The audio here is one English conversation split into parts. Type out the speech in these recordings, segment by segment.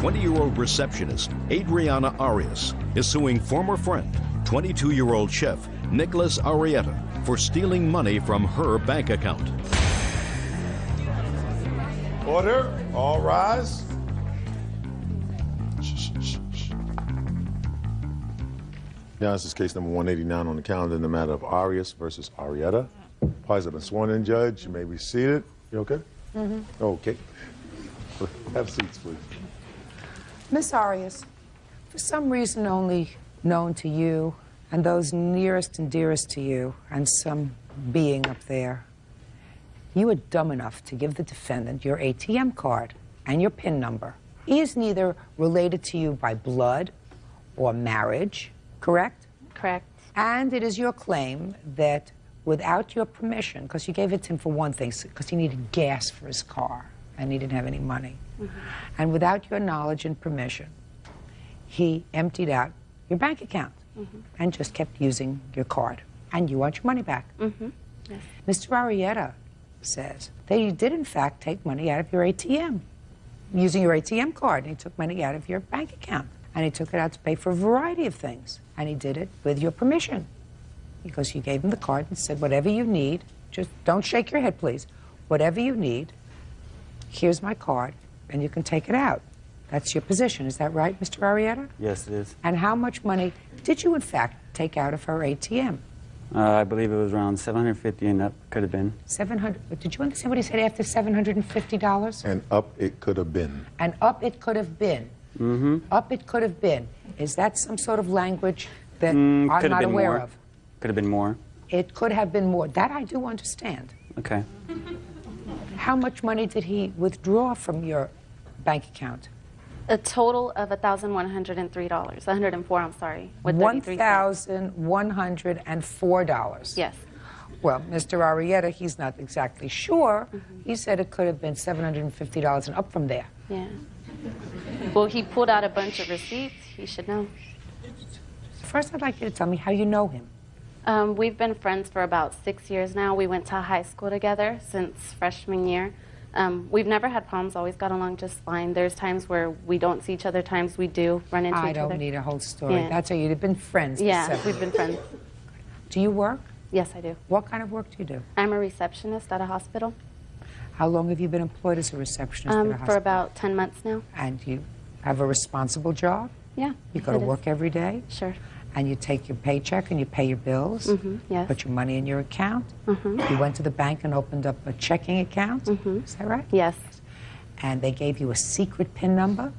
20-year-old receptionist Adriana Arias is suing former friend, 22-year-old chef Nicholas Arrieta, for stealing money from her bank account. Order. All rise. Now, this is case number 189 on the calendar in the matter of Arias versus Arrieta. Parties have been sworn in, Judge. You may be seated. You okay? Mm-hmm. Okay. Have seats, please. Miss Arias, for some reason only known to you and those nearest and dearest to you and some being up there, you were dumb enough to give the defendant your ATM card and your PIN number. He is neither related to you by blood or marriage, correct? Correct. And it is your claim that without your permission, because you gave it to him for one thing, because he needed gas for his car and he didn't have any money, and without your knowledge and permission, he emptied out your bank account and just kept using your card. And you want your money back. Yes. Mr. Arrieta says that you did, in fact, take money out of your ATM, using your ATM card, and he took money out of your bank account. And he took it out to pay for a variety of things. And he did it with your permission, because you gave him the card and said, whatever you need, just don't shake your head, please. Whatever you need, here's my card, and you can take it out. That's your position. Is that right, Mr. Arrieta? Yes, it is. And how much money did you, in fact, take out of her ATM? I believe it was around $750 and up, could have been. 700. But did you understand what he said after $750? And up it could have been. And up it could have been. Up it could have been. Is that some sort of language that I'm not aware of? Could have been more. It could have been more. That I do understand. Okay. How much money did he withdraw from your bank account? A total of $1,103. 104, I'm sorry. With 33 cents. $1,104. Yes. Well, Mr. Arrieta, he's not exactly sure. He said it could have been $750 and up from there. Yeah. Well, he pulled out a bunch of receipts. He should know. First, I'd like you to tell me how you know him. We've been friends for about 6 years now. We went to high school together since freshman year. We've never had problems, always got along just fine. There's times where we don't see each other, times we do run into each other. I don't need a whole story. Yeah. That's how you've been friends. Yeah, we've been friends. Do you work? Yes, I do. What kind of work do you do? I'm a receptionist at a hospital. How long have you been employed as a receptionist at a hospital? For about 10 months now. And you have a responsible job? Yeah. You go to work every day? Sure. And you take your paycheck and you pay your bills? Yes. Put your money in your account? You went to the bank and opened up a checking account? Is that right? Yes. And they gave you a secret PIN number?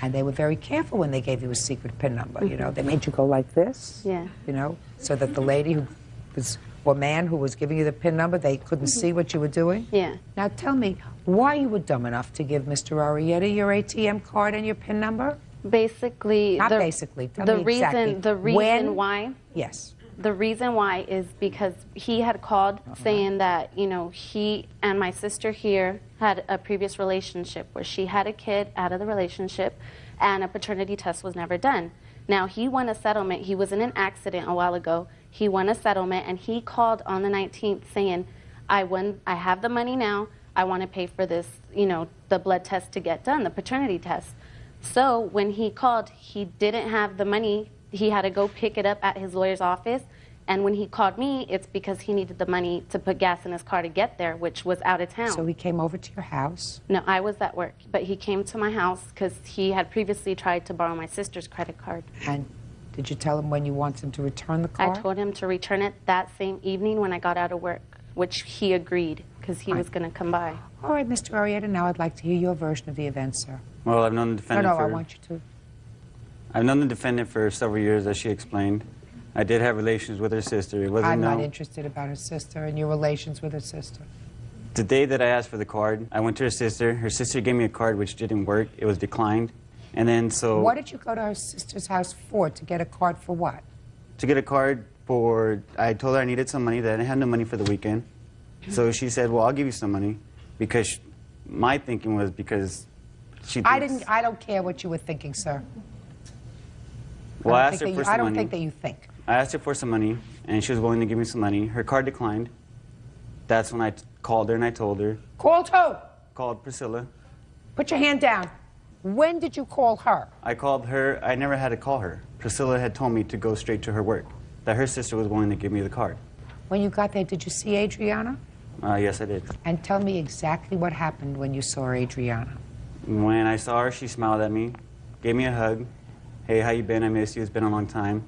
And they were very careful when they gave you a secret PIN number. You know, they made you go like this. Yeah. You know, so that the lady who was, or man who was giving you the PIN number, they couldn't see what you were doing? Yeah. Now tell me why you were dumb enough to give Mr. Arrieta your ATM card and your PIN number? Basically, Not basically. Tell me exactly. The reason why. Yes. The reason why is because he had called saying that, you know, he and my sister here had a previous relationship where she had a kid out of the relationship and a paternity test was never done. Now, he won a settlement. He was in an accident a while ago. He won a settlement and he called on the 19th saying, I have the money now. I want to pay for this, you know, the blood test to get done, the paternity test. So when he called, he didn't have the money. He had to go pick it up at his lawyer's office. And when he called me, it's because he needed the money to put gas in his car to get there, which was out of town. So he came over to your house? No, I was at work. But he came to my house because he had previously tried to borrow my sister's credit card. And did you tell him when you wanted him to return the card? I told him to return it that same evening when I got out of work, which he agreed because he was going to come by. All right, Mr. Arrieta, now I'd like to hear your version of the events, sir. Well, I've known the defendant I want you to. I've known the defendant for several years, as she explained. I did have relations with her sister. It wasn't I'm not interested about her sister and your relations with her sister. The day that I asked for the card, I went to her sister. Her sister gave me a card which didn't work. It was declined. And then so... What did you go to her sister's house for? To get a card for what? To get a card for... I told her I needed some money, that I didn't have no money for the weekend. So she said, well, I'll give you some money. Because my thinking was because she thinks... I don't care what you were thinking, sir. Well, I asked her for some money. I don't think that you think. I asked her for some money, and she was willing to give me some money. Her card declined. That's when I called her and I told her. Called who? Called Priscilla. Put your hand down. When did you call her? I called her. I never had to call her. Priscilla had told me to go straight to her work, that her sister was willing to give me the card. When you got there, did you see Adriana? Yes, I did. And tell me exactly what happened when you saw Adriana. When I saw her, she smiled at me, gave me a hug. Hey, how you been? I miss you. It's been a long time.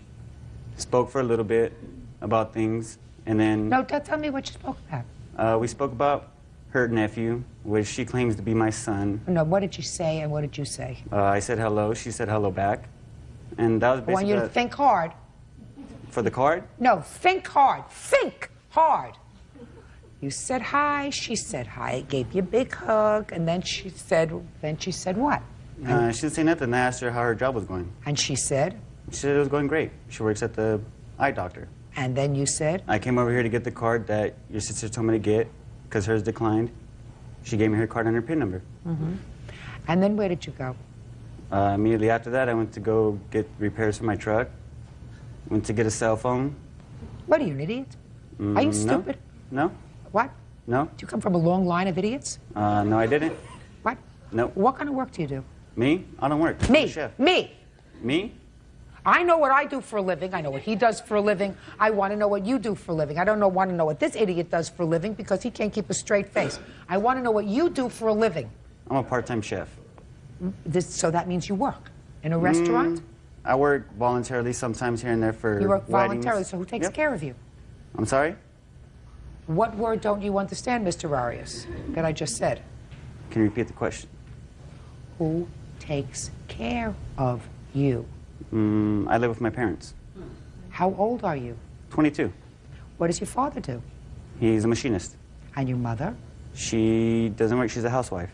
Spoke for a little bit about things, and then... No, tell me what you spoke about. We spoke about her nephew, which she claims to be my son. No, what did you say and what did you say? I said hello. She said hello back. And that was I basically... want you to think hard. For the card? No, think hard. Think hard. You said hi, she said hi, gave you a big hug, and then she said what? She didn't say nothing. I asked her how her job was going. And she said? She said it was going great. She works at the eye doctor. And then you said? I came over here to get the card that your sister told me to get because hers declined. She gave me her card and her PIN number. Mm-hmm. And then where did you go? Immediately after that, I went to go get repairs for my truck. Went to get a cell phone. What, are you an idiot? Are you stupid? No. What? No. Do you come from a long line of idiots? No, I didn't. What? No. What kind of work do you do? Me? I don't work. I'm Me. a chef. Me. Me? I know what I do for a living. I know what he does for a living. I want to know what you do for a living. I don't want to know what this idiot does for a living because he can't keep a straight face. I want to know what you do for a living. I'm a part-time chef. So that means you work in a restaurant? I work voluntarily sometimes here and there for You work weddings. voluntarily, so who takes Yep. care of you? I'm sorry? What word don't you understand, Mr. Arias, that I just said? Can you repeat the question? Who takes care of you? I live with my parents. How old are you? 22. What does your father do? He's a machinist. And your mother? She doesn't work. She's a housewife.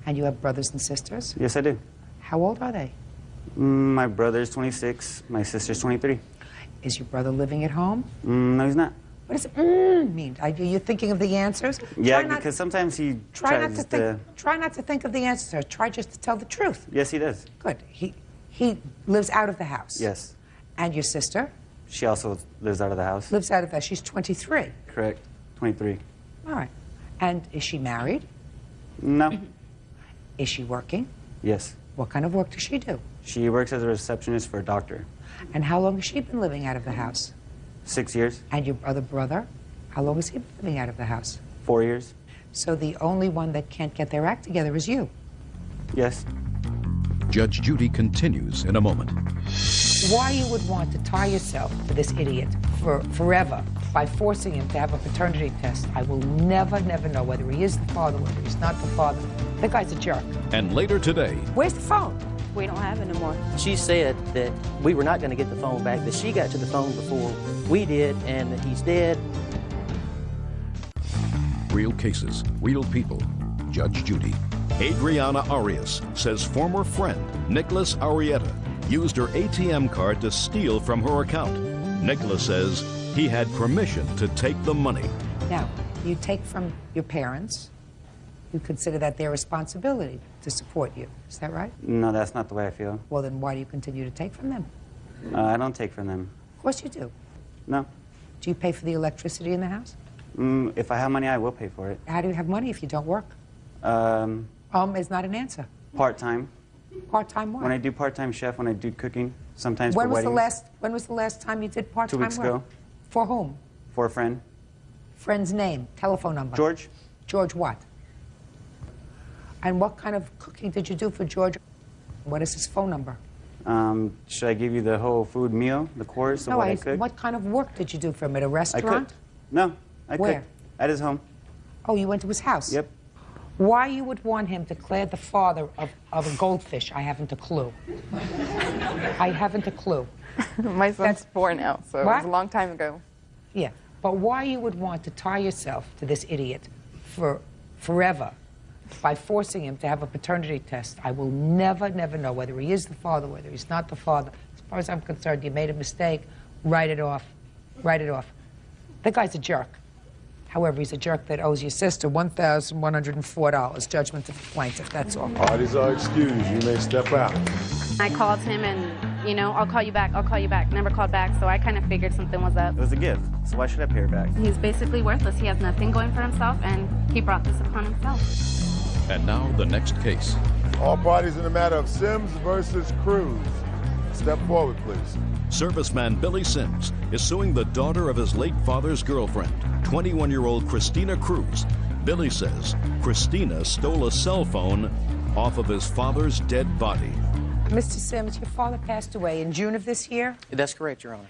And you have brothers and sisters? Yes, I do. How old are they? My brother's 26. My sister's 23. Is your brother living at home? No, he's not. What does mean? Are you thinking of the answers? Yeah, because sometimes he tries to... Try not to think of the answers. Try just to tell the truth. Yes, he does. Good. He lives out of the house. Yes. And your sister? She also lives out of the house. Lives out of the house. She's 23. Correct. 23. All right. And is she married? No. Is she working? Yes. What kind of work does she do? She works as a receptionist for a doctor. And how long has she been living out of the house? 6 years. And your other brother? How long has he been living out of the house? 4 years. So the only one that can't get their act together is you. Yes. Judge Judy continues in a moment. Why you would want to tie yourself to this idiot for forever by forcing him to have a paternity test, I will never, never know whether he is the father, whether he's not the father. The guy's a jerk. And later today, Where's the phone? We don't have it anymore. She said that we were not going to get the phone back, that she got to the phone before we did, and that he's dead. real cases, real people. Judge Judy. Adriana Arias says former friend Nicholas Arrieta used her ATM card to steal from her account. Nicholas says he had permission to take the money. Now, you take from your parents. You consider that their responsibility to support you. Is that right? No, that's not the way I feel. Well, then why do you continue to take from them? I don't take from them. Of course you do. No. Do you pay for the electricity in the house? If I have money, I will pay for it. How do you have money if you don't work? Is not an answer. Part-time. Part-time work. When I do part-time chef, when I do cooking, sometimes when for was weddings. When was the last time you did part-time 2 weeks work? ago. For whom? For a friend. Friend's name, telephone number. George. George what? And what kind of cooking did you do for George? What is his phone number? Should I give you the whole food meal, the course of what I cooked? What kind of work did you do for him at a I restaurant? cooked. No, I Where? cooked. At his home. Oh, you went to his house? Yep. Why you would want him declared the father of a goldfish, I haven't a clue. I haven't a clue. My son's 4 now, so it What? was a long time ago. Yeah, but why you would want to tie yourself to this idiot for forever by forcing him to have a paternity test? I will never, never know whether he is the father, whether he's not the father. As far as I'm concerned, you made a mistake. Write it off. Write it off. The guy's a jerk. However, he's a jerk that owes your sister $1,104. Judgment of the plaintiff, that's all. Parties are excused. You may step out. I called him and, you know, I'll call you back, I'll call you back. Never called back, so I kind of figured something was up. It was a gift, so why should I pay her back? He's basically worthless. He has nothing going for himself, and he brought this upon himself. And now the next case. All parties in the matter of Sims versus Cruz. Step forward, please. Serviceman Billy Sims is suing the daughter of his late father's girlfriend, 21-year-old Christina Cruz. Billy says Christina stole a cell phone off of his father's dead body. Mr. Sims, your father passed away in June of this year? That's correct, Your Honor.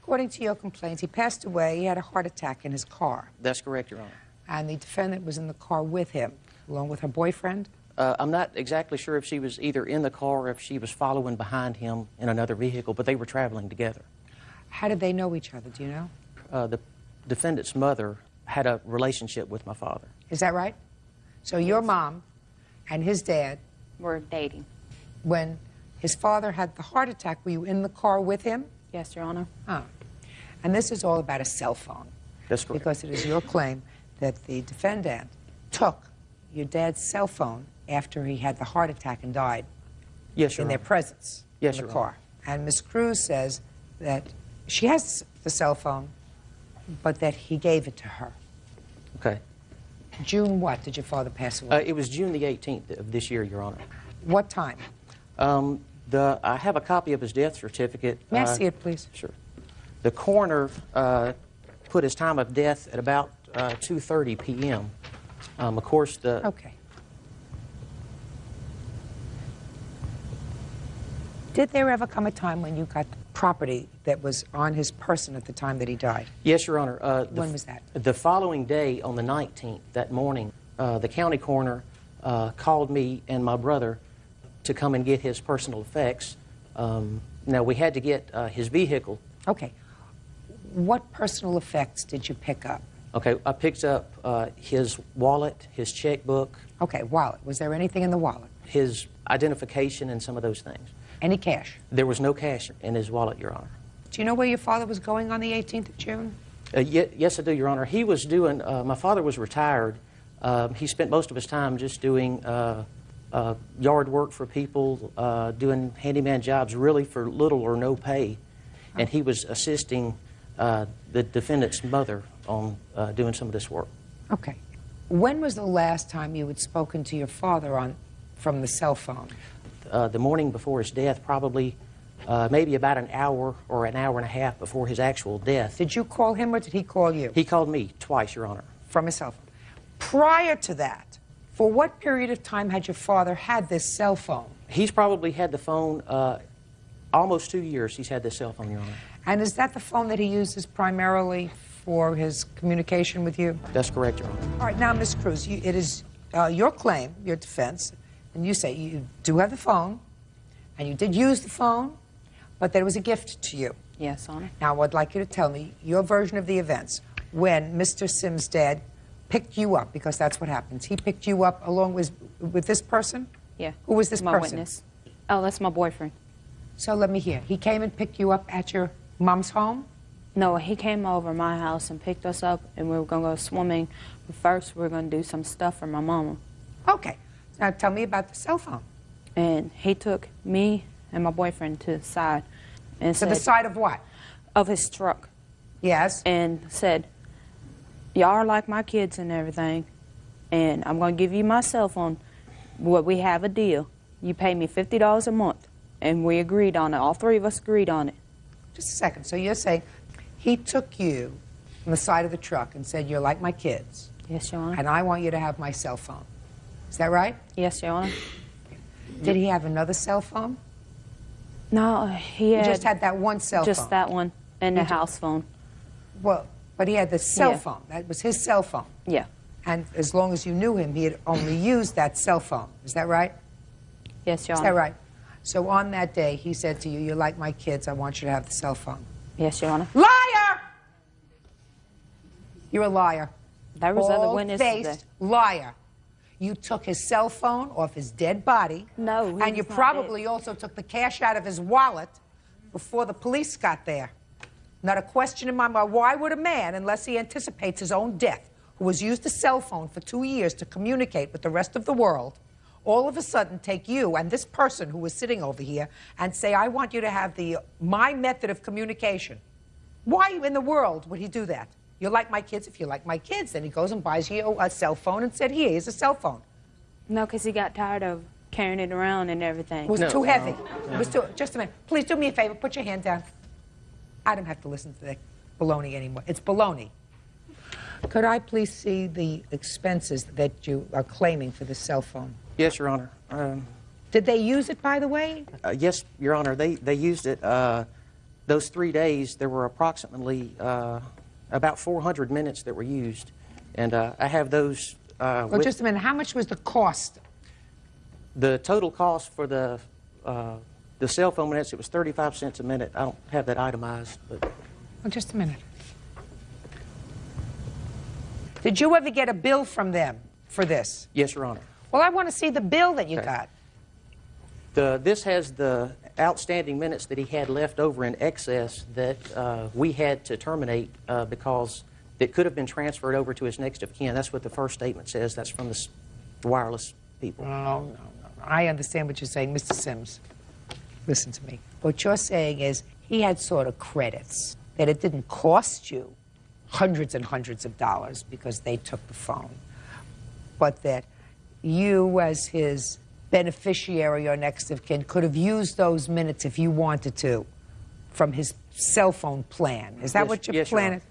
According to your complaints, he passed away. He had a heart attack in his car. That's correct, Your Honor. And the defendant was in the car with him, along with her boyfriend? I'm not exactly sure if she was either in the car or if she was following behind him in another vehicle, but they were traveling together. How did they know each other, do you know? The defendant's mother had a relationship with my father. Is that right? So your mom and his dad, We're dating. when his father had the heart attack, were you in the car with him? Yes, Your Honor. Oh. And this is all about a cell phone. That's correct. Because it is your claim that the defendant took your dad's cell phone after he had the heart attack and died. Yes, Your in their Honor. presence Yes, in the Your car. And Ms. Cruz says that she has the cell phone, but that he gave it to her. Okay. June what did your father pass away? It was June the 18th of this year, Your Honor. What time? I have a copy of his death certificate. May I see it, please? Sure. The coroner put his time of death at about 2:30 p.m. Of course, the... Okay. Did there ever come a time when you got property that was on his person at the time that he died? Yes, Your Honor. When was that? The following day, on the 19th, that morning, the county coroner called me and my brother to come and get his personal effects. Now, we had to get his vehicle. Okay. What personal effects did you pick up? Okay, I picked up his wallet, his checkbook. Okay, wallet. Was there anything in the wallet? His identification and some of those things. Any cash? There was no cash in his wallet, Your Honor. Do you know where your father was going on the 18th of June? Yes, I do, Your Honor. He was doing, my father was retired. He spent most of his time just doing yard work for people, doing handyman jobs really for little or no pay. And he was assisting the defendant's mother on doing some of this work. Okay. When was the last time you had spoken to your father from the cell phone? The morning before his death, probably maybe about an hour or an hour and a half before his actual death. Did you call him or did he call you? He called me twice, Your Honor. From his cell phone. Prior to that, for what period of time had your father had this cell phone? He's probably had the phone almost 2 years. He's had this cell phone, Your Honor. And is that the phone that he uses primarily for his communication with you? That's correct, Your Honor. All right, now, Ms. Cruz, it is your claim, your defense, and you say you do have the phone, and you did use the phone, but that it was a gift to you. Yes, Honor. Now, I'd like you to tell me your version of the events when Mr. Sims' dad picked you up, because that's what happens. He picked you up along with this person? Yeah. Who was this my person? Witness. Oh, that's my boyfriend. So let me hear. He came and picked you up at your mom's home? No, he came over my house and picked us up, and we were going to go swimming. But first, we were going to do some stuff for my mama. Okay. Now tell me about the cell phone. And he took me and my boyfriend to the side and To said... the side of what? Of his truck. Yes. And said, y'all are like my kids and everything, and I'm going to give you my cell phone. But we have a deal. You pay me $50 a month. And we agreed on it. All three of us agreed on it. Just a second. So you're saying he took you from the side of the truck and said, you're like my kids, Yes, Your Honor. and I want you to have my cell phone. Is that right? Yes, Your Honor. Did he have another cell phone? No, he He just had that one cell phone? just that one and the house phone. Well, but he had the cell Yeah. phone. That was his cell phone. Yeah. And as long as you knew him, he had only used that cell phone. Is that right? Yes, Your Is Honor. that right? So on that day, he said to you, you're like my kids, I want you to have the cell phone. Yes, Your Honor. Liar! You're a liar. There was other witnesses Bald-faced liar. You took his cell phone off his dead body. No, he And you was not probably also took the cash out of his wallet before the police got there. Not a question in my mind. Why would a man, unless he anticipates his own death, who has used a cell phone for 2 years to communicate with the rest of the world, all of a sudden take you and this person who was sitting over here and say, I want you to have my method of communication? Why in the world would he do that? You're like my kids. If you're like my kids, then he goes and buys you a cell phone and said, here's a cell phone. No, because he got tired of carrying it around and everything. It was No, too heavy. no. It was too. Just a minute. Please do me a favor. Put your hand down. I don't have to listen to that baloney anymore. It's baloney. Could I please see the expenses that you are claiming for the cell phone? Yes, Your Honor. Did they use it, by the way? Yes, Your Honor. They used it. Those 3 days, there were approximately about 400 minutes that were used. And I have those. Well, just a minute. How much was the cost? The total cost for the cell phone minutes, it was 35 cents a minute. I don't have that itemized, but Well, just a minute. Did you ever get a bill from them for this? yes, Your Honor. Well, I want to see the bill that you Okay. got. This has the outstanding minutes that he had left over in excess that we had to terminate because it could have been transferred over to his next of kin. That's what the first statement says. That's from the wireless people. No. I understand what you're saying, Mr. Sims. Listen to me. What you're saying is he had sort of credits, that it didn't cost you hundreds and hundreds of dollars because they took the phone, but that you, as his beneficiary or next of kin, could have used those minutes if you wanted to from his cell phone plan. Is that Yes, what your yes, Your plan Honor.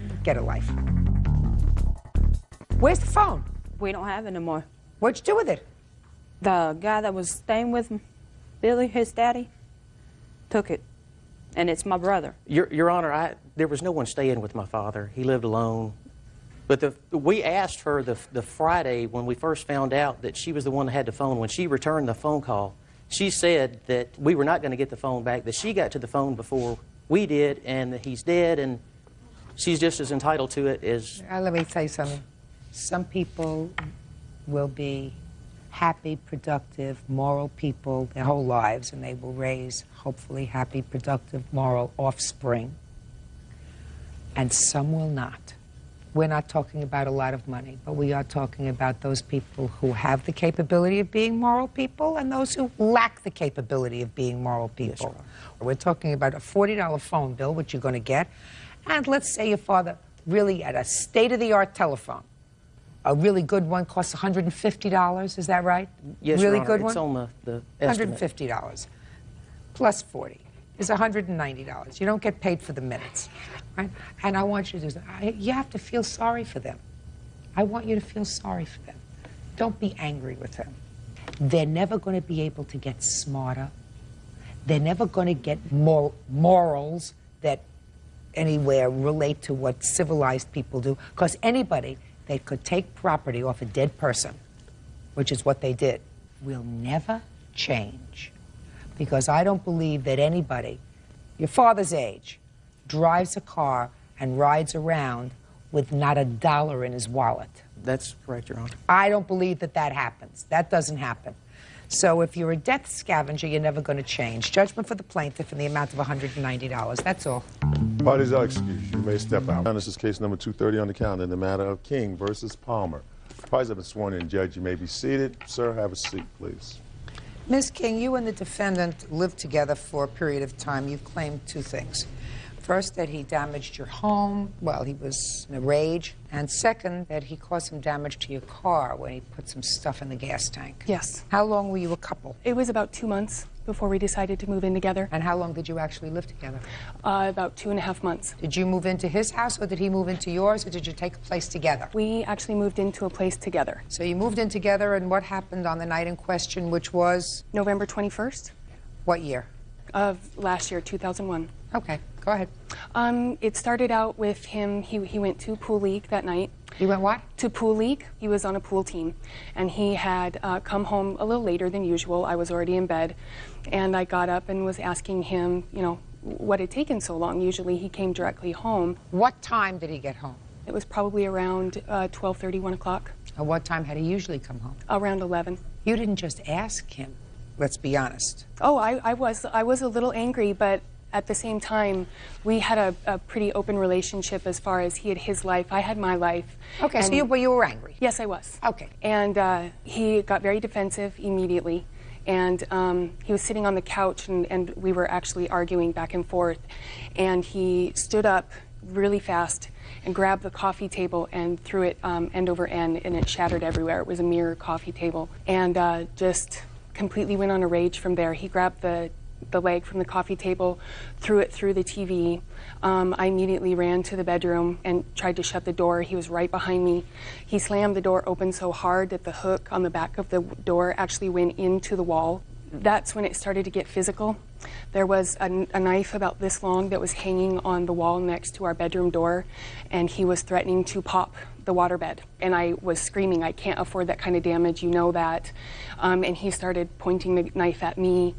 is? Get a life. Where's the phone? We don't have it anymore. What'd you do with it? The guy that was staying with him, Billy, his daddy, took it. And it's my brother. Your Honor, there was no one staying with my father. He lived alone. But we asked her the Friday when we first found out that she was the one that had the phone. When she returned the phone call, she said that we were not going to get the phone back, that she got to the phone before we did, and that he's dead, and she's just as entitled to it as... Let me tell you something. Some people will be happy, productive, moral people their whole lives, and they will raise, hopefully, happy, productive, moral offspring. And some will not. We're not talking about a lot of money, but we are talking about those people who have the capability of being moral people and those who lack the capability of being moral people. Yes, we're talking about a $40 phone bill, which you're going to get, and let's say your father really had a state-of-the-art telephone. A really good one costs $150, is that right? Yes, really Your Honor, good it's one? on the estimate. $150 plus 40 is $190. You don't get paid for the minutes, right? And I want you to do you have to feel sorry for them. I want you to feel sorry for them. Don't be angry with them. They're never going to be able to get smarter. They're never going to get morals that anywhere relate to what civilized people do, because anybody that could take property off a dead person, which is what they did, will never change. Because I don't believe that anybody, your father's age, drives a car and rides around with not a dollar in his wallet. That's correct, Your Honor. I don't believe that that happens. That doesn't happen. So if you're a death scavenger, you're never going to change. Judgment for the plaintiff in the amount of $190. That's all. Parties are excused. You may step out. This is case number 230 on the calendar in the matter of King versus Palmer. Parties have been sworn in. Judge, you may be seated. Sir, have a seat, please. Ms. King, you and the defendant lived together for a period of time. You've claimed two things. First, that he damaged your home while he was in a rage. And second, that he caused some damage to your car when he put some stuff in the gas tank. Yes. How long were you a couple? It was about 2 months before we decided to move in together. And how long did you actually live together? About 2.5 months. Did you move into his house, or did he move into yours, or did you take a place together? We actually moved into a place together. So you moved in together, and what happened on the night in question, which was? November 21st What year? of last year, 2001. Okay, go ahead. It started out with him, he went to Pool League that night. You went what? To Pool League. He was on a pool team. And he had come home a little later than usual. I was already in bed. And I got up and was asking him, you know, what had taken so long. Usually he came directly home. What time did he get home? It was probably around 12:30, 1 o'clock. And what time had he usually come home? Around 11. You didn't just ask him. Let's be honest. Oh, I was a little angry, but at the same time, we had a pretty open relationship as far as he had his life, I had my life. Okay, so you were angry. Yes, I was. Okay. And he got very defensive immediately. And he was sitting on the couch, and we were actually arguing back and forth. And he stood up really fast and grabbed the coffee table and threw it end over end, and it shattered everywhere. It was a mirror coffee table. And just completely went on a rage from there. He grabbed the leg from the coffee table, threw it through the TV. I immediately ran to the bedroom and tried to shut the door. He was right behind me. He slammed the door open so hard that the hook on the back of the door actually went into the wall. That's when it started to get physical. There was a knife about this long that was hanging on the wall next to our bedroom door, and he was threatening to pop the waterbed. And I was screaming, I can't afford that kind of damage, you know that. And he started pointing the knife at me.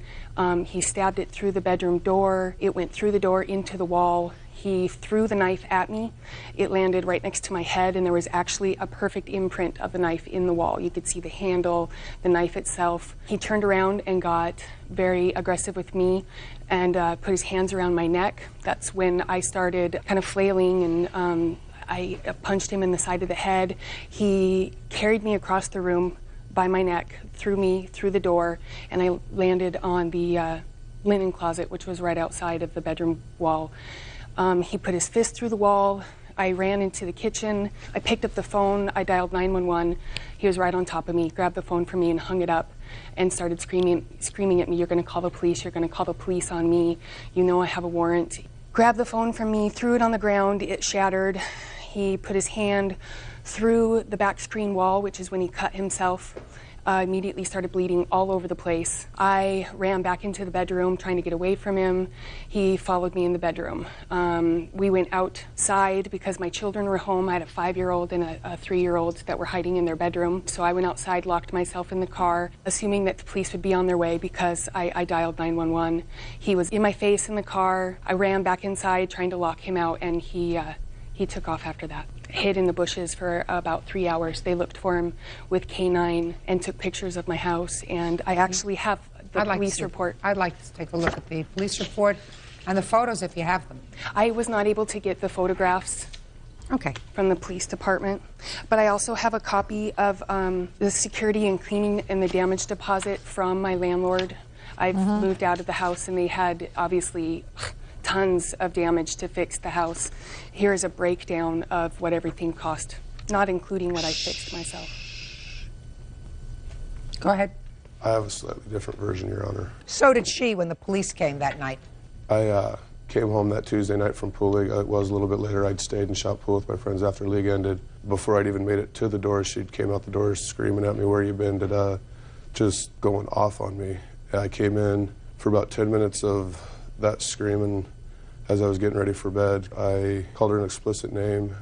He stabbed it through the bedroom door. It went through the door into the wall. He threw the knife at me. It landed right next to my head, and there was actually a perfect imprint of the knife in the wall. You could see the handle, the knife itself. He turned around and got very aggressive with me and put his hands around my neck. That's when I started kind of flailing, and I punched him in the side of the head. He carried me across the room by my neck, threw me through the door, and I landed on the linen closet, which was right outside of the bedroom wall. He put his fist through the wall. I ran into the kitchen. I picked up the phone. I dialed 911. He was right on top of me, grabbed the phone from me and hung it up and started screaming at me, "You're going to call the police. You're going to call the police on me. You know I have a warrant." Grabbed the phone from me, threw it on the ground. It shattered. He put his hand through the back screen wall, which is when he cut himself. Immediately started bleeding all over the place. I ran back into the bedroom trying to get away from him. He followed me in the bedroom. We went outside because my children were home. I had a 5-year-old and a 3-year-old that were hiding in their bedroom. So I went outside, locked myself in the car, assuming that the police would be on their way because I dialed 911. He was in my face in the car. I ran back inside trying to lock him out, and he took off after that. Hid in the bushes for about 3 hours. They looked for him with K9 and took pictures of my house, and I actually have the police report. I'd like to take a look at the police report and the photos if you have them. I was not able to get the photographs from the police department, but I also have a copy of the security and cleaning and the damage deposit from my landlord. I've moved out of the house, and they had obviously tons of damage to fix the house. Here is a breakdown of what everything cost, not including what I fixed myself. Go ahead. I have a slightly different version, Your Honor. So did she when the police came that night. I came home that Tuesday night from pool league. It was a little bit later. I'd stayed and shot pool with my friends after league ended. Before I'd even made it to the door, she came out the door screaming at me, "Where you been?" Just going off on me. I came in for about 10 minutes of that screaming. As I was getting ready for bed, I called her an explicit name.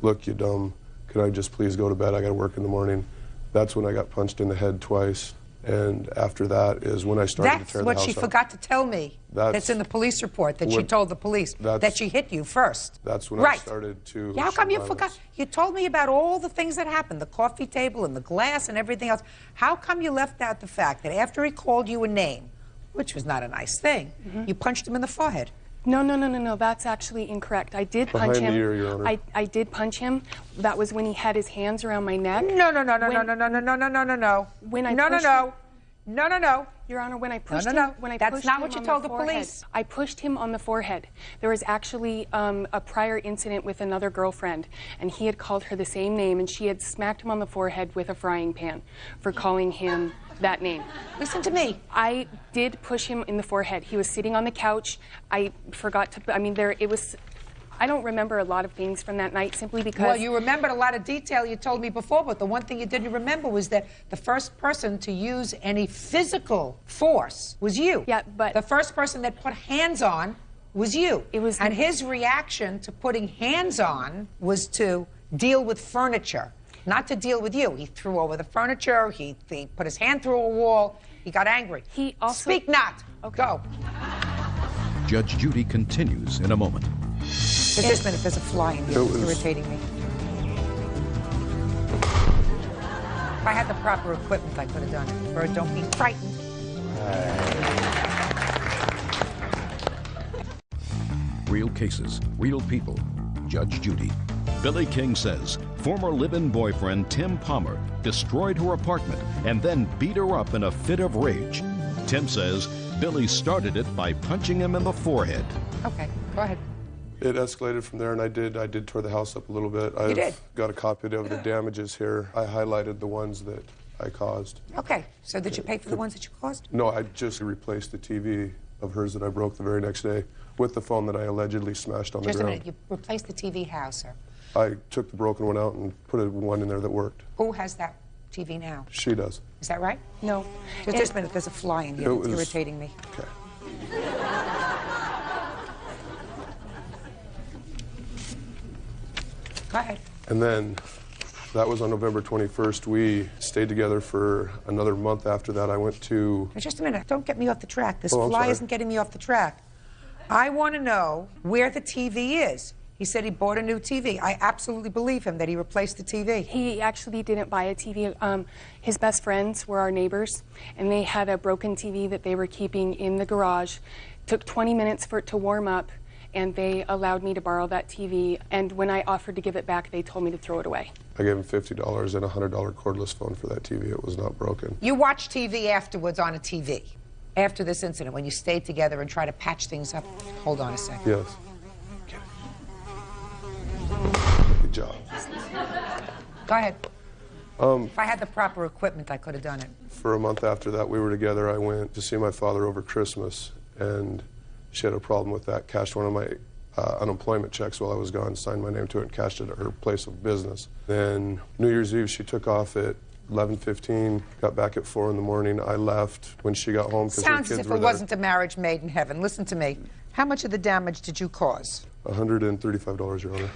"Look, you dumb, could I just please go to bed? I got to work in the morning." That's when I got punched in the head twice. And after that is when I started to tear the house That's what she up. forgot to tell me. That's in the police report, that she told the police that she hit you first. That's when I started to How come you violence. forgot? You told me about all the things that happened, the coffee table and the glass and everything else. How come you left out the fact that after he called you a name, which was not a nice thing, you punched him in the forehead? No. That's actually incorrect. I did punch him. Behind the ear, Your Honor. I did punch him. That was when he had his hands around my neck. No. When I pushed him, No. Your Honor, when I pushed No. him, when I That's pushed not him what you on told the forehead, police. I pushed him on the forehead. There was actually a prior incident with another girlfriend, and he had called her the same name, and she had smacked him on the forehead with a frying pan for calling him that name. Listen to me. I did push him in the forehead. He was sitting on the couch. I forgot to, I don't remember a lot of things from that night simply because... Well, you remembered a lot of detail you told me before, but the one thing you didn't remember was that the first person to use any physical force was you. Yeah, but... The first person that put hands on was you. It was... And his reaction to putting hands on was to deal with furniture, not to deal with you. He threw over the furniture, he put his hand through a wall, he got angry. He also... Speak not. Okay. Go. Judge Judy continues in a moment. Just a minute, there's a fly in here. It's irritating me. If I had the proper equipment, I could have done it. Bird, don't be frightened. Real cases, real people. Judge Judy. Billy King says former live-in boyfriend Tim Palmer destroyed her apartment and then beat her up in a fit of rage. Tim says Billy started it by punching him in the forehead. Okay, go ahead. It escalated from there, and I did tear the house up a little bit. You did? I've got a copy of the damages here. I highlighted the ones that I caused. Okay, so did you pay for the ones that you caused? No, I just replaced the TV of hers that I broke the very next day with the phone that I allegedly smashed on the Just a ground. minute, you replaced the TV how, sir? I took the broken one out and put one in there that worked. Who has that TV now? She does. Is that right? No. Just a minute, there's a fly in here It that's was- irritating me. Okay. Go ahead. And then that was on November 21st. We stayed together for another month after that. I went to... Now, just a minute, don't get me off the track. This Oh, I'm fly sorry. isn't getting me off the track. I want to know where the TV is. He said he bought a new TV. I absolutely believe him that he replaced the TV. He actually didn't buy a TV. His best friends were our neighbors, and they had a broken TV that they were keeping in the garage. Took 20 minutes for it to warm up, and they allowed me to borrow that TV. And when I offered to give it back, they told me to throw it away. I gave him $50 and a $100 cordless phone for that TV. It was not broken. You watched TV afterwards on a TV. After this incident, when you stayed together and tried to patch things up. Hold on a second. Yes. Good job. Go ahead. If I had the proper equipment, I could have done it. For a month after that, we were together. I went to see my father over Christmas, and she had a problem with that. Cashed one of my unemployment checks while I was gone, signed my name to it, and cashed it at her place of business. Then New Year's Eve, she took off at 11:15, got back at 4 in the morning. I left when she got home because her Sounds kids as if were it there. wasn't a marriage made in heaven. Listen to me. How much of the damage did you cause? $135, Your Honor.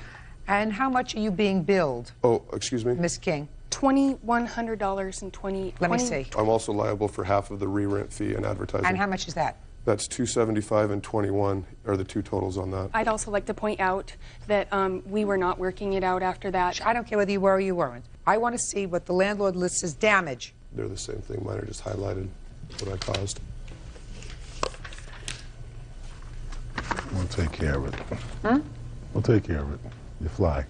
And how much are you being billed, Oh, excuse me? Miss King? $2,100 and 20. Let me see. I'm also liable for half of the re-rent fee and advertising. And how much is that? That's $275 and $21 are the two totals on that. I'd also like to point out that we were not working it out after that. I don't care whether you were or you weren't. I want to see what the landlord lists as damage. They're the same thing. Mine are just highlighted what I caused. We'll take care of it. We'll take care of it. You fly.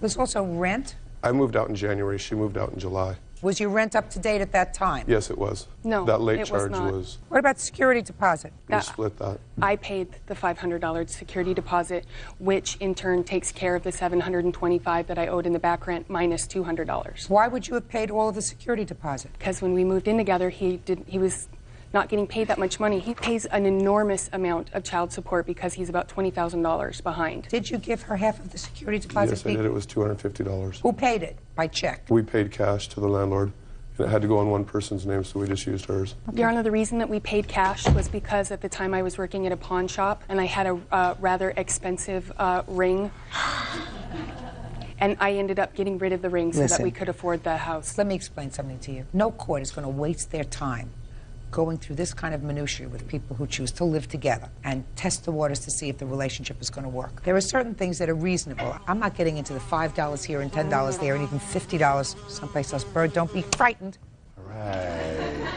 There's also rent. I moved out in January. She moved out in July. Was your rent up to date at that time? Yes, it was. No, that late it was charge not. was. What about the security deposit? We split that. I paid the $500 security deposit, which in turn takes care of the $725 that I owed in the back rent minus $200. Why would you have paid all of the security deposit? Because when we moved in together, he was not getting paid that much money. He pays an enormous amount of child support because he's about $20,000 behind. Did you give her half of the security deposit? Yes, I did. It was $250. Who paid it? By check? We paid cash to the landlord, and it had to go on one person's name, so we just used hers. Your Honor, the reason that we paid cash was because at the time I was working at a pawn shop, and I had a rather expensive ring. And I ended up getting rid of the ring so that we could afford the house. Let me explain something to you. No court is going to waste their time going through this kind of minutiae with people who choose to live together and test the waters to see if the relationship is going to work. There are certain things that are reasonable. I'm not getting into the $5 here and $10 there and even $50 someplace else. Bird, don't be frightened. All right.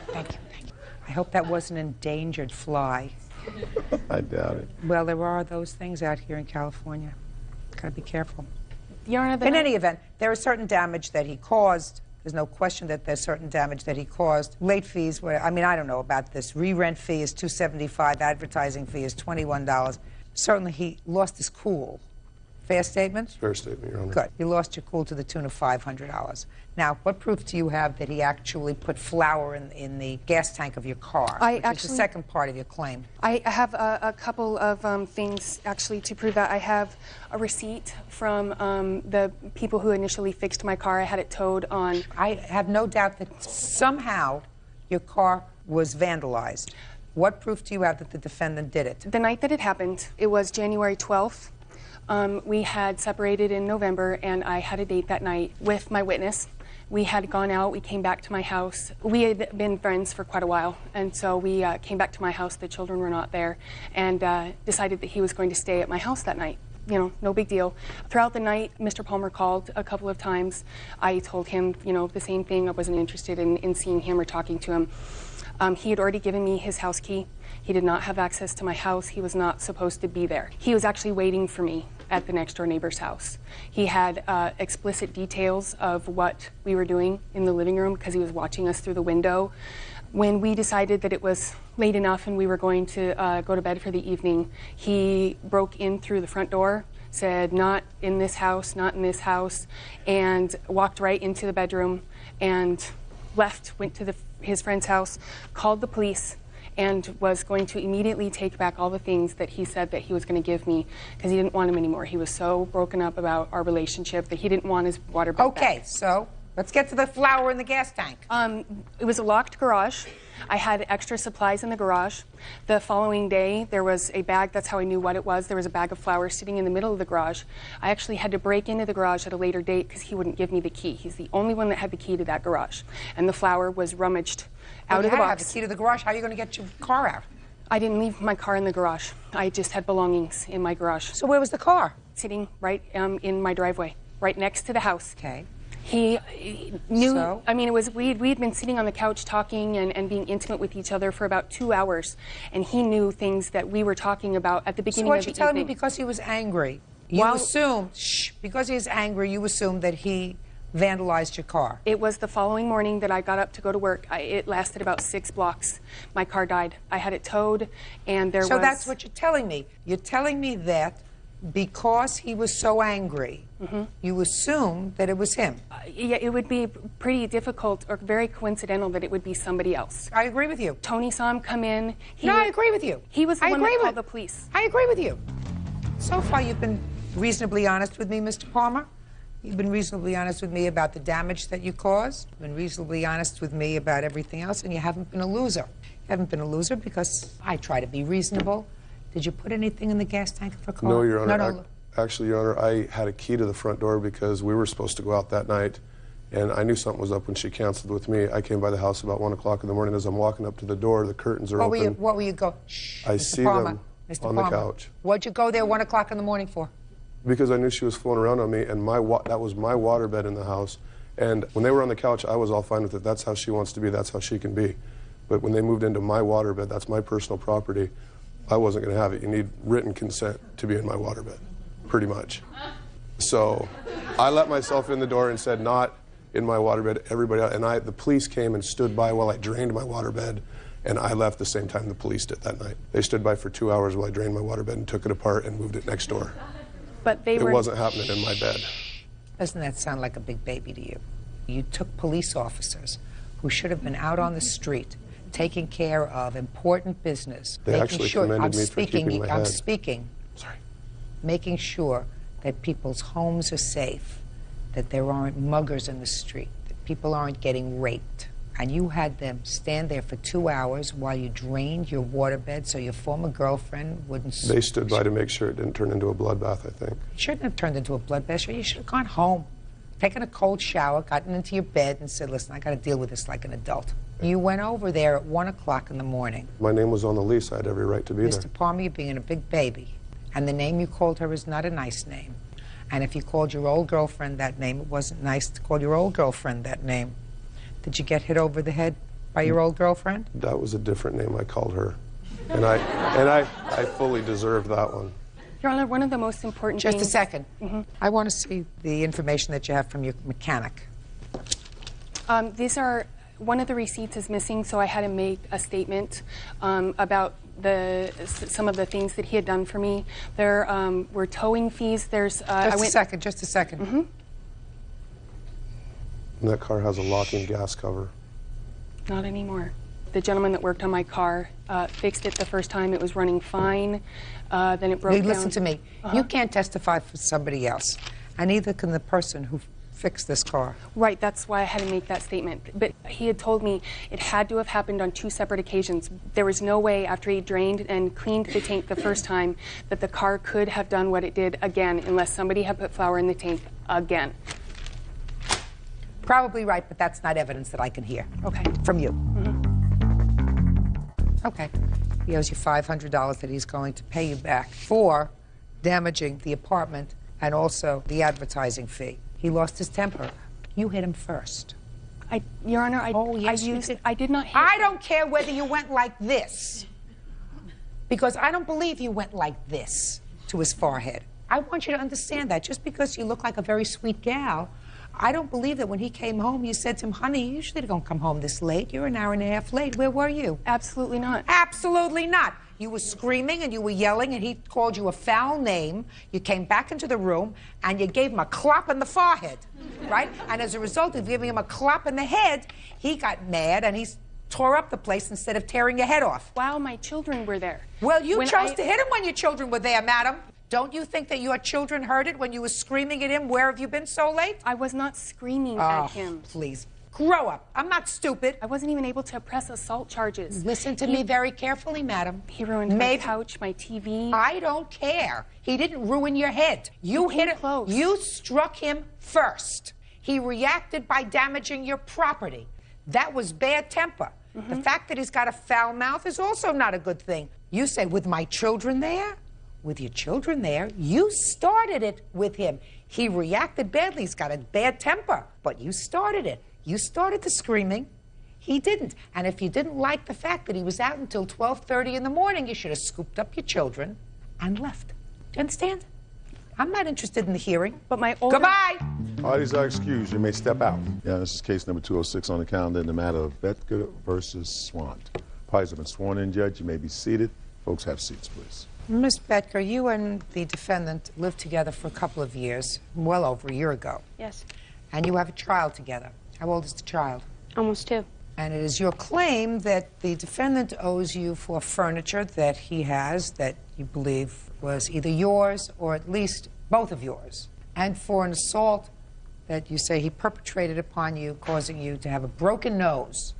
Thank you, thank you. I hope that wasn't an endangered fly. I doubt it. Well, there are those things out here in California. Gotta be careful. Your Honor, In any event, there is certain damage that he caused. There's no question that there's certain damage that he caused. Late fees were, I mean, I don't know about this. Re-rent fee is $275, advertising fee is $21. Certainly he lost his cool. Fair statement? Fair statement, Your Honor. Good. You lost your cool to the tune of $500. Now, what proof do you have that he actually put flour in the gas tank of your car? Which is the second part of your claim. I have a couple of things actually to prove that. I have a receipt from the people who initially fixed my car. I had it towed on. I have no doubt that somehow your car was vandalized. What proof do you have that the defendant did it? The night that it happened, it was January 12th. We had separated in November, and I had a date that night with my witness. We had gone out, we came back to my house. We had been friends for quite a while, and so we came back to my house. The children were not there, and decided that he was going to stay at my house that night. You know, no big deal. Throughout the night, Mr. Palmer called a couple of times. I told him, you know, the same thing. I wasn't interested in seeing him or talking to him. He had already given me his house key. He did not have access to my house. He was not supposed to be there. He was actually waiting for me at the next door neighbor's house. He had explicit details of what we were doing in the living room because he was watching us through the window. When we decided that it was late enough and we were going to go to bed for the evening, he broke in through the front door, said, "Not in this house, not in this house," and walked right into the bedroom and left, went to his friend's house, called the police, and was going to immediately take back all the things that he said that he was going to give me because he didn't want them anymore. He was so broken up about our relationship that he didn't want his water bed back. Okay, so let's get to the flour in the gas tank. It was a locked garage. I had extra supplies in the garage. The following day, there was a bag. That's how I knew what it was. There was a bag of flour sitting in the middle of the garage. I actually had to break into the garage at a later date because he wouldn't give me the key. He's the only one that had the key to that garage. And the flour was rummaged out of the You have box. the key to the garage. How are you going to get your car out? I didn't leave my car in the garage. I just had belongings in my garage. So where was the car? Sitting right in my driveway, right next to the house. Okay. He knew, So? I mean, it was, we'd been sitting on the couch talking and being intimate with each other for about 2 hours, and he knew things that we were talking about at the So beginning what of the you're telling me, evening. because he was angry, you Well- assumed, because he was angry, you assumed that he vandalized your car. It was the following morning that I got up to go to work. It lasted about 6 blocks. My car died. I had it towed, and there was... So that's what you're telling me. You're telling me that because he was so angry, you assumed that it was him. Yeah, it would be pretty difficult or very coincidental that it would be somebody else. I agree with you. Tony saw him come in. No, I agree with you. He was the I one agree that with- called the police. I agree with you. So far, you've been reasonably honest with me, Mr. Palmer. You've been reasonably honest with me about the damage that you caused. You've been reasonably honest with me about everything else, and you haven't been a loser. You haven't been a loser because I try to be reasonable. Did you put anything in the gas tank of a car? No, Your Honor. No. Actually, Your Honor, I had a key to the front door because we were supposed to go out that night, and I knew something was up when she canceled with me. I came by the house about 1 o'clock in the morning. As I'm walking up to the door, the curtains are open. What were you go? Shh, I Mr. see Palmer, them Mr. on Palmer. the couch. What'd you go there 1 o'clock in the morning for? Because I knew she was fooling around on me, and that was my waterbed in the house. And when they were on the couch, I was all fine with it. That's how she wants to be. That's how she can be. But when they moved into my waterbed, that's my personal property, I wasn't going to have it. You need written consent to be in my waterbed, pretty much. So I let myself in the door and said, not in my waterbed, everybody else. And the police came and stood by while I drained my waterbed, and I left the same time the police did that night. They stood by for 2 hours while I drained my waterbed and took it apart and moved it next door. But they It were... wasn't happening in my bed. Doesn't that sound like a big baby to you? You took police officers who should have been out on the street taking care of important business. They making actually sure, commended I'm me for speaking, keeping my I'm head. speaking. Sorry. Making sure that people's homes are safe, that there aren't muggers in the street, that people aren't getting raped. And you had them stand there for 2 hours while you drained your waterbed so your former girlfriend wouldn't... They stood by to make sure it didn't turn into a bloodbath, I think. It shouldn't have turned into a bloodbath. You should have gone home, taken a cold shower, gotten into your bed, and said, listen, I got to deal with this like an adult. You went over there at 1 o'clock in the morning. My name was on the lease. I had every right to be there. Mr. Palmer, you're being a big baby. And the name you called her is not a nice name. And if you called your old girlfriend that name, it wasn't nice to call your old girlfriend that name. Did you get hit over the head by your old girlfriend? That was a different name I called her. And I fully deserved that one. Your Honor, one of the most important Just things... a second. I want to see the information that you have from your mechanic. These are... One of the receipts is missing, so I had to make a statement about some of the things that he had done for me. There were towing fees. There's... Just a second. And that car has a locking gas cover. Not anymore. The gentleman that worked on my car fixed it the first time. It was running fine. Then it broke down. Listen to me. You can't testify for somebody else, and neither can the person who fixed this car. Right, that's why I had to make that statement. But he had told me it had to have happened on 2 separate occasions. There was no way after he drained and cleaned the tank the first time that the car could have done what it did again unless somebody had put flour in the tank again. Probably right, but that's not evidence that I can hear. Okay. From you. Okay. He owes you $500 that he's going to pay you back for damaging the apartment and also the advertising fee. He lost his temper. You hit him first. Your Honor, I did not hit him. I don't care whether you went like this, because I don't believe you went like this to his forehead. I want you to understand that. Just because you look like a very sweet gal, I don't believe that when he came home, you said to him, honey, you usually don't come home this late. You're an hour and a half late. Where were you? Absolutely not. Absolutely not. You were screaming and you were yelling and he called you a foul name. You came back into the room and you gave him a clop in the forehead, right? And as a result of giving him a clop in the head, he got mad and he tore up the place instead of tearing your head off. While my children were there. Well, you chose to hit him when your children were there, madam. Don't you think that your children heard it when you were screaming at him, where have you been so late? I was not screaming at him. Please, grow up. I'm not stupid. I wasn't even able to press assault charges. Listen to me very carefully, madam. He ruined my couch, my TV. I don't care. He didn't ruin your head. You hit him close. You struck him first. He reacted by damaging your property. That was bad temper. The fact that he's got a foul mouth is also not a good thing. You say, with my children there? With your children there, you started it with him. He reacted badly. He's got a bad temper, but you started it. You started the screaming. He didn't. And if you didn't like the fact that he was out until 12:30 in the morning, you should have scooped up your children and left. Do you understand? I'm not interested in the hearing. But my older... Goodbye! Parties are excused. You may step out. Yeah, this is case number 206 on the calendar in the matter of Betker versus Swant. Parties have been sworn in, Judge. You may be seated. Folks, have seats, please. Ms. Betker, you and the defendant lived together for a couple of years, well over a year ago. Yes. And you have a child together. How old is the child? Almost 2. And it is your claim that the defendant owes you for furniture that he has that you believe was either yours or at least both of yours, and for an assault that you say he perpetrated upon you, causing you to have a broken nose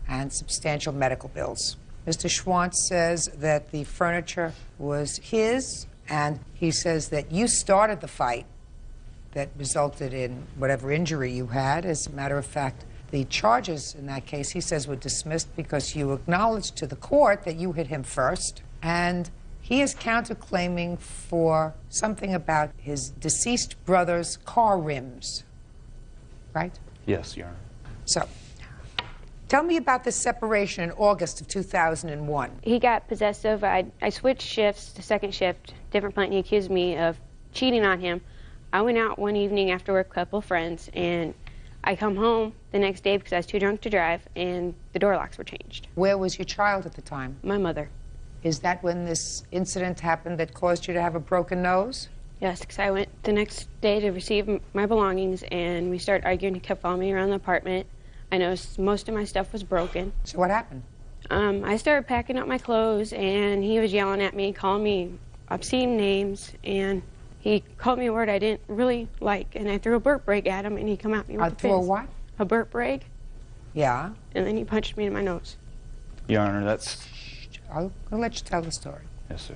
and substantial medical bills. Mr. Schwantz says that the furniture was his, and he says that you started the fight that resulted in whatever injury you had. As a matter of fact, the charges in that case, he says, were dismissed because you acknowledged to the court that you hit him first, and he is counterclaiming for something about his deceased brother's car rims, right? Yes, Your Honor. So, tell me about this separation in August of 2001. He got possessive. I switched shifts to second shift, different plant. He accused me of cheating on him. I went out one evening after work with a couple of friends, and I come home the next day because I was too drunk to drive, and the door locks were changed. Where was your child at the time? My mother. Is that when this incident happened that caused you to have a broken nose? Yes, because I went the next day to receive my belongings, and we started arguing. He kept following me around the apartment. I noticed most of my stuff was broken. So what happened? I started packing up my clothes, and he was yelling at me, calling me obscene names, and he called me a word I didn't really like, and I threw a burp brake at him, and he come at me with a fist. Threw a what? A burp brake. Yeah. And then he punched me in my nose. Your Honor, that's... I'll let you tell the story. Yes, sir.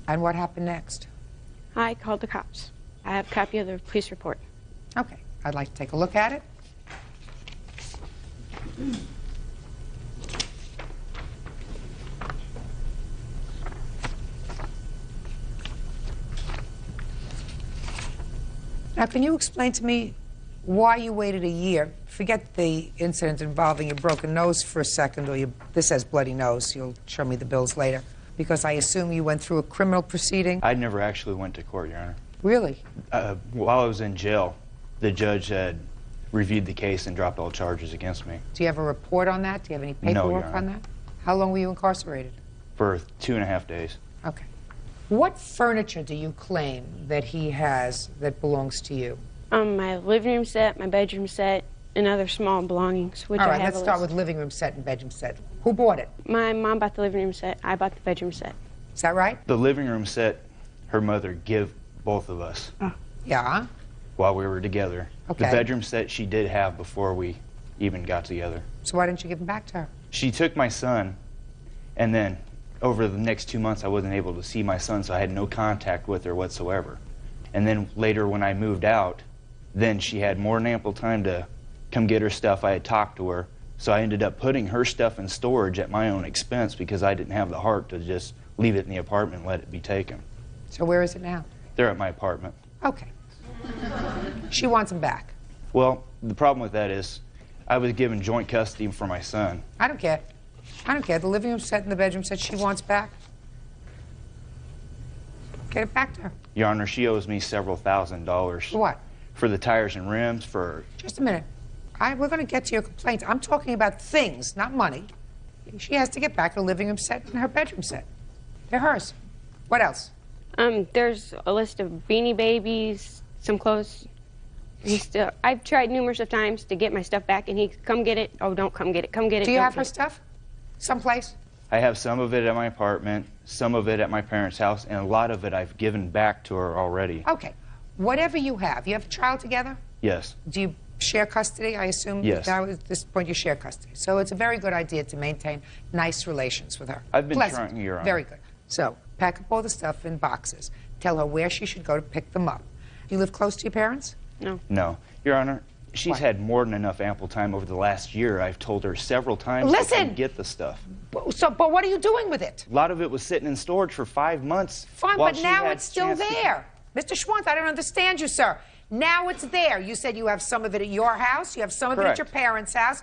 And what happened next? I called the cops. I have a copy of the police report. Okay. I'd like to take a look at it. Now, can you explain to me why you waited a year? Forget the incident involving your broken nose for a second, or this says bloody nose. You'll show me the bills later. Because I assume you went through a criminal proceeding? I never actually went to court, Your Honor. Really? While I was in jail, the judge had reviewed the case and dropped all charges against me. Do you have a report on that? Do you have any paperwork on that? How long were you incarcerated? For 2.5 days. Okay. What furniture do you claim that he has that belongs to you? My living room set, my bedroom set, and other small belongings, which All I right, have let's start with living room set and bedroom set. Who bought it? My mom bought the living room set. I bought the bedroom set. Is that right? The living room set, her mother gave both of us. Yeah. While we were together. Okay. The bedroom set she did have before we even got together. So why didn't you give them back to her? She took my son, and then over the next 2 months I wasn't able to see my son, so I had no contact with her whatsoever. And then later when I moved out, then she had more than ample time to come get her stuff. I had talked to her, so I ended up putting her stuff in storage at my own expense because I didn't have the heart to just leave it in the apartment and let it be taken. So where is it now? They're at my apartment. Okay. She wants them back. Well, the problem with that is I was given joint custody for my son. I don't care. I don't care. The living room set and the bedroom set she wants back. Get it back to her. Your Honor, she owes me several $1,000s. For what? For the tires and rims, for... Just a minute. We're going to get to your complaints. I'm talking about things, not money. She has to get back a living room set and her bedroom set. They're hers. What else? There's a list of Beanie Babies, some clothes. I've tried numerous of times to get my stuff back, and he come get it. Oh, don't come get it. Come get it. Do you have her stuff? Someplace? I have some of it at my apartment, some of it at my parents' house, and a lot of it I've given back to her already. Okay. Whatever you have a child together? Yes. Do you share custody? I assume yes. Now at this point you share custody. So it's a very good idea to maintain nice relations with her. I've been Pleasant. trying, Your Honor. Very good. So pack up all the stuff in boxes. Tell her where she should go to pick them up. You live close to your parents? No. No. Your Honor, she's had more than enough ample time over the last year. I've told her several times Listen! to come get the stuff. But what are you doing with it? A lot of it was sitting in storage for 5 months. Fine, while but she now had it's still chance to- there. Mr. Schwantz, I don't understand you, sir. Now it's there. You said you have some of it at your house, you have some of it at Correct. your parents' house,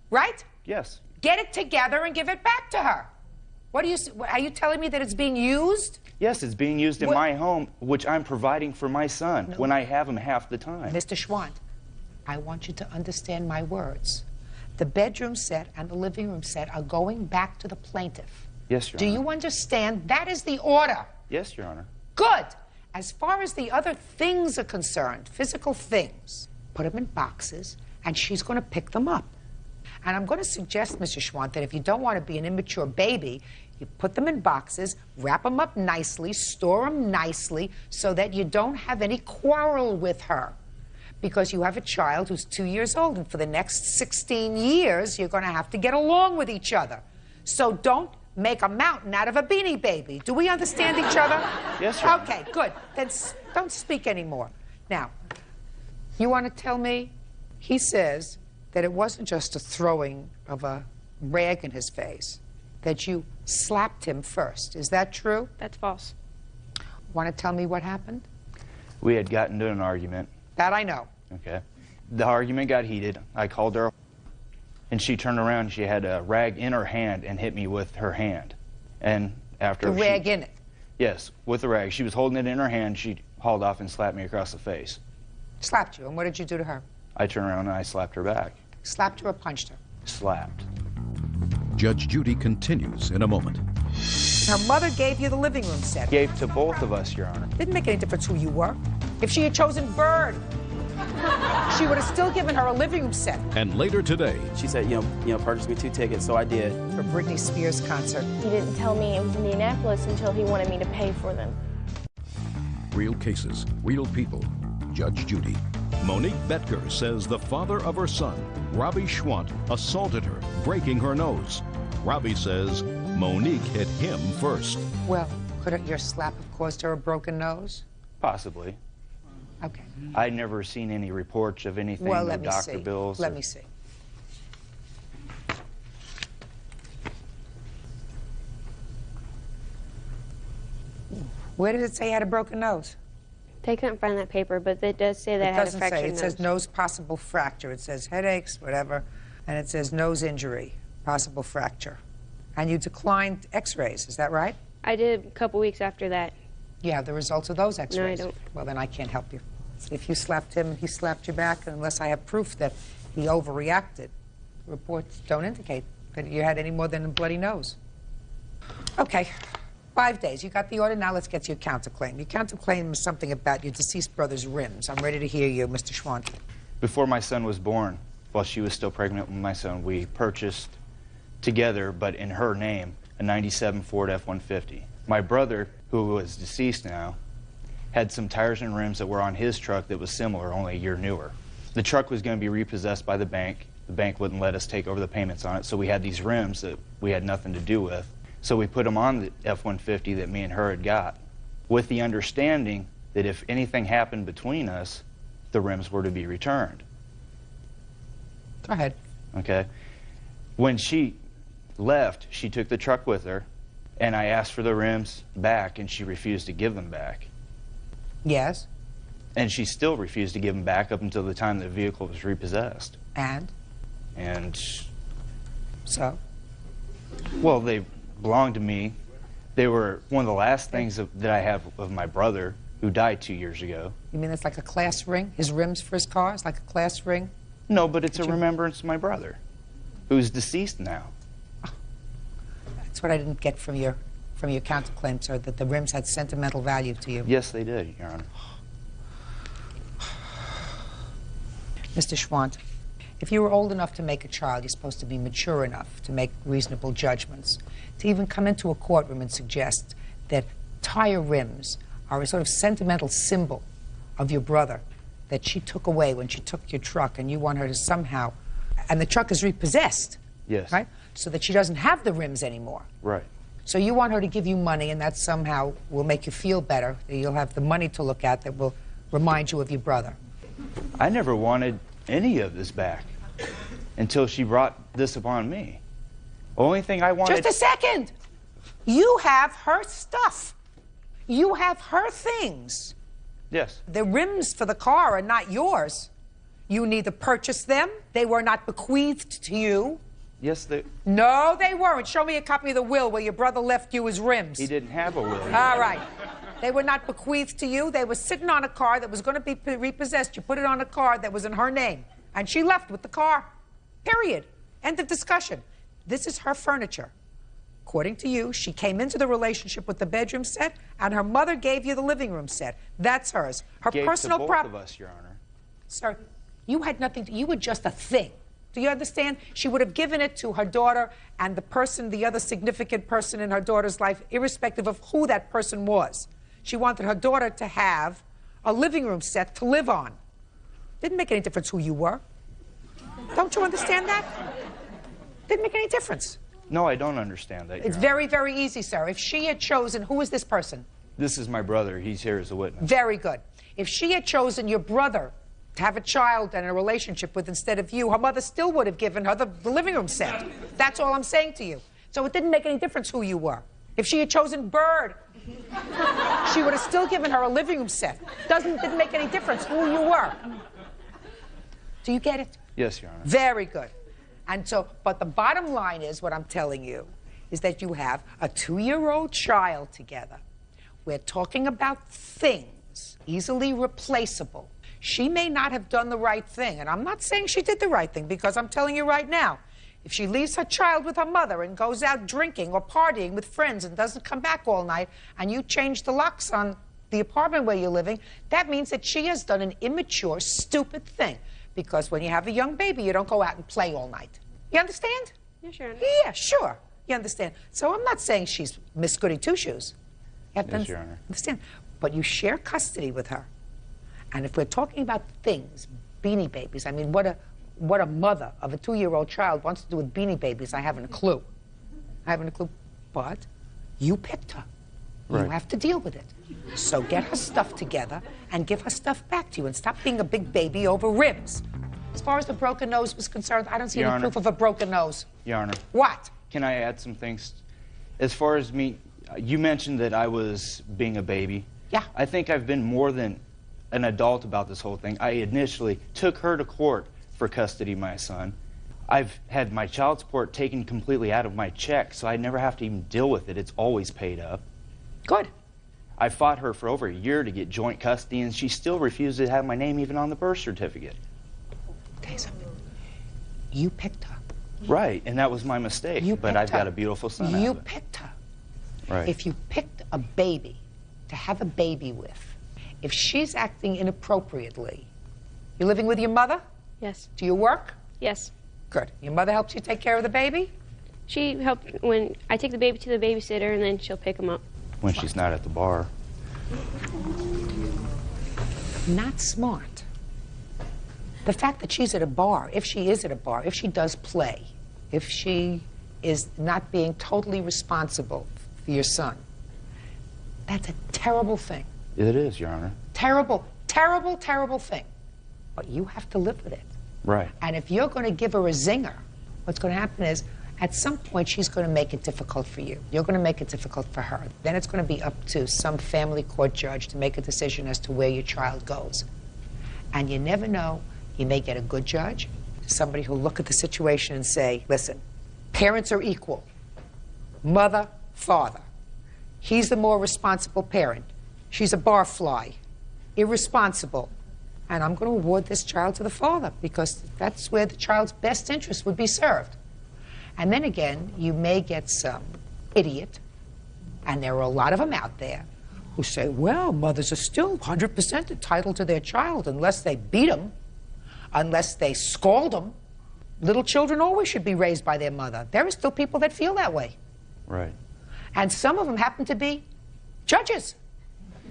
right? Yes. Get it together and give it back to her. Are you telling me that it's being used? Yes, it's being used in my home, which I'm providing for my son when I have him half the time. Mr. Schwant, I want you to understand my words. The bedroom set and the living room set are going back to the plaintiff. Yes, Your Do Honor. you understand? That is the order. Yes, Your Honor. Good. As far as the other things are concerned, physical things, put them in boxes, and she's going to pick them up. And I'm going to suggest, Mr. Schwant, that if you don't want to be an immature baby, you put them in boxes, wrap them up nicely, store them nicely, so that you don't have any quarrel with her. Because you have a child who's 2 years old, and for the next 16 years, you're going to have to get along with each other. So don't make a mountain out of a Beanie Baby. Do we understand each other? Yes, Your Honor. Okay, good. Then don't speak anymore. Now, you want to tell me? He says that it wasn't just a throwing of a rag in his face, that you slapped him first. Is that true? That's false. Want to tell me what happened? We had gotten into an argument. That I know. Okay. The argument got heated. I called her, and she turned around, and she had a rag in her hand and hit me with her hand. And after The rag in it. Yes, with the rag. She was holding it in her hand. She hauled off and slapped me across the face. Slapped you. And what did you do to her? I turned around and I slapped her back. Slapped her or punched her? Slapped. Judge Judy continues in a moment. Her mother gave you the living room set. Gave to both of us, Your Honor. Didn't make any difference who you were. If she had chosen Bird, she would have still given her a living room set. And later today, She said, purchase me 2 tickets, so I did. For Britney Spears concert. He didn't tell me it was in Indianapolis until he wanted me to pay for them. real cases, real people. Judge Judy. Monique Betker says the father of her son, Robbie Schwant, assaulted her, breaking her nose. Robbie says Monique hit him first. Well, could your slap have caused her a broken nose? Possibly. Okay. I'd never seen any reports of anything, Well, no let me doctor see. bills. Let me see. Where did it say he had a broken nose? They couldn't find that paper, but it does say that It I had a doesn't fractured say. It nose. says nose possible fracture. It says headaches, whatever, and it says nose injury, possible fracture. And you declined x-rays, is that right? I did a couple weeks after that. You have the results of those x-rays? No, I don't. Well, then I can't help you. If you slapped him, he slapped you back, unless I have proof that he overreacted. Reports don't indicate that you had any more than a bloody nose. Okay, 5 days. You got the order, now let's get to your counterclaim. Your counterclaim is something about your deceased brother's rims. I'm ready to hear you, Mr. Schwant. Before my son was born, while she was still pregnant with my son, we purchased together, but in her name, a 97 Ford F-150. My brother, who was deceased now, had some tires and rims that were on his truck that was similar, only a year newer. The truck was going to be repossessed by the bank. The bank wouldn't let us take over the payments on it, so we had these rims that we had nothing to do with. So we put them on the F-150 that me and her had got, with the understanding that if anything happened between us, the rims were to be returned. Go ahead. Okay. When she left, she took the truck with her, and I asked for the rims back, and she refused to give them back. Yes. And she still refused to give them back up until the time the vehicle was repossessed. And? And, So? well, they belonged to me. They were one of the last things that I have of my brother. who died 2 years ago. You mean it's like a class ring? His rims for his car is like a class ring? No, but it's a remembrance of my brother, who's deceased now. That's what I didn't get from your counterclaim, sir, that the rims had sentimental value to you. Yes, they did, Your Honor. Mr. Schwant, if you were old enough to make a child, you're supposed to be mature enough to make reasonable judgments. To even come into a courtroom and suggest that tire rims are a sort of sentimental symbol of your brother that she took away when she took your truck, and you want her to somehow, and the truck is repossessed. Yes. Right? So that she doesn't have the rims anymore. Right. So you want her to give you money, and that somehow will make you feel better. You'll have the money to look at that will remind you of your brother. I never wanted any of this back until she brought this upon me. Only thing I wanted... Just a second! You have her stuff. You have her things. Yes. The rims for the car are not yours. You neither purchased them, they were not bequeathed to you. Yes, they... No, they weren't. Show me a copy of the will where your brother left you his rims. He didn't have a will. All right. They were not bequeathed to you. They were sitting on a car that was going to be repossessed. You put it on a car that was in her name, and she left with the car. Period. End of discussion. This is her furniture. According to you, she came into the relationship with the bedroom set, and her mother gave you the living room set. That's hers. Her Gave personal to both property. of us, Your Honor. Sir, you had nothing to, you were just a thing. Do you understand? She would have given it to her daughter and the person, the other significant person in her daughter's life, irrespective of who that person was. She wanted her daughter to have a living room set to live on. Didn't make any difference who you were. Don't you understand that? Didn't make any difference. No, I don't understand that, Your It's Honor. very, very easy, sir. If she had chosen, who is this person? This is my brother. He's here as a witness. Very good. If she had chosen your brother to have a child and a relationship with instead of you, her mother still would have given her the living room set. That's all I'm saying to you. So it didn't make any difference who you were. If she had chosen Bird, she would have still given her a living room set. Didn't make any difference who you were. Do you get it? Yes, Your Honor. Very good. And so, but the bottom line is, what I'm telling you, is that you have a 2-year-old child together. We're talking about things, easily replaceable. She may not have done the right thing, and I'm not saying she did the right thing, because I'm telling you right now, if she leaves her child with her mother and goes out drinking or partying with friends and doesn't come back all night, and you change the locks on the apartment where you're living, that means that she has done an immature, stupid thing. Because when you have a young baby, you don't go out and play all night. You understand? Yeah, sure. Yeah, sure. You understand. So I'm not saying she's Miss Goody Two-Shoes. You have to Yes, Your Honor. understand. But you share custody with her. And if we're talking about things, Beanie Babies, I mean, what a mother of a 2-year-old child wants to do with Beanie Babies, I haven't a clue. I haven't a clue. But you picked her. Right. You have to deal with it. So get her stuff together and give her stuff back to you and stop being a big baby over ribs. As far as the broken nose was concerned, I don't see Your any Honor. proof of a broken nose. Your Honor. What? Can I add some things? As far as me, you mentioned that I was being a baby. Yeah. I think I've been more than an adult about this whole thing. I initially took her to court for custody of my son. I've had my child support taken completely out of my check, so I never have to even deal with it. It's always paid up. Good. I fought her for over a year to get joint custody, and she still refused to have my name even on the birth certificate. Okay, so you picked her. Right, and that was my mistake. You but picked I've got her. a beautiful son out You of it. picked her. Right. If you picked a baby to have a baby with, if she's acting inappropriately, you're living with your mother? Yes. Do you work? Yes. Good. Your mother helps you take care of the baby? She helped when I take the baby to the babysitter, and then she'll pick him up. When she's not at the bar. Not smart. The fact that she's at a bar, if she is at a bar, if she does play, if she is not being totally responsible for your son, that's a terrible thing. It is, Your Honor. Terrible, terrible, terrible thing. But you have to live with it. Right. And if you're going to give her a zinger, what's going to happen is, at some point, she's going to make it difficult for you. You're going to make it difficult for her. Then it's going to be up to some family court judge to make a decision as to where your child goes. And you never know, you may get a good judge, somebody who'll look at the situation and say, listen, parents are equal. Mother, father. He's the more responsible parent. She's a barfly, irresponsible, and I'm going to award this child to the father because that's where the child's best interest would be served. And then again, you may get some idiot, and there are a lot of them out there, who say, well, mothers are still 100% entitled to their child unless they beat them, unless they scald them. Little children always should be raised by their mother. There are still people that feel that way. Right. And some of them happen to be judges.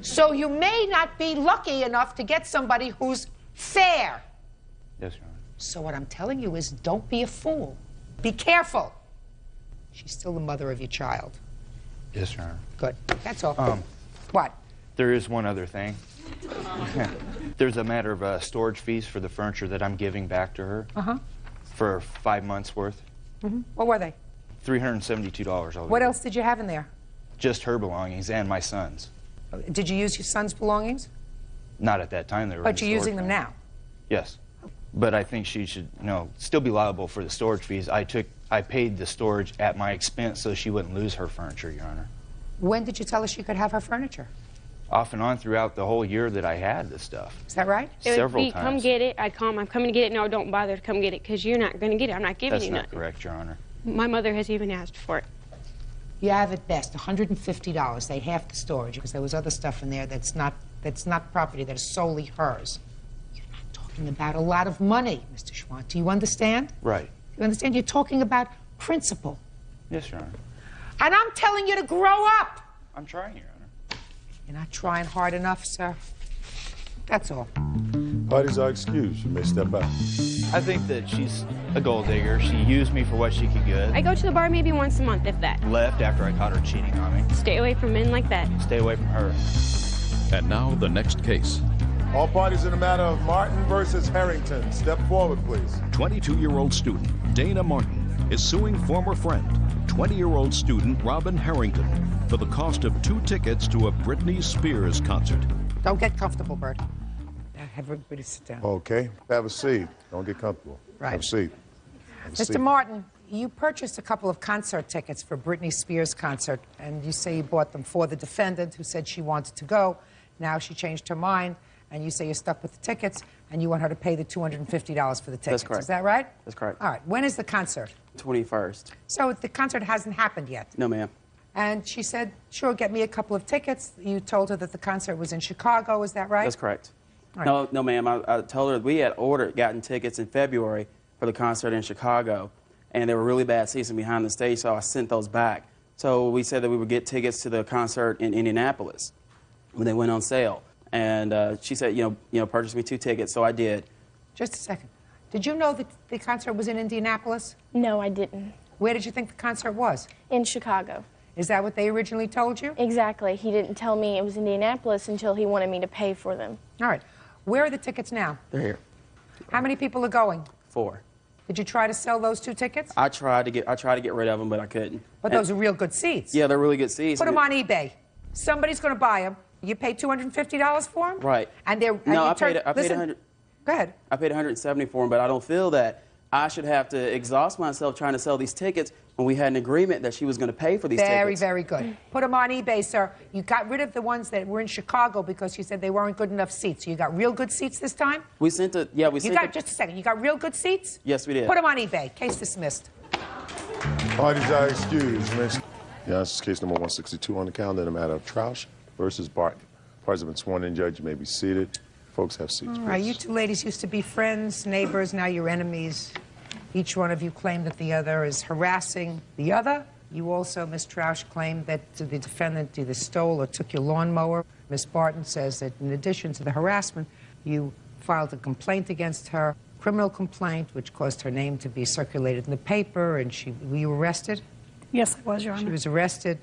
So you may not be lucky enough to get somebody who's fair. Yes, Your Honor. So what I'm telling you is don't be a fool. Be careful. She's still the mother of your child. Yes, Your Honor. Good. That's all. What? There is one other thing. There's a matter of storage fees for the furniture that I'm giving back to her for 5 months worth. What were they? $372. What else did you have in there? Just her belongings and my son's. Did you use your son's belongings? Not at that time. They were. But you're using them now? Yes. But I think she should, still be liable for the storage fees. I paid the storage at my expense so she wouldn't lose her furniture, Your Honor. When did you tell her she could have her furniture? Off and on throughout the whole year that I had this stuff. Is that right? Several It would be, times. come get it. I'd call him, I'm coming to get it. No, don't bother to come get it because you're not going to get it. I'm not giving That's you not nothing. correct, Your Honor. My mother has even asked for it. You have at best $150. They half the storage because there was other stuff in there that's not property, that is solely hers. You're not talking about a lot of money, Mr. Schwant. Do you understand? Right. You understand? You're talking about principle. Yes, Your Honor. And I'm telling you to grow up. I'm trying, Your Honor. You're not trying hard enough, sir. That's all. Parties are excused. You may step out. I think that she's a gold digger. She used me for what she could get. I go to the bar maybe once a month, if that. Left after I caught her cheating on me. Stay away from men like that. Stay away from her. And now the next case. All parties in the matter of Martin versus Harrington. Step forward, please. 22-year-old student Dana Martin is suing former friend, 20-year-old student Robin Harrington, for the cost of 2 tickets to a Britney Spears concert. Don't get comfortable, Bert. Have everybody sit down. Okay. Have a seat. Don't get comfortable. Right. Have a seat. Have a Mr. seat. Martin, you purchased a couple of concert tickets for Britney Spears' concert, and you say you bought them for the defendant who said she wanted to go. Now she changed her mind, and you say you're stuck with the tickets, and you want her to pay the $250 for the tickets. That's correct. Is that right? That's correct. All right. When is the concert? 21st. So the concert hasn't happened yet. No, ma'am. And she said, sure, get me a couple of tickets. You told her that the concert was in Chicago. Is that right? That's correct. All right. No, ma'am. I told her we had gotten tickets in February for the concert in Chicago, and there were really bad seats behind the stage, so I sent those back. So we said that we would get tickets to the concert in Indianapolis when they went on sale. And she said, purchase me 2 tickets, so I did. Just a second. Did you know that the concert was in Indianapolis? No, I didn't. Where did you think the concert was? In Chicago. Is that what they originally told you? Exactly. He didn't tell me it was Indianapolis until he wanted me to pay for them. All right. Where are the tickets now? They're here. How many people are going? 4. Did you try to sell those 2 tickets? I tried to get rid of them, but I couldn't. But those are real good seats. Yeah, they're really good seats. Put them on eBay. Somebody's going to buy them. You pay $250 for them? Right. And they're... No, I paid listen, 100. Go ahead. I paid 170 for them, but I don't feel that I should have to exhaust myself trying to sell these tickets when we had an agreement that she was going to pay for these tickets. Very, very good. Put them on eBay, sir. You got rid of the ones that were in Chicago because you said they weren't good enough seats. So you got real good seats this time? We sent a, yeah, we You sent got, just a second, you got real good seats? Yes, we did. Put them on eBay. Case dismissed. Parties are excused. Yeah, this is case number 162 on the calendar in the matter of Troush versus Barton. Parties have been sworn in, Judge. You may be seated. Folks, have seats, All please. right, you 2 ladies used to be friends, neighbors, now you're enemies. Each one of you claimed that the other is harassing the other. You also, Miss Troush, claimed that the defendant either stole or took your lawnmower. Miss Barton says that in addition to the harassment, you filed a complaint against her, criminal complaint, which caused her name to be circulated in the paper, and were you arrested? Yes, I was, Your Honor. She was arrested.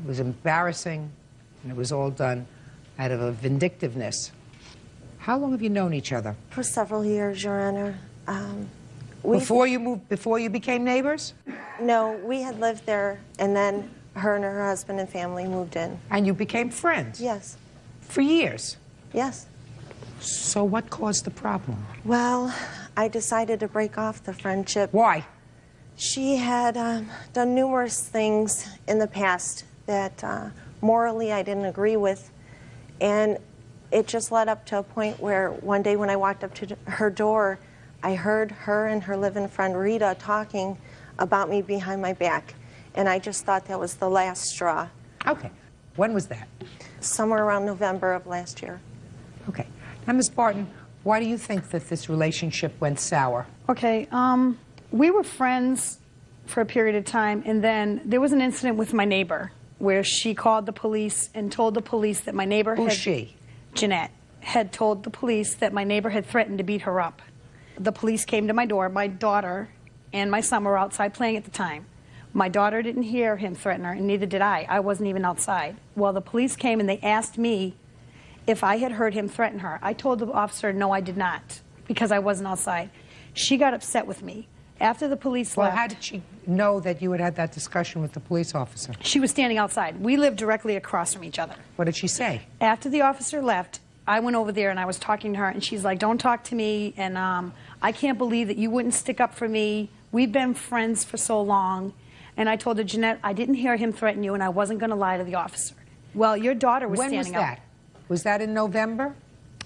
It was embarrassing, and it was all done out of a vindictiveness. How long have you known each other? For several years, Your Honor. Before you became neighbors? No, we had lived there, and then her and her husband and family moved in. And you became friends? Yes. For years? Yes. So what caused the problem? Well, I decided to break off the friendship. Why? She had done numerous things in the past that morally I didn't agree with, And it just led up to a point where one day when I walked up to her door, I heard her and her live-in friend Rita talking about me behind my back. And I just thought that was the last straw. Okay. When was that? Somewhere around November of last year. Okay. Now, Ms. Barton, why do you think that this relationship went sour? Okay, we were friends for a period of time, and then there was an incident with my neighbor where she called the police and told the police that my neighbor Who's she? Jeanette, had told the police that my neighbor had threatened to beat her up. The police came to my door. My daughter and my son were outside playing at the time. My daughter didn't hear him threaten her, and neither did I. I wasn't even outside. Well, the police came and they asked me if I had heard him threaten her. I told the officer, no, I did not, because I wasn't outside. She got upset with me. After the police left... Well, how did she know that you had had that discussion with the police officer? She was standing outside. We lived directly across from each other. What did she say? After the officer left, I went over there and I was talking to her, and she's like, don't talk to me, and I can't believe that you wouldn't stick up for me. We've been friends for so long. And I told her, Jeanette, I didn't hear him threaten you, and I wasn't going to lie to the officer. Well, your daughter was standing up. When was that? Was that in November?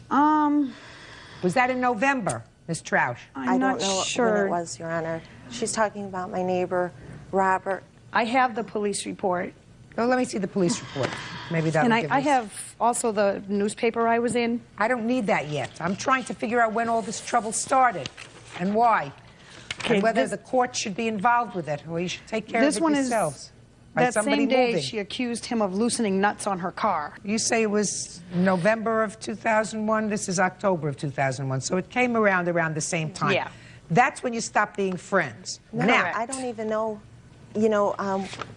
Was that in November, Ms. Troush? I don't know when it was, Your Honor. She's talking about my neighbor, Robert. I have the police report. Well, let me see the police report. Maybe that'll give us... I have also the newspaper I was in. I don't need that yet. I'm trying to figure out when all this trouble started and why. Okay, and whether the court should be involved with it, or you should take care of it yourselves. That same day, she accused him of loosening nuts on her car. You say it was November of 2001. This is October of 2001. So it came around the same time. Yeah. That's when you stopped being friends. No, now, I don't even know, you know,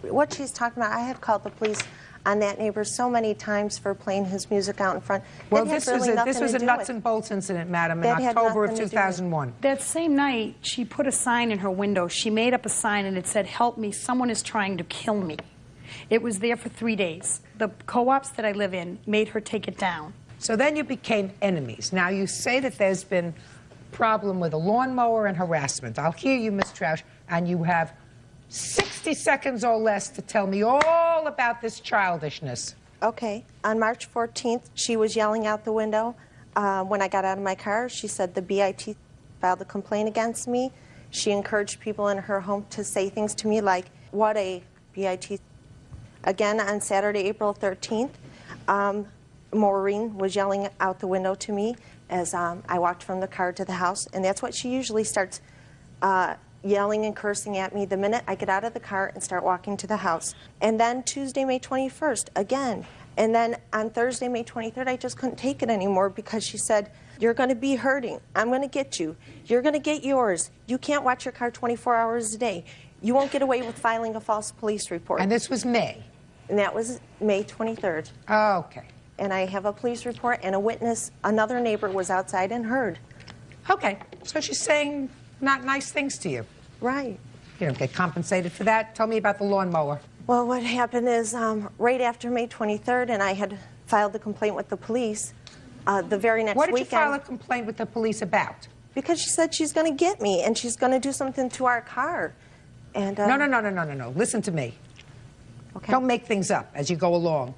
what she's talking about. I had called the police on that neighbor so many times for playing his music out in front. Well, this was a nuts and bolts incident, madam, in October of 2001. That same night, she put a sign in her window. She made up a sign, and it said, help me, someone is trying to kill me. It was there for 3 days. The co-ops that I live in made her take it down. So then you became enemies. Now, you say that there's been a problem with a lawnmower and harassment. I'll hear you, Ms. Troush, and you have 60 seconds or less to tell me all about this childishness. Okay. On March 14th, she was yelling out the window. When I got out of my car, she said the BIT filed a complaint against me. She encouraged people in her home to say things to me like, what a BIT. Again, on Saturday, April 13th, Maureen was yelling out the window to me as I walked from the car to the house, and that's what she usually starts yelling and cursing at me the minute I get out of the car and start walking to the house. And then Tuesday, May 21st, again. And then on Thursday, May 23rd, I just couldn't take it anymore because she said, you're going to be hurting. I'm going to get you. You're going to get yours. You can't watch your car 24 hours a day. You won't get away with filing a false police report. And this was May? And that was May 23rd. Oh, okay. And I have a police report and a witness. Another neighbor was outside and heard. Okay. So she's saying not nice things to you. Right. You don't get compensated for that. Tell me about the lawnmower. Well, what happened is right after May 23rd, and I had filed the complaint with the police, the very next weekend... What did you file a complaint with the police about? Because she said she's going to get me, and she's going to do something to our car. And No. Listen to me. Okay. Don't make things up as you go along.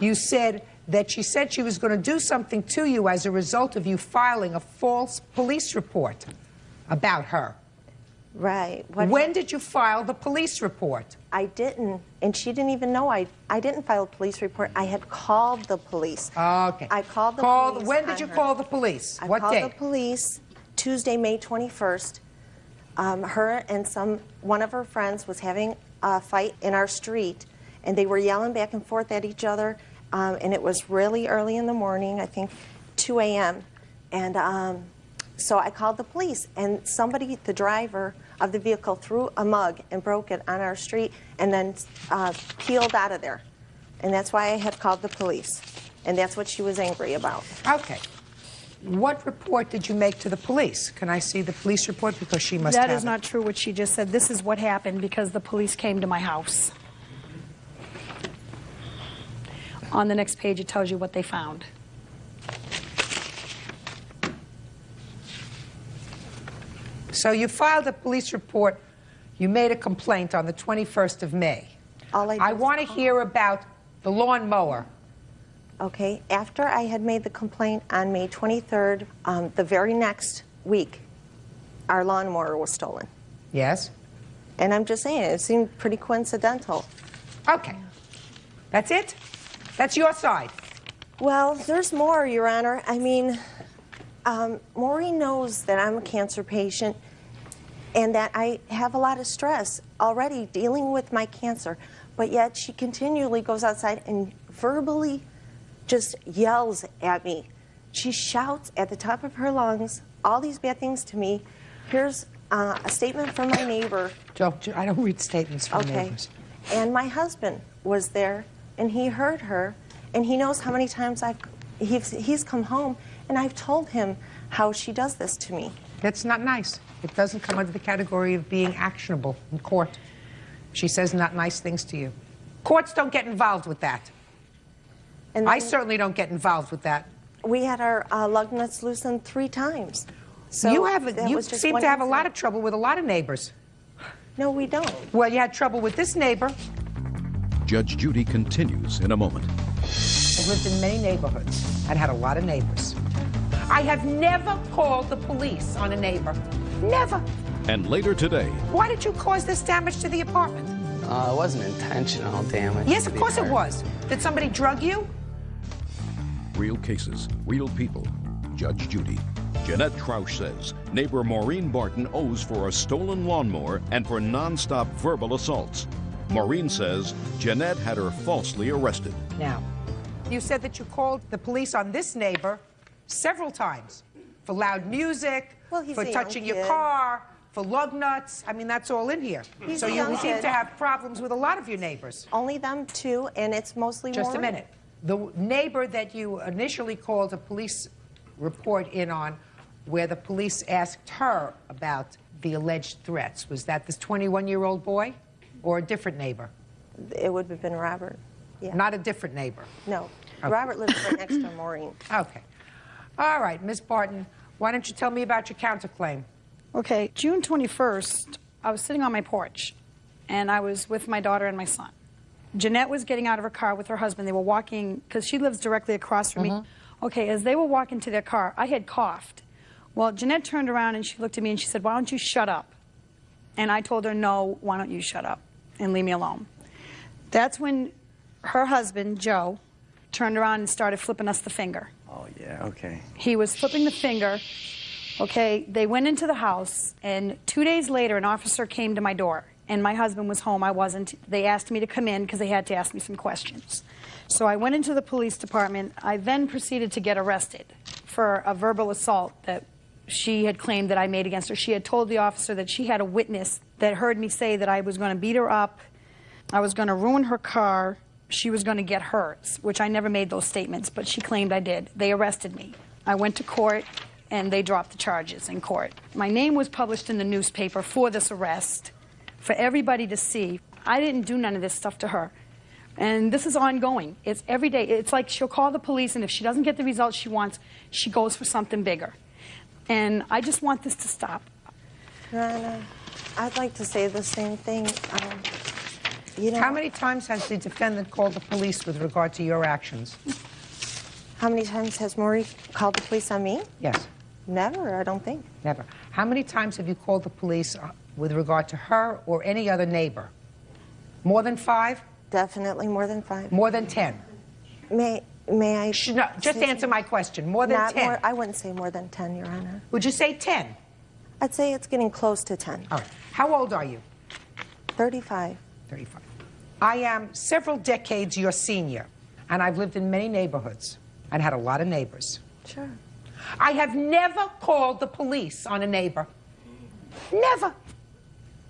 You said that she said she was going to do something to you as a result of you filing a false police report about her. Right. When did you file the police report? I didn't, and she didn't even know I didn't file a police report. I had called the police. Okay. I called the police. When did you call the police? What day? I called the police Tuesday, May 21st. Her and one of her friends was having a fight in our street, and they were yelling back and forth at each other, and it was really early in the morning, I think 2 a.m., and so I called the police, and somebody, the driver of the vehicle, threw a mug and broke it on our street and then peeled out of there. And that's why I had called the police. And that's what she was angry about. Okay. What report did you make to the police? Can I see the police report? Because she must have it. That is not true what she just said. This is what happened because the police came to my house. On the next page, it tells you what they found. So you filed a police report. You made a complaint on the 21st of May. I want to hear about the lawnmower Okay, after I had made the complaint on May 23rd, the very next week, our lawnmower was stolen. Yes? And I'm just saying, it seemed pretty coincidental. Okay. That's it? That's your side? Well, there's more, Your Honor. I mean, Maureen knows that I'm a cancer patient and that I have a lot of stress already dealing with my cancer, but yet she continually goes outside and verbally just yells at me. She shouts at the top of her lungs all these bad things to me. Here's a statement from my neighbor. Joe, I don't read statements from neighbors. And my husband was there, and he heard her, and he knows how many times he's come home, and I've told him how she does this to me. That's not nice. It doesn't come under the category of being actionable in court. She says not nice things to you. Courts don't get involved with that. And I certainly don't get involved with that. We had our lug nuts loosened 3 times. So you seem to have a lot of trouble with a lot of neighbors. No, we don't. Well, you had trouble with this neighbor. Judge Judy continues in a moment. I've lived in many neighborhoods and had a lot of neighbors. I have never called the police on a neighbor. Never. And later today. Why did you cause this damage to the apartment? It wasn't intentional damage. Yes, of course it was. Did somebody drug you? Real cases, real people. Judge Judy. Jeanette Trausch says neighbor Maureen Barton owes for a stolen lawnmower and for nonstop verbal assaults. Maureen says Jeanette had her falsely arrested. Now, you said that you called the police on this neighbor several times for loud music, for touching your car, for lug nuts. I mean, that's all in here. So you seem to have problems with a lot of your neighbors. Only them 2, and it's mostly Just Maureen. a minute. The neighbor that you initially called a police report in on, where the police asked her about the alleged threats, was that this 21-year-old boy or a different neighbor? It would have been Robert. Yeah. Not a different neighbor? No. Okay. Robert lives right next to Maureen. Okay. All right, Miss Barton, why don't you tell me about your counterclaim? Okay, June 21st, I was sitting on my porch, and I was with my daughter and my son. Jeanette was getting out of her car with her husband. They were walking, because she lives directly across from me. Okay, as they were walking to their car, I had coughed. Well, Jeanette turned around and she looked at me and she said, "Why don't you shut up?" And I told her, "No, why don't you shut up and leave me alone?" That's when her husband, Joe, turned around and started flipping us the finger. Oh, yeah, okay. He was flipping the finger. Okay, they went into the house, and 2 days later, an officer came to my door, and my husband was home. I wasn't. They asked me to come in because they had to ask me some questions. So I went into the police department. I then proceeded to get arrested for a verbal assault that she had claimed that I made against her. She had told the officer that she had a witness that heard me say that I was going to beat her up, I was going to ruin her car, she was going to get hers, which I never made those statements, but she claimed I did. They arrested me. I went to court, and they dropped the charges in court. My name was published in the newspaper for this arrest, for everybody to see. I didn't do none of this stuff to her. And this is ongoing. It's every day. It's like she'll call the police, and if she doesn't get the results she wants, she goes for something bigger. And I just want this to stop. Your Honor, I'd like to say the same thing. You know, How many times has the defendant called the police with regard to your actions? How many times has Maureen called the police on me? Yes. Never, I don't think. Never. How many times have you called the police with regard to her or any other neighbor? More than 5? Definitely more than 5. More than 10? May I? No, just answer my question. More than 10? I wouldn't say more than 10, Your Honor. Would you say 10? I'd say it's getting close to 10. All right. How old are you? 35. 35. I am several decades your senior, and I've lived in many neighborhoods and had a lot of neighbors. Sure. I have never called the police on a neighbor. Never.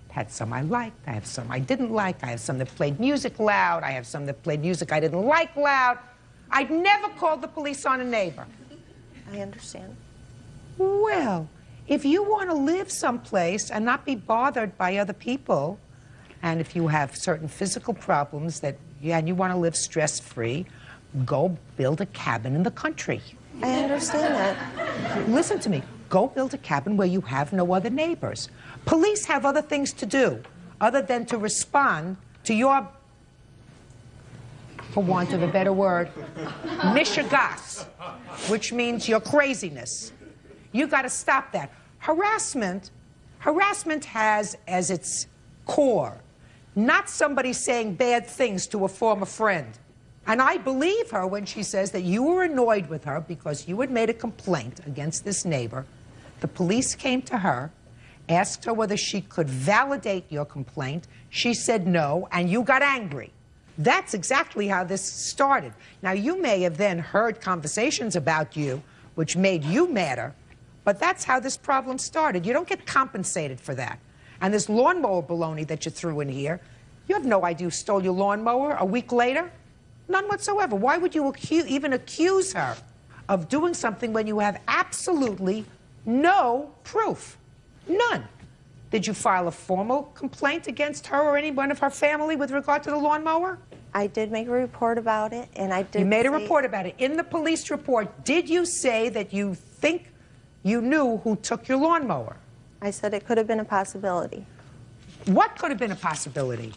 Had some I liked, I have some I didn't like, I have some that played music loud, I have some that played music I didn't like loud. I'd never called the police on a neighbor. I understand. Well, if you want to live someplace and not be bothered by other people, and if you have certain physical problems and you want to live stress-free, go build a cabin in the country. I understand that. Listen to me. Go build a cabin where you have no other neighbors. Police have other things to do other than to respond to your for want of a better word, mishigas, which means your craziness. You got to stop that. Harassment has as its core not somebody saying bad things to a former friend. And I believe her when she says that you were annoyed with her because you had made a complaint against this neighbor. The police came to her, asked her whether she could validate your complaint. She said no, and you got angry. That's exactly how this started. Now, you may have then heard conversations about you, which made you madder, but that's how this problem started. You don't get compensated for that. And this lawnmower baloney that you threw in here, you have no idea who stole your lawnmower a week later? None whatsoever. Why would you even accuse her of doing something when you have absolutely no proof? None. Did you file a formal complaint against her or anyone of her family with regard to the lawnmower? I did make a report about it, and I did. You made a report about it. In the police report, did you say that you think you knew who took your lawnmower? I said it could have been a possibility. What could have been a possibility?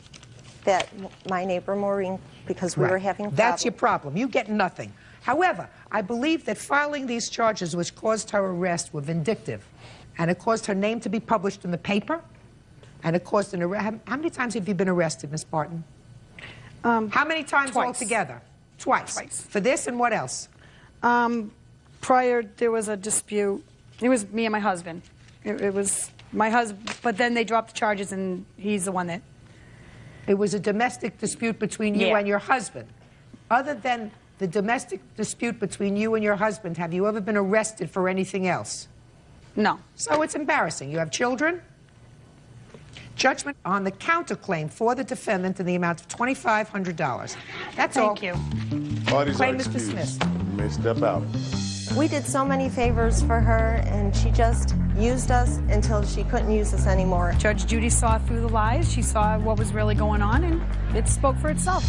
That my neighbor Maureen, because we were having problems. That's your problem. You get nothing. However, I believe that filing these charges which caused her arrest were vindictive. And it caused her name to be published in the paper. And it caused an arrest. How many times have you been arrested, Miss Barton? How many times twice. Altogether? Twice. For this and what else? Prior, there was a dispute. It was me and my husband. It was my husband, but then they dropped the charges, and he's the one that... It was a domestic dispute between you and your husband. Other than the domestic dispute between you and your husband, have you ever been arrested for anything else? No. So it's embarrassing. You have children? Judgment on the counterclaim for the defendant in the amount of $2,500. That's all. Thank you. Parties Claim are is excused. dismissed. You may step out. We did so many favors for her, and she just used us until she couldn't use us anymore. Judge Judy saw through the lies. She saw what was really going on, and it spoke for itself.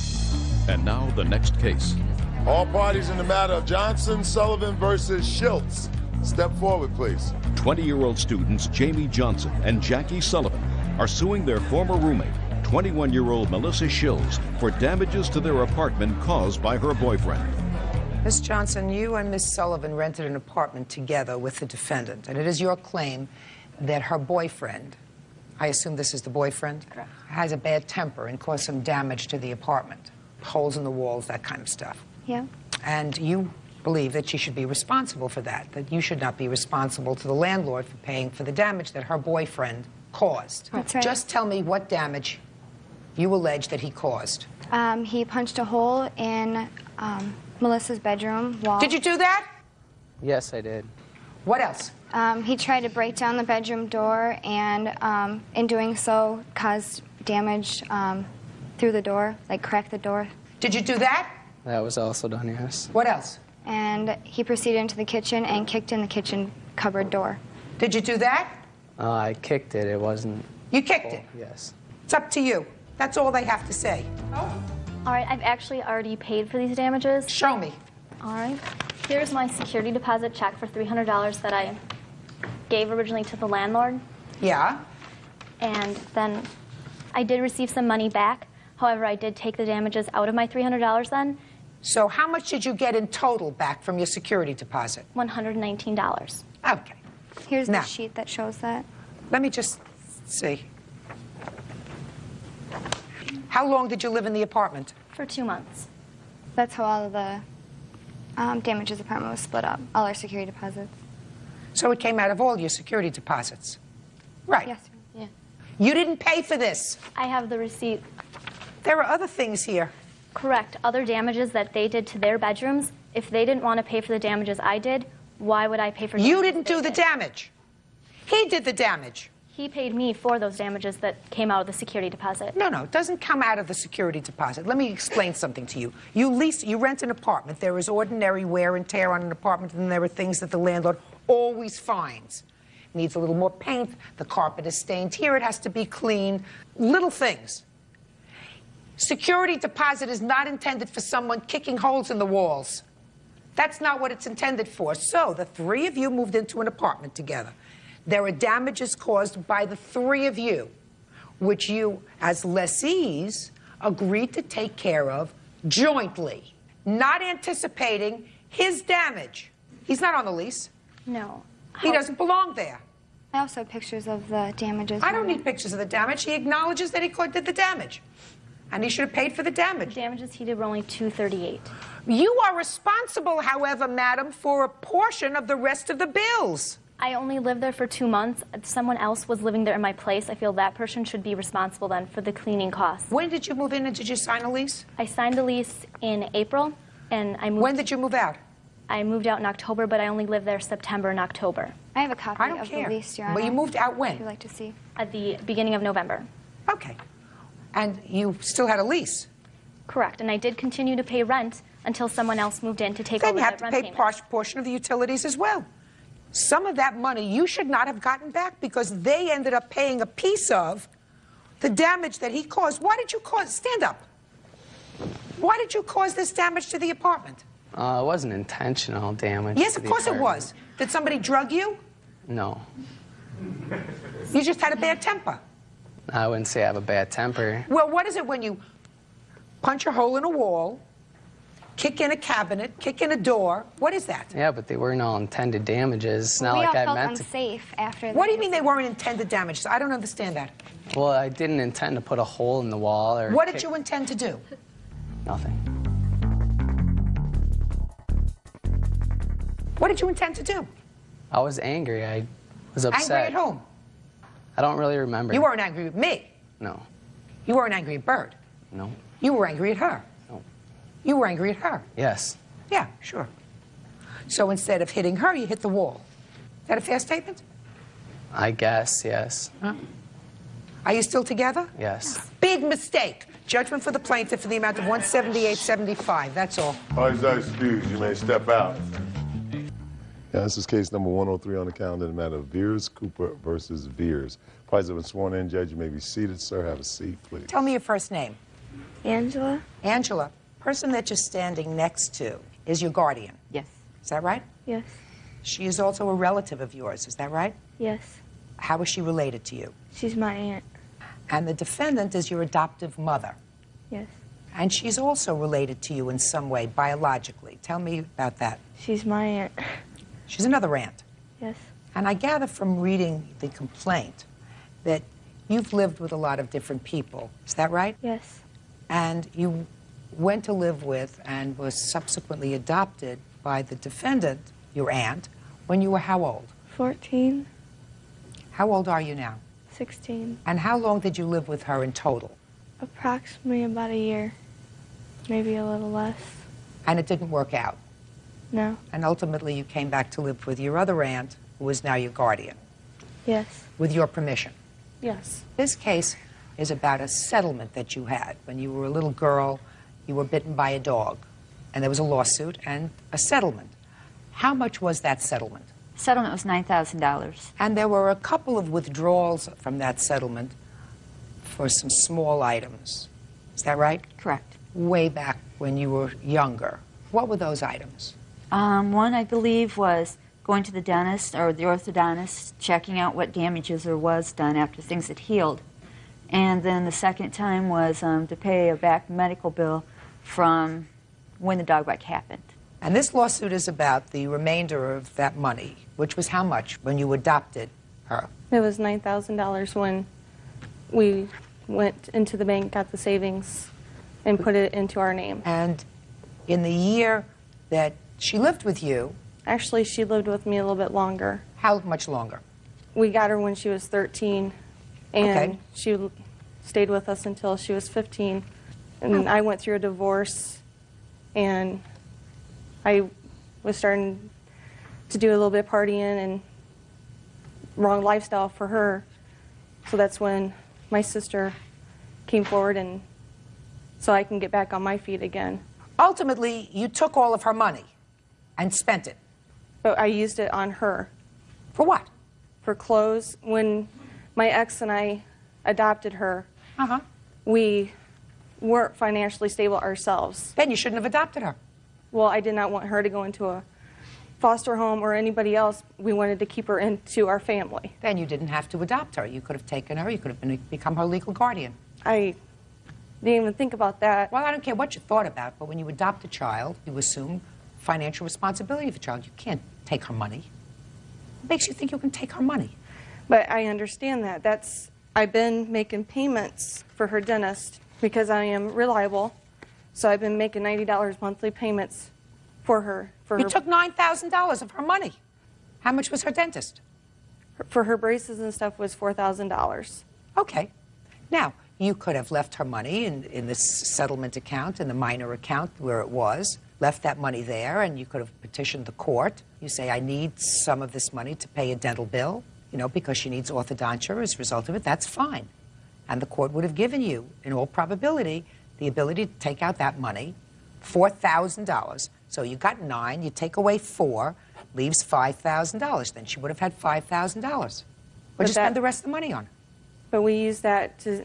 And now the next case. All parties in the matter of Johnson, Sullivan versus Schultz. Step forward, please. 20-year-old students Jamie Johnson and Jackie Sullivan are suing their former roommate, 21-year-old Melissa Schultz, for damages to their apartment caused by her boyfriend. Miss Johnson, you and Miss Sullivan rented an apartment together with the defendant, and it is your claim that her boyfriend, I assume this is the boyfriend, has a bad temper and caused some damage to the apartment, holes in the walls, that kind of stuff. Yeah. And you believe that she should be responsible for that you should not be responsible to the landlord for paying for the damage that her boyfriend caused. That's right. Just tell me what damage you allege that he caused. He punched a hole in Melissa's bedroom wall. Did you do that? Yes, I did. What else? He tried to break down the bedroom door, and in doing so, caused damage through the door, like cracked the door. Did you do that? That was also done, yes. What else? And he proceeded into the kitchen and kicked in the kitchen cupboard door. Did you do that? I kicked it. It wasn't... You kicked it? Yes. It's up to you. That's all they have to say. All right, I've actually already paid for these damages. Show me. All right. Here's my security deposit check for $300 that I gave originally to the landlord. Yeah. And then I did receive some money back. However, I did take the damages out of my $300 then. So how much did you get in total back from your security deposit? $119. Okay. Here's Now, the sheet that shows that. Let me just see. How long did you live in the apartment? For 2 months. That's how all of the damages apartment was split up, all our security deposits. So it came out of all your security deposits? Right. Yes. Yeah. You didn't pay for this. I have the receipt. There are other things here. Correct. Other damages that they did to their bedrooms. If they didn't want to pay for the damages I did, why would I pay for You didn't do the damage. He did the damage. He paid me for those damages that came out of the security deposit. No, it doesn't come out of the security deposit. Let me explain something to you. You rent an apartment. There is ordinary wear and tear on an apartment, and there are things that the landlord always finds. It needs a little more paint. The carpet is stained here. It has to be cleaned. Little things. Security deposit is not intended for someone kicking holes in the walls. That's not what it's intended for. So the three of you moved into an apartment together. There are damages caused by the three of you, which you, as lessees, agreed to take care of jointly, not anticipating his damage. He's not on the lease. No. He doesn't belong there. I also have pictures of the damages. I don't need pictures of the damage. He acknowledges that he did the damage. And he should have paid for the damage. The damages he did were only $238. You are responsible, however, madam, for a portion of the rest of the bills. I only lived there for 2 months. Someone else was living there in my place. I feel that person should be responsible then for the cleaning costs. When did you move in and did you sign a lease? I signed the lease in April, and I moved. When did you move out? I moved out in October, but I only lived there September and October. I have a copy of the lease, Your Honor. But you moved out when? If you'd like to see. At the beginning of November. Okay. And you still had a lease? Correct, and I did continue to pay rent until someone else moved in to take Then over you that have to rent pay payment. portion of the utilities as well. Some of that money you should not have gotten back because they ended up paying a piece of the damage that he caused. Why did you cause, stand up. Why did you cause this damage to the apartment? It wasn't intentional damage. Yes, to of the course it apartment. was. Did somebody drug you? No. You just had a bad temper. I wouldn't say I have a bad temper. Well, what is it when you punch a hole in a wall, kick in a cabinet, kick in a door? What is that? Yeah, but they weren't all intended damages. It's not we like all I felt meant to. unsafe after. What do you mean they weren't intended damages? I don't understand that. Well, I didn't intend to put a hole in the wall or. What did you intend to do? Nothing. What did you intend to do? I was angry. I was upset. Angry at whom? I don't really remember. You weren't angry with me. No. You weren't angry at Bird. No. You were angry at her. No. You were angry at her. Yes. Yeah, sure. So instead of hitting her, you hit the wall. Is that a fair statement? I guess, yes. Huh? Are you still together? Yes. Big mistake. Judgment for the plaintiff for the amount of $178.75. That's all. All is excused. You may step out. Yeah, this is case number 103 on the calendar, the matter of Veers Cooper versus Veers. Parties have been sworn in. Judge, you may be seated. Sir, have a seat, please. Tell me your first name. Angela? Angela. Person that you're standing next to is your guardian. Yes. Is that right? Yes. She is also a relative of yours. Is that right? Yes. How is she related to you? She's my aunt. And the defendant is your adoptive mother. Yes. And she's also related to you in some way, biologically. Tell me about that. She's my aunt. She's another aunt. Yes. And I gather from reading the complaint that you've lived with a lot of different people. Is that right? Yes. And you went to live with and was subsequently adopted by the defendant, your aunt, when you were how old? 14. How old are you now? 16. And how long did you live with her in total? Approximately about a year. Maybe a little less. And it didn't work out? No. And ultimately you came back to live with your other aunt, who is now your guardian, Yes. with your permission. Yes. This case is about a settlement that you had. When you were a little girl, you were bitten by a dog, and there was a lawsuit and a settlement. How much was that settlement? Settlement was $9,000. And there were a couple of withdrawals from that settlement for some small items. Is that right? Correct. Way back when you were younger. What were those items? One, I believe, was going to the dentist or the orthodontist, checking out what damages there was done after things had healed. And then the second time was to pay a back medical bill from when the dog bite happened. And this lawsuit is about the remainder of that money, which was how much when you adopted her? It was $9,000 when we went into the bank, got the savings, and put it into our name. And in the year that she lived with you... Actually, she lived with me a little bit longer. How much longer? We got her when she was 13, and Okay. she stayed with us until she was 15. And I went through a divorce, and I was starting to do a little bit of partying and wrong lifestyle for her. So that's when my sister came forward, and so I can get back on my feet again. Ultimately, you took all of her money and spent it. But I used it on her. For what? For clothes. When my ex and I adopted her, we weren't financially stable ourselves. Then you shouldn't have adopted her. Well, I did not want her to go into a foster home or anybody else. We wanted to keep her into our family. Then you didn't have to adopt her. You could have taken her. You could have become her legal guardian. I Didn't even think about that. Well, I don't care what you thought about, but when you adopt a child, you assume financial responsibility of the child. You can't take her money. What makes you think you can take her money? But I understand that. I've been making payments for her dentist because I am reliable. So I've been making $90 monthly payments for her. You took $9,000 of her money. How much was her dentist? For her braces and stuff was $4,000. Okay. Now, you could have left her money in this settlement account, in the minor account where it was, left that money there, and you could have petitioned the court. You say, I need some of this money to pay a dental bill, you know, because she needs orthodontia as a result of it. That's fine. And the court would have given you, in all probability, the ability to take out that money, $4,000. So you got 9, you take away 4, leaves $5,000. Then she would have had $5,000. What'd you spend the rest of the money on? But we used that to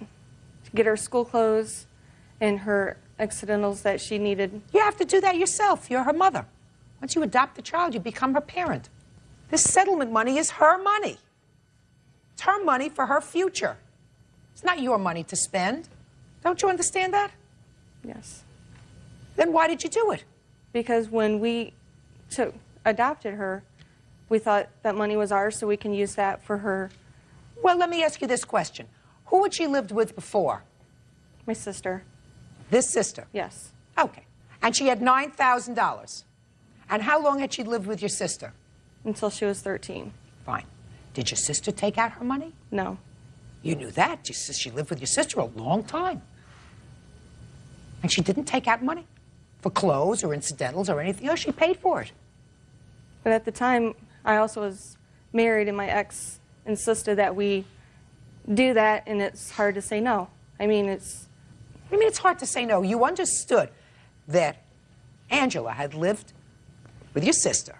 get her school clothes and her accidentals that she needed. You have to do that yourself. You're her mother. Once you adopt the child, you become her parent. This settlement money is her money. It's her money for her future. It's not your money to spend. Don't you understand that? Yes. Then why did you do it? Because when we adopted her, we thought that money was ours, so we can use that for her. Well, let me ask you this question. Who had she lived with before? My sister. This sister? Yes. Okay. And she had $9,000. And how long had she lived with your sister? Until she was 13. Fine. Did your sister take out her money? No. You knew that. She lived with your sister a long time. And she didn't take out money for clothes or incidentals or anything else. She paid for it. But at the time, I also was married, and my ex insisted that we do that, and it's hard to say no. I mean, it's hard to say no. You understood that Angela had lived with your sister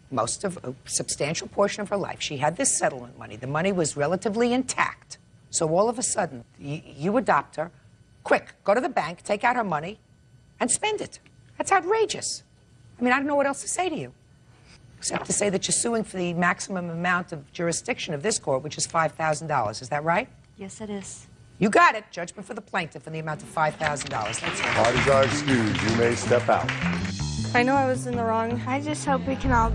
most of a substantial portion of her life. She had this settlement money. The money was relatively intact. So all of a sudden, you adopt her. Quick, go to the bank, take out her money, and spend it. That's outrageous. I mean, I don't know what else to say to you, except to say that you're suing for the maximum amount of jurisdiction of this court, which is $5,000. Is that right? Yes, it is. You got it. Judgment for the plaintiff in the amount of $5,000. That's it. Parties are excused. You may step out. I know I was in the wrong. I just hope we can all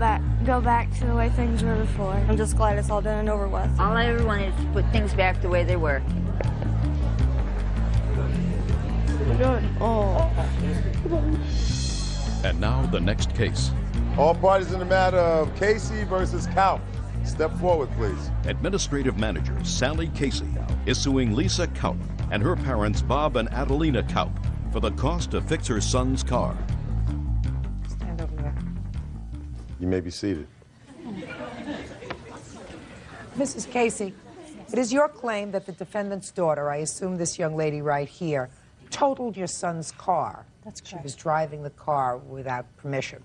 go back to the way things were before. I'm just glad it's all done and over with. All I ever wanted is to put things back the way they were. Good. Oh. And now the next case. All parties in the matter of Casey versus Kaup. Step forward, please. Administrative manager Sally Casey is suing Lisa Kaup and her parents Bob and Adelina Kaup for the cost to fix her son's car. Stand over there. You may be seated. Mrs. Casey, it is your claim that the defendant's daughter, I assume this young lady right here, totaled your son's car. That's correct. She was driving the car without permission.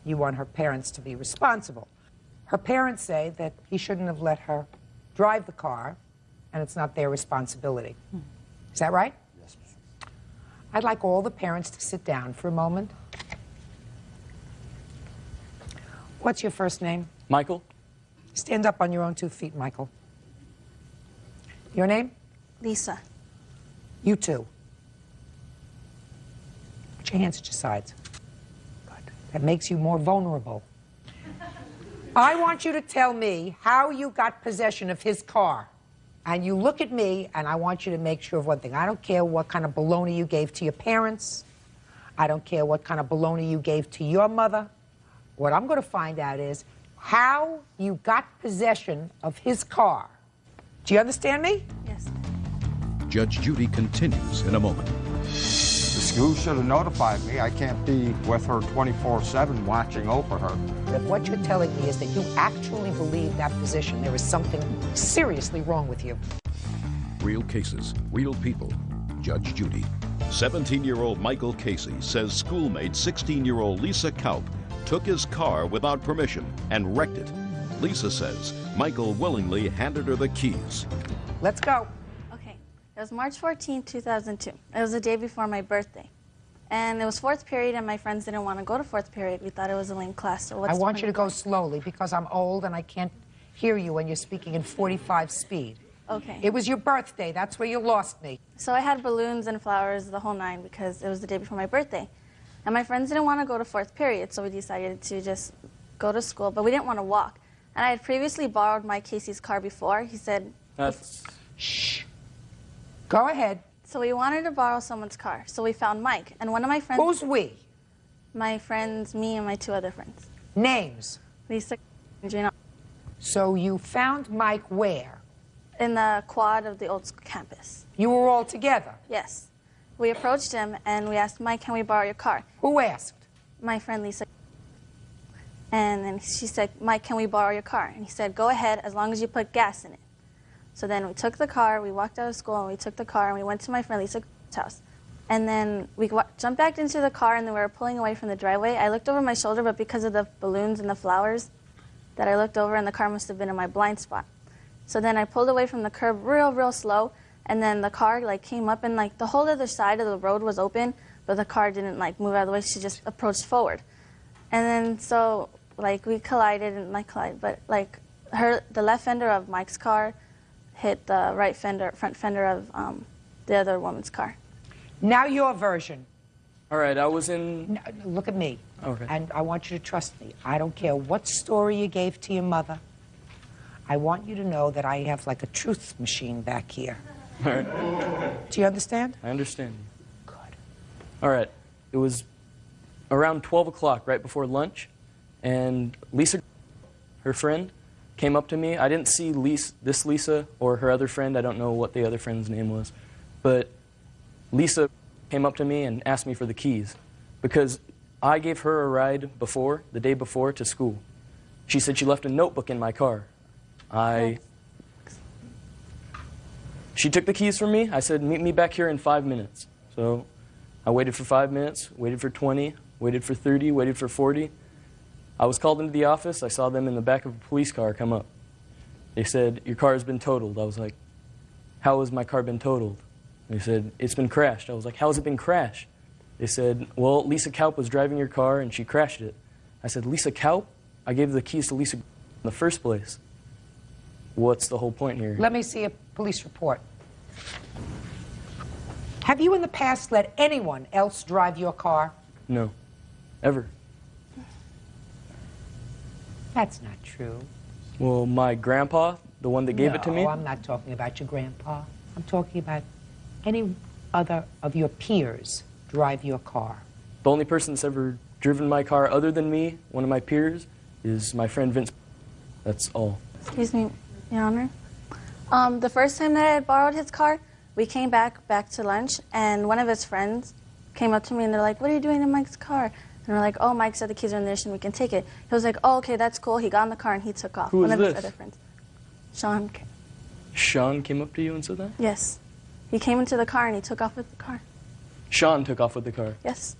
You want her parents to be responsible. Her parents say that he shouldn't have let her drive the car, and it's not their responsibility. Is that right? Yes, ma'am. I'd like all the parents to sit down for a moment. What's your first name? Michael. Stand up on your own 2 feet, Michael. Your name? Lisa. You too. Put your hands at your sides. Good. That makes you more vulnerable. I want you to tell me how you got possession of his car. And you look at me, and I want you to make sure of one thing. I don't care what kind of baloney you gave to your parents. I don't care what kind of baloney you gave to your mother. What I'm going to find out is how you got possession of his car. Do you understand me? Yes. Judge Judy continues in a moment. The school should have notified me. I can't be with her 24/7 watching over her. That what you're telling me is that you actually believe that position. There is something seriously wrong with you. Real cases, real people. Judge Judy. 17-year-old Michael Casey says schoolmate 16-year-old Lisa Kaup took his car without permission and wrecked it. Lisa says Michael willingly handed her the keys. Let's go. Okay. It was March 14, 2002. It was the day before my birthday. And it was 4th period, and my friends didn't want to go to 4th period. We thought it was a lame class, so I want you to go slowly because I'm old and I can't hear you when you're speaking in 45 speed. Okay. It was your birthday. That's where you lost me. So I had balloons and flowers the whole nine because it was the day before my birthday. And my friends didn't want to go to fourth period, so we decided to just go to school, but we didn't want to walk. And I had previously borrowed Mike Casey's car before. He said... Shh. Go ahead. So we wanted to borrow someone's car, so we found Mike. And one of my friends... Who's we? My friends, me and my two other friends. Names? Lisa and Gina. So you found Mike where? In the quad of the old school campus. You were all together? Yes. We approached him and we asked, Mike, can we borrow your car? Who asked? My friend Lisa. And then she said, Mike, can we borrow your car? And he said, go ahead, as long as you put gas in it. So then we took the car, we walked out of school, and we took the car, and we went to my friend Lisa's house. And then we jumped back into the car, and then we were pulling away from the driveway. I looked over my shoulder, but because of the balloons and the flowers that I looked over, and the car must have been in my blind spot. So then I pulled away from the curb real slow, and then the car came up, and the whole other side of the road was open, but the car didn't move out of the way. She just approached forward. And then so we collided and collided, but the left fender of Mike's car hit the front fender of the other woman's car. Now your version. All right, I was in... No, look at me. Okay. And I want you to trust me. I don't care what story you gave to your mother. I want you to know that I have a truth machine back here. All right. Do you understand? I understand. Good. All right, it was around 12 o'clock, right before lunch, and Lisa, her friend, came up to me. I didn't see this Lisa or her other friend. I don't know what the other friend's name was. But Lisa came up to me and asked me for the keys because I gave her a ride the day before, to school. She said she left a notebook in my car. She took the keys from me. I said, meet me back here in 5 minutes. So I waited for 5 minutes, waited for 20, waited for 30, waited for 40. I was called into the office. I saw them in the back of a police car come up. They said, your car has been totaled. I was like, how has my car been totaled? They said, it's been crashed. I was like, how has it been crashed? They said, well, Lisa Kaup was driving your car and she crashed it. I said, Lisa Kaup? I gave the keys to Lisa in the first place. What's the whole point here? Let me see a police report. Have you in the past let anyone else drive your car? No. Ever. That's not true. Well, my grandpa, the one that gave it to me? No, I'm not talking about your grandpa. I'm talking about any other of your peers drive your car. The only person that's ever driven my car other than me, one of my peers, is my friend Vince. That's all. Excuse me, Your Honor. The first time that I had borrowed his car, we came back to lunch, and one of his friends came up to me and they're like, what are you doing in Mike's car? And we're like, oh, Mike said the keys are in the ignition, we can take it. He was like, oh, okay, that's cool. He got in the car and he took off. Who was one of this? his other friends. Sean. Sean came up to you and said that? Yes. He came into the car and he took off with the car. Sean took off with the car? Yes.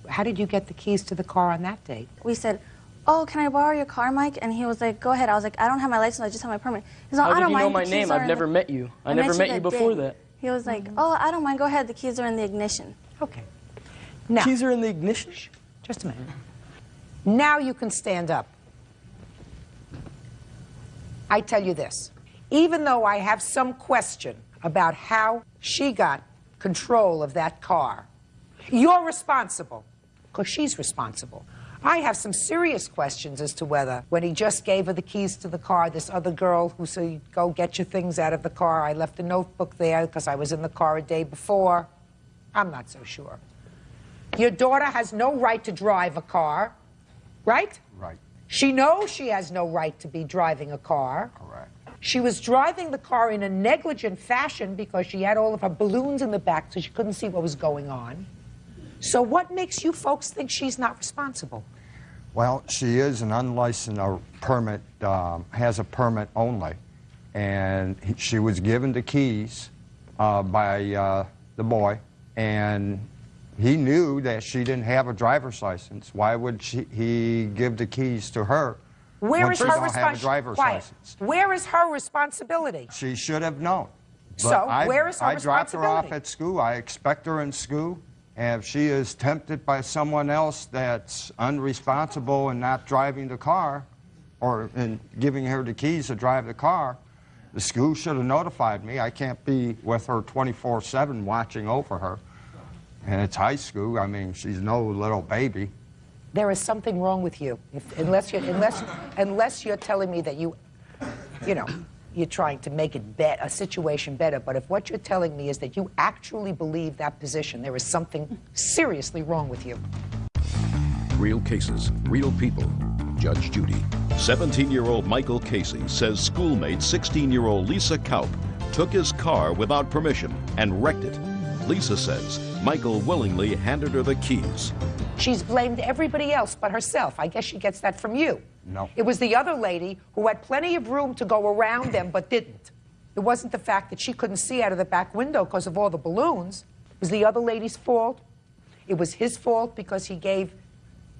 How did you get the keys to the car on that date? We said, oh, can I borrow your car, Mike? And he was like, go ahead. I was like, I don't have my license, I just have my permit. He's like, How I did don't you mind. know my name? I've never met you. I never met you before that. He was like, oh, I don't mind. Go ahead. The keys are in the ignition. Okay. Now, keys are in the ignition? Just a minute. Now you can stand up. I tell you this. Even though I have some question about how she got control of that car, you're responsible, because she's responsible. I have some serious questions as to whether, when he just gave her the keys to the car, this other girl who said, go get your things out of the car, I left a notebook there because I was in the car a day before. I'm not so sure. Your daughter has no right to drive a car, right? Right. She knows she has no right to be driving a car. Correct. She was driving the car in a negligent fashion because she had all of her balloons in the back so she couldn't see what was going on. So what makes you folks think she's not responsible? Well, she is an unlicensed permit, has a permit only. And she was given the keys by the boy, and he knew that she didn't have a driver's license. Why would he give the keys to her Where when is she her don't have a driver's license? Where is her responsibility? She should have known. But So, where is her I dropped her off responsibility? at school. I expect her in school. And if she is tempted by someone else that's unresponsible and not driving the car, or in giving her the keys to drive the car, The school should have notified me. I can't be with her 24/7 watching over her. And it's high school. I mean, she's no little baby. There is something wrong with you, unless you're telling me that you're trying to make it a situation better. But if what you're telling me is that you actually believe that position, there is something seriously wrong with you. Real cases, real people. Judge Judy. 17-year-old Michael Casey says schoolmate 16-year-old Lisa Kaup took his car without permission and wrecked it. Lisa says Michael willingly handed her the keys. She's blamed everybody else but herself. I guess she gets that from you. No. It was the other lady who had plenty of room to go around them but didn't. It wasn't the fact that she couldn't see out of the back window because of all the balloons. It was the other lady's fault. It was his fault because he gave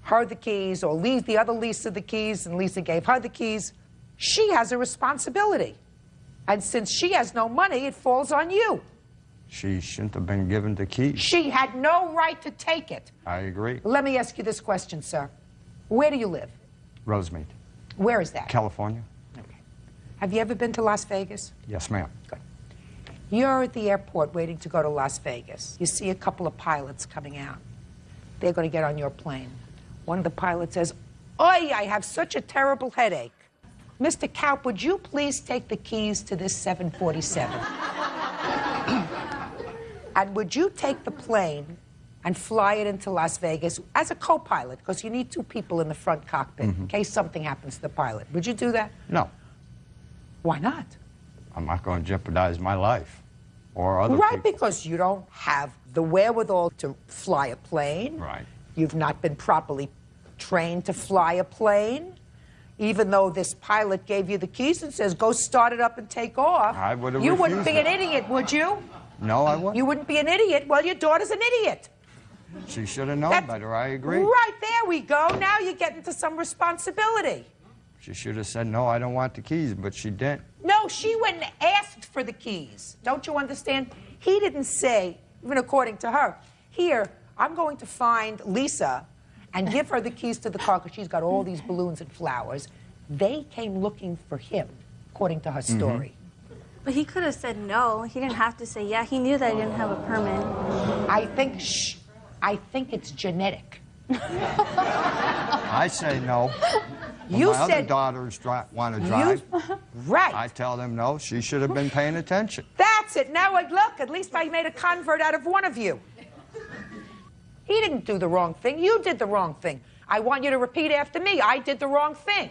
her the keys, or the other Lisa the keys, and Lisa gave her the keys. She has a responsibility. And since she has no money, it falls on you. She shouldn't have been given the keys. She had no right to take it. I agree. Let me ask you this question, sir. Where do you live? Rosemead. Where is that? California. Okay. Have you ever been to Las Vegas? Yes, ma'am. Good. You're at the airport waiting to go to Las Vegas. You see a couple of pilots coming out. They're going to get on your plane. One of the pilots says, "Oi, I have such a terrible headache. Mr. Kaup, would you please take the keys to this 747? And would you take the plane and fly it into Las Vegas as a co-pilot, because you need two people in the front cockpit in case something happens to the pilot. Would you do that?" No. Why not? I'm not going to jeopardize my life or other Right, people. because you don't have the wherewithal to fly a plane. Right. You've not been properly trained to fly a plane, even though this pilot gave you the keys and says, "Go start it up and take off." I would have You wouldn't be refused an it. idiot, would you? No, I wouldn't. You wouldn't be an idiot. Well, your daughter's an idiot. She should have known That's- better. I agree. Right, there we go. Now you're getting to some responsibility. She should have said, "No, I don't want the keys," but she didn't. No, she went and asked for the keys. Don't you understand? He didn't say, even according to her, "Here, I'm going to find Lisa and give her the keys to the car because she's got all these balloons and flowers." They came looking for him, according to her story. But he could have said no. He didn't have to say yeah. He knew that I didn't have a permit. I think it's genetic. I say no. When You my other said- daughters want to drive, Right. I tell them no. She should have been paying attention. That's it. Now, look, at least I made a convert out of one of you. He didn't do the wrong thing. You did the wrong thing. I want you to repeat after me. I did the wrong thing.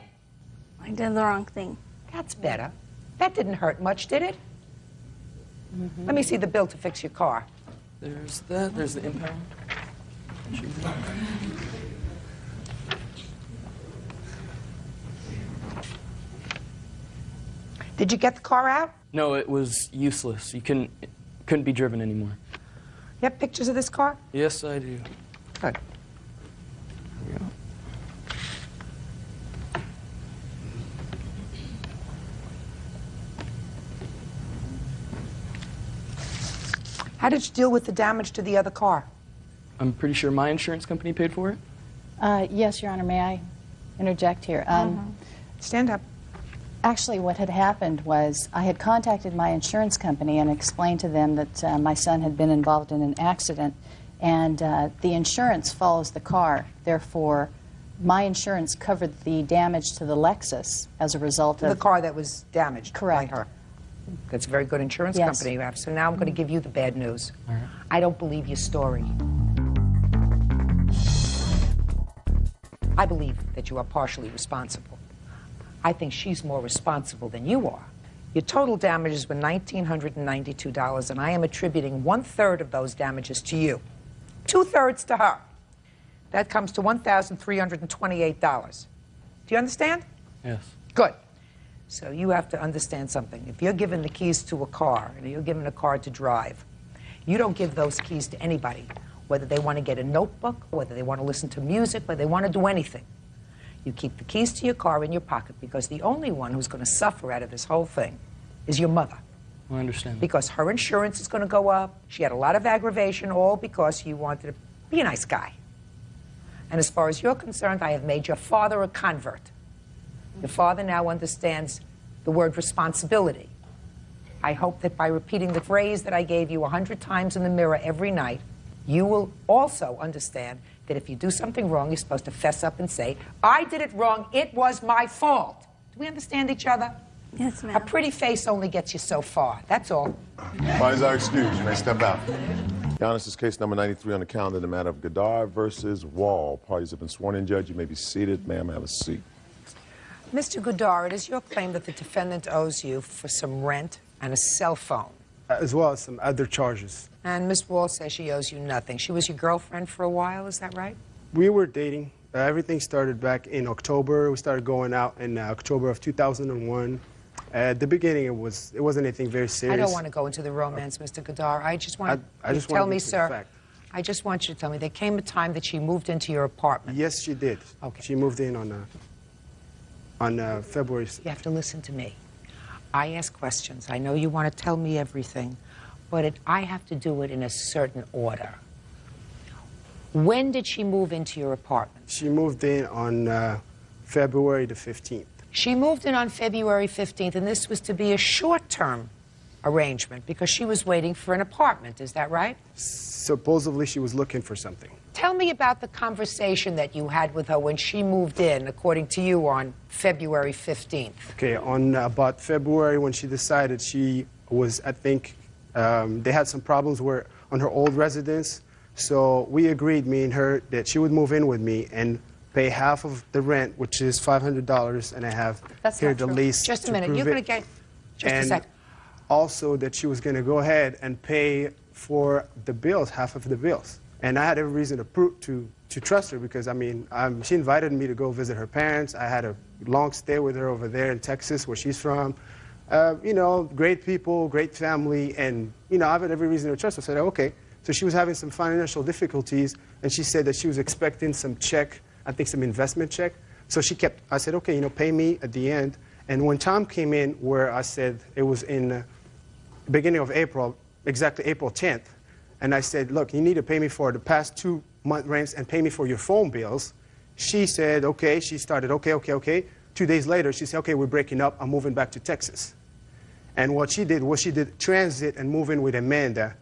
I did the wrong thing. That's better. That didn't hurt much, did it? Let me see the bill to fix your car. There's that. There's the impound. Did you get the car out? No, it was useless. You couldn't be driven anymore. You have pictures of this car? Yes, I do. Good. Here we go. How did you deal with the damage to the other car? I'm pretty sure my insurance company paid for it. Yes, Your Honor, may I interject here? Stand up. Actually, what had happened was I had contacted my insurance company and explained to them that my son had been involved in an accident, and the insurance follows the car. Therefore, my insurance covered the damage to the Lexus as a result of... The car that was damaged Correct. by her. That's a very good insurance Yes. company you have. So now I'm going to give you the bad news. All right. I don't believe your story. I believe that you are partially responsible. I think she's more responsible than you are. Your total damages were $1,992, and I am attributing 1/3 of those damages to you. 2/3 to her. That comes to $1,328. Do you understand? Yes. Good. So you have to understand something. If you're given the keys to a car, and you're given a car to drive, you don't give those keys to anybody, whether they want to get a notebook, whether they want to listen to music, whether they want to do anything. You keep the keys to your car in your pocket, because the only one who's going to suffer out of this whole thing is your mother. I understand. Because her insurance is going to go up. She had a lot of aggravation, all because you wanted to be a nice guy. And as far as you're concerned, I have made your father a convert. Your father now understands the word responsibility. I hope that by repeating the phrase that I gave you 100 times in the mirror every night, you will also understand that if you do something wrong, you're supposed to fess up and say, I did it wrong, it was my fault. Do we understand each other? Yes, ma'am. A pretty face only gets you so far. That's all. Why is our excuse? You may step out. Your Honor, this is case number 93 on the calendar, the matter of Gadar versus Wall. Parties have been sworn in, Judge. You may be seated. Ma'am, have a seat. Mr. Goddard, it is your claim that the defendant owes you for some rent and a cell phone. As well as some other charges. And Miss Wall says she owes you nothing. She was your girlfriend for a while, is that right? We were dating. Everything started back in October. We started going out in October of 2001. At the beginning, it wasn't anything very serious. I don't want to go into the romance, Mr. Goddard. I just want you to tell me, sir. I just want you to tell me, there came a time that she moved into your apartment. Yes, she did. Okay. She moved in on February. You have to listen to me. I ask questions. I know you want to tell me everything, but I have to do it in a certain order. When did she move into your apartment? She moved in on February the 15th. She moved in on February 15th, and this was to be a short-term arrangement because she was waiting for an apartment. Is that right? Supposedly she was looking for something. Tell me about the conversation that you had with her when she moved in, according to you, on February 15th. Okay, on about February when she decided she was, I think, they had some problems on her old residence. So we agreed, me and her, that she would move in with me and pay half of the rent, which is $500, and I have here the lease. Just a minute. You're going to get... Just a sec. Also that she was going to go ahead and pay for the bills, half of the bills. And I had every reason to trust her because, I mean, she invited me to go visit her parents. I had a long stay with her over there in Texas, where she's from. You know, great people, great family, and, you know, I had every reason to trust her. I said, okay. So she was having some financial difficulties, and she said that she was expecting some check, I think some investment check. So I said, okay, you know, pay me at the end. And when Tom came in, where I said it was in the beginning of April, exactly April 10th, and I said, look, you need to pay me for the past 2-month rents and pay me for your phone bills. She said, okay. She started, okay. 2 days later, she said, okay, we're breaking up. I'm moving back to Texas. And what she did was she did transit and move in with Amanda.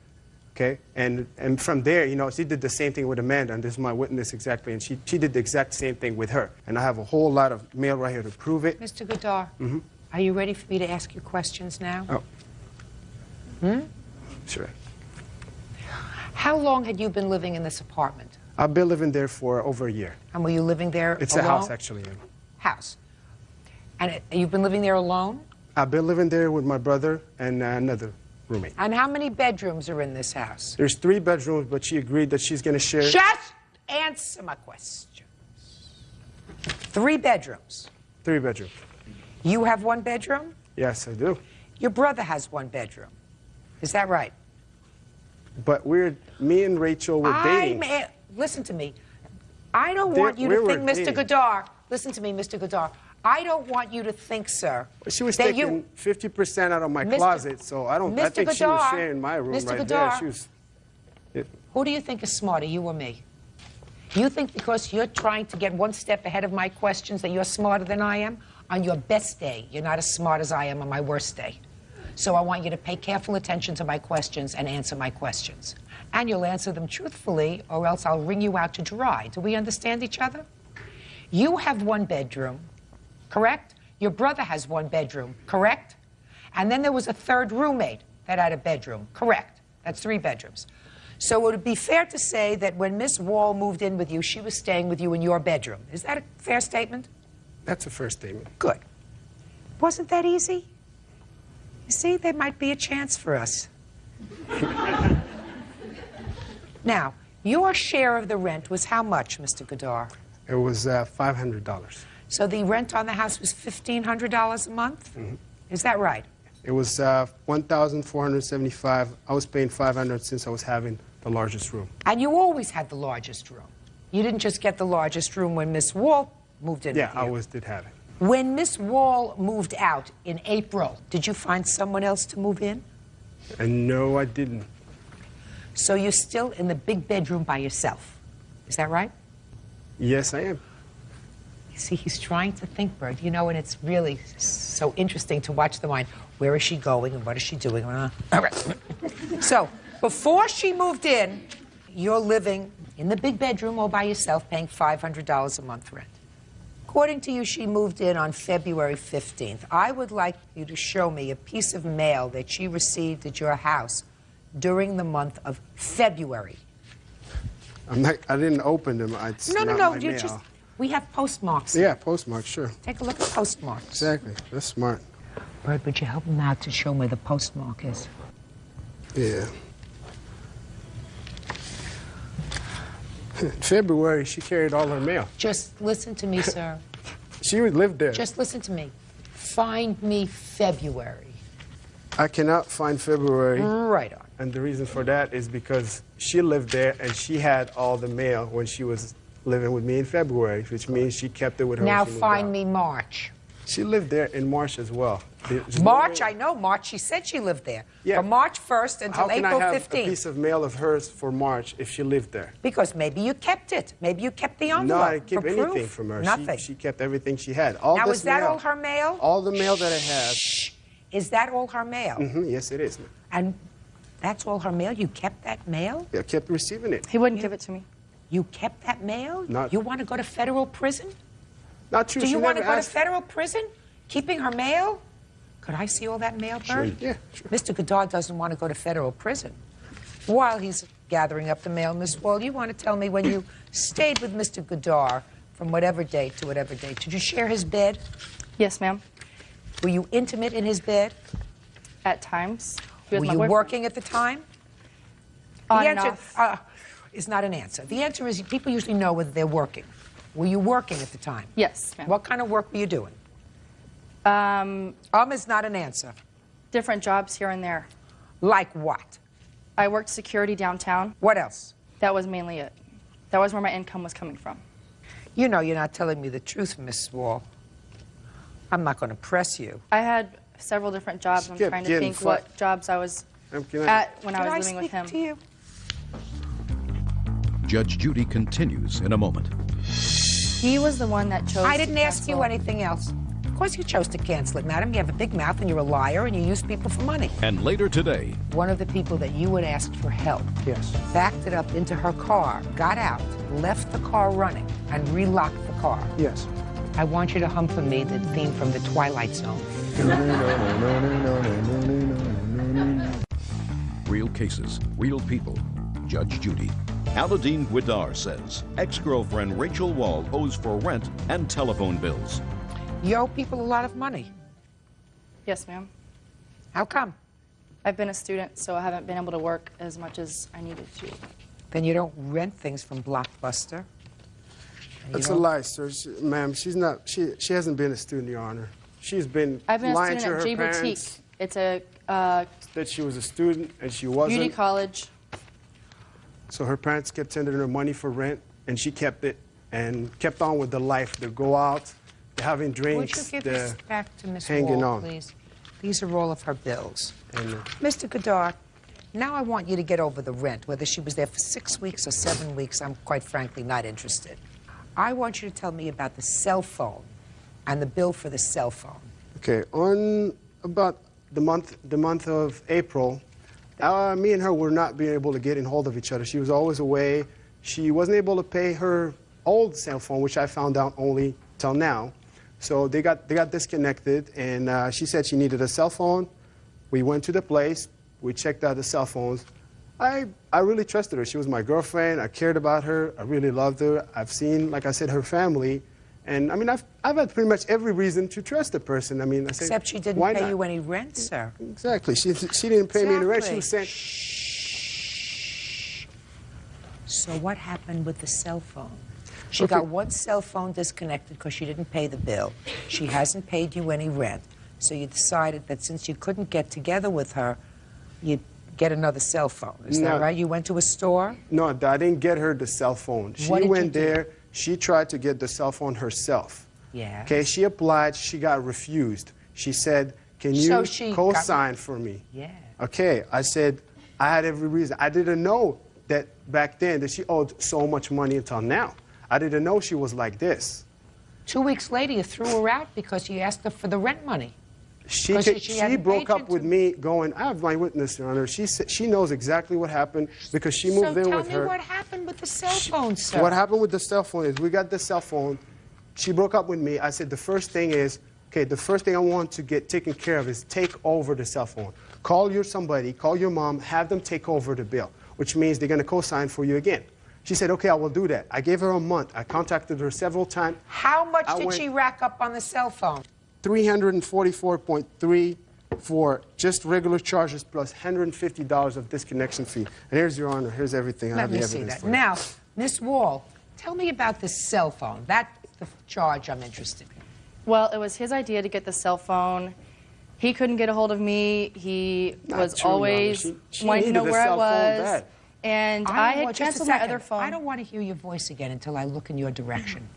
Okay, and from there, you know, she did the same thing with Amanda, and this is my witness exactly, and she did the exact same thing with her. And I have a whole lot of mail right here to prove it. Mr. Goddard, are you ready for me to ask you questions now? Oh. Sure. How long had you been living in this apartment? I've been living there for over a year. And were you living there It's alone? a house, actually. House. And you've been living there alone? I've been living there with my brother and another roommate. And how many bedrooms are in this house? There's 3 bedrooms, but she agreed that she's going to share. Just answer my questions. 3 bedrooms. 3 bedrooms. You have 1 bedroom? Yes, I do. Your brother has 1 bedroom. Is that right? But me and Rachel were dating. Listen to me. I don't want you to think, Mr. Goddard. Listen to me, Mr. Goddard. I don't want you to think, sir. She was taking 50% out of my closet, so I think she was sharing my room right there. She was, Who do you think is smarter, you or me? You think because you're trying to get 1 step ahead of my questions that you're smarter than I am? On your best day, you're not as smart as I am on my worst day. So I want you to pay careful attention to my questions and answer my questions. And you'll answer them truthfully, or else I'll wring you out to dry. Do we understand each other? You have 1 bedroom. Correct? Your brother has 1 bedroom, correct? And then there was a 3rd roommate that had a bedroom, correct? That's 3 bedrooms. So it would be fair to say that when Miss Wall moved in with you, she was staying with you in your bedroom. Is that a fair statement? That's a fair statement. Good. Wasn't that easy? You see, there might be a chance for us. Now, your share of the rent was how much, Mr. Goddard? It was $500. So the rent on the house was $1,500 a month? Is that right? It was $1,475. I was paying $500 since I was having the largest room. And you always had the largest room. You didn't just get the largest room when Miss Wall moved in with you. Yeah, I always did have it. When Miss Wall moved out in April, did you find someone else to move in? No, I didn't. So you're still in the big bedroom by yourself. Is that right? Yes, I am. You see, he's trying to think, Bert, you know, and it's really so so interesting to watch the mind. Where is she going and what is she doing? All right. So, before she moved in, you're living in the big bedroom all by yourself, paying $500 a month rent. According to you, she moved in on February 15th. I would like you to show me a piece of mail that she received at your house during the month of February. I didn't open them. No. You just, we have postmarks. Yeah, postmarks, sure. Take a look at postmarks. Exactly. That's smart. Bird, would you help him out to show me where the postmark is? Yeah. In February, she carried all her mail. Just listen to me, sir. She would live there. Just listen to me. Find me February. I cannot find February. Right on. And the reason for that is because she lived there and she had all the mail when she was living with me in February, which means she kept it with her. Now when she moved find out. me March. She lived there in March as well. March, I know March. She said she lived there. Yeah. From March 1st until How can April I have 15th. a piece of mail of hers for March if she lived there? Because maybe you kept it. Maybe you kept the envelope. No, I didn't keep for anything proof. from her. Nothing. She kept everything she had. All now, this is that mail, all her mail? All the mail that I have. Is that all her mail? Yes, it is. And that's all her mail? You kept that mail? Yeah, I kept receiving it. He wouldn't give it to me. You kept that mail? Not- You want to go to federal prison? Not true. Do She you want to never go to asked- federal prison? Keeping her mail? Could I see all that mail, Sure, Bert? yeah, sure. Mr. Godard doesn't want to go to federal prison. While he's gathering up the mail, Miss Wall, you want to tell me when you stayed with Mr. Godard from whatever date to whatever date, did you share his bed? Yes, ma'am. Were you intimate in his bed? At times. He was Were my you boyfriend. working at the time? On The and answer off. is not an answer. The answer is people usually know whether they're working. Were you working at the time? Yes, ma'am. What kind of work were you doing? Is not an answer. Different jobs here and there. Like what? I worked security downtown. What else? That was mainly it. That was where my income was coming from. You know you're not telling me the truth, Miss Wall. I'm not going to press you. I had several different jobs. I'm kept trying to getting think what jobs I was at when I was living with him. To you? Judge Judy continues in a moment. He was the one that chose I didn't to ask you cancel. anything else. Of course you chose to cancel it, madam. You have a big mouth and you're a liar and you use people for money. And later today, One of the people that you had asked for help Yes. backed it up into her car, got out, left the car running, and relocked the car. Yes. I want you to hum for me the theme from The Twilight Zone. real cases, real people. Judge Judy. Aladine Guidar says ex-girlfriend Rachel Wall owes for rent and telephone bills. You owe people a lot of money. Yes, ma'am. How come? I've been a student, so I haven't been able to work as much as I needed to. Then you don't rent things from Blockbuster. And you That's a don't- lie, sir. Ma'am, she's not. She hasn't been a student, Your Honor. She's been I've been a lying to student her at J Boutique. parents It's a that she was a student and she wasn't. beauty college. So her parents kept sending her money for rent, and she kept it and kept on with the life. They go out, they're having Would drinks, you give they're this back to Miss hanging Wall, on. please? These are all of her bills. And, Mr. Godard, now I want you to get over the rent. Whether she was there for 6 weeks or 7 weeks, I'm quite frankly not interested. I want you to tell me about the cell phone and the bill for the cell phone. okay, on about the month of April, me and her were not being able to get in hold of each other. She was always away. She wasn't able to pay her old cell phone, which I found out only till now. So they got disconnected, and she said she needed a cell phone. We went to the place. We checked out the cell phones. I really trusted her. She was my girlfriend. I cared about her. I really loved her. I've seen, like I said, her family. And I mean, I've had pretty much every reason to trust the person. I mean, I said, Except she didn't why pay not? you any rent, sir. Exactly. She didn't pay me any rent. She was saying, So what happened with the cell phone? She Okay. got one cell phone disconnected because she didn't pay the bill. She hasn't paid you any rent. So you decided that since you couldn't get together with her, you'd get another cell phone. Is that No. right? You went to a store? no, I didn't get her the cell phone. She What did you went do? there. She tried to get the cell phone herself. Yeah. Okay, she applied. She got refused. She said, can you So she got- co-sign for me? Yeah. Okay, I said, I had every reason. I didn't know that back then that she owed so much money until now. I didn't know she was like this. 2 weeks later, you threw her out because you asked her for the rent money. She hadn't broke paid up with me going, I have my witness, Your Honor. She knows exactly what happened because she moved in with her. So tell me what happened with the cell phone, sir. What happened with the cell phone is we got the cell phone. She broke up with me. I said the first thing is, okay, the first thing I want to get taken care of is take over the cell phone. Call somebody, call your mom, have them take over the bill, which means they're going to co-sign for you again. She said, okay, I will do that. I gave her a month. I contacted her several times. How much did she rack up on the cell phone? $344.3 for just regular charges plus $150 of disconnection fee. And here's, Your Honor, here's everything. I have the evidence for it. Now, Miss Wall, tell me about this cell phone. That's the charge I'm interested in. Well, it was his idea to get the cell phone. He couldn't get a hold of me. He was always wanting to know where I was. And I had canceled my other phone. I don't want to hear your voice again until I look in your direction.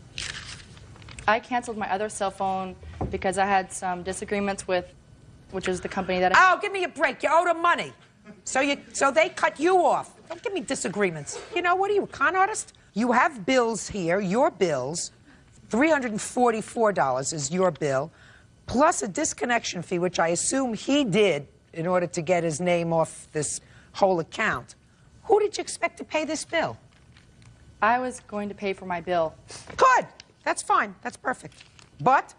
I canceled my other cell phone because I had some disagreements with, which is the company that I... Oh, give me a break. You owe them money. So they cut you off. Don't give me disagreements. You know, what are you, a con artist? You have bills here, your bills. $344 is your bill, plus a disconnection fee, which I assume he did in order to get his name off this whole account. Who did you expect to pay this bill? I was going to pay for my bill. Good. That's fine. That's perfect. But?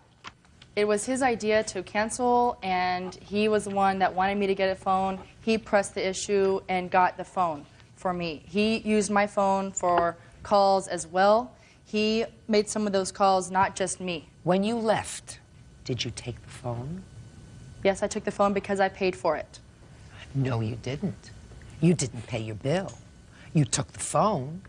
It was his idea to cancel, and he was the one that wanted me to get a phone. He pressed the issue and got the phone for me. He used my phone for calls as well. He made some of those calls, not just me. When you left, did you take the phone? Yes, I took the phone because I paid for it. No, you didn't. You didn't pay your bill. You took the phone,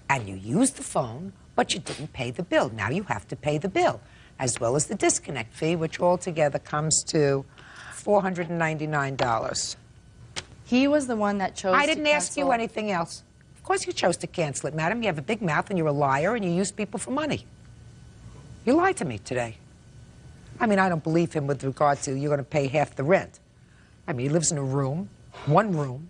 and you used the phone, but you didn't pay the bill. Now you have to pay the bill, as well as the disconnect fee, which altogether comes to $499. He was the one that chose to cancel. I didn't ask you anything else. Of course you chose to cancel it, madam. You have a big mouth, and you're a liar, and you use people for money. You lied to me today. I mean, I don't believe him with regard to you're going to pay half the rent. I mean, he lives in a room, one room.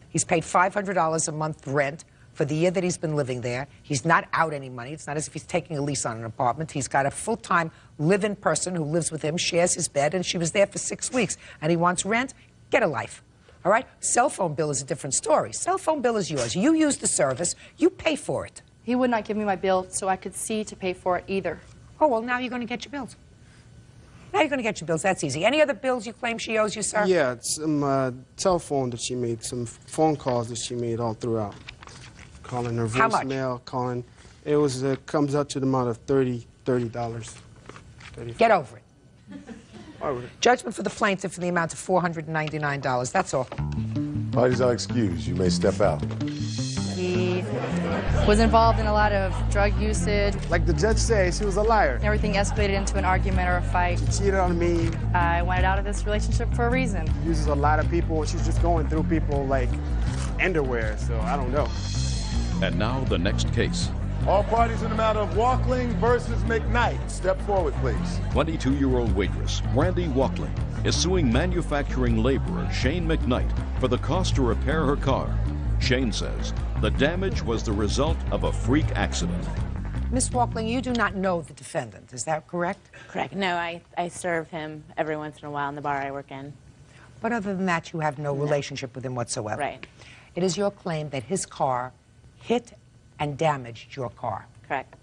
He's paid $500 a month rent for the year that he's been living there. He's not out any money. It's not as if he's taking a lease on an apartment. He's got a full-time live-in person who lives with him, shares his bed, and she was there for 6 weeks. And he wants rent? Get a life. All right? Cell phone bill is a different story. Cell phone bill is yours. You use the service. You pay for it. He would not give me my bill so I could see to pay for it either. Oh, well, now you're going to get your bills. Now you're going to get your bills. That's easy. Any other bills you claim she owes you, sir? Yeah, some telephone that she made, some phone calls that she made all throughout. Calling her voicemail, calling. It was comes out to the amount of $30. Get over it. Judgment for the plaintiff in the amount of $499. That's all. Parties are excused. You may step out. He was involved in a lot of drug usage. Like the judge says, he was a liar. Everything escalated into an argument or a fight. She cheated on me. I wanted out of this relationship for a reason. Uses a lot of people, and she's just going through people like underwear, so I don't know. And now the next case. All parties in the matter of Walkling versus McKnight. Step forward, please. 22-year-old waitress Brandy Walkling is suing manufacturing laborer Shane McKnight for the cost to repair her car. Shane says the damage was the result of a freak accident. Miss Walkling, you do not know the defendant. Is that correct? Correct. No, I serve him every once in a while in the bar I work in. But other than that, you have no relationship with him whatsoever. Right. It is your claim that his car hit and damaged your car. Correct.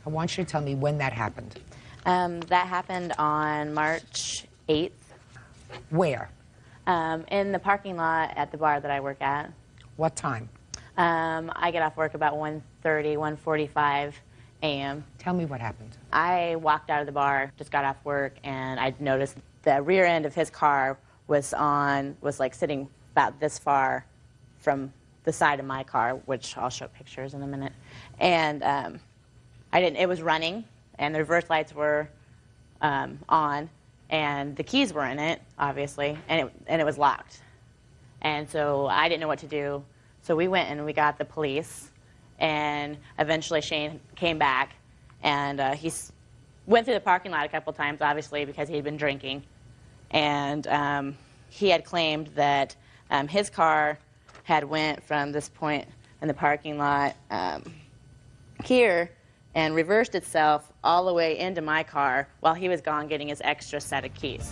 I want you to tell me when that happened. That happened on March 8th. Where? In the parking lot at the bar that I work at. What time? I get off work about 1:30, 1:45 a.m. Tell me what happened. I walked out of the bar, just got off work, and I noticed the rear end of his car was like sitting about this far from the side of my car, which I'll show pictures in a minute. And it was running, and the reverse lights were on, and the keys were in it, obviously, and it was locked. And so I didn't know what to do. So we went and we got the police, and eventually Shane came back, and he went through the parking lot a couple times, obviously, because he'd been drinking. And he had claimed that his car had went from this point in the parking lot here and reversed itself all the way into my car while he was gone getting his extra set of keys.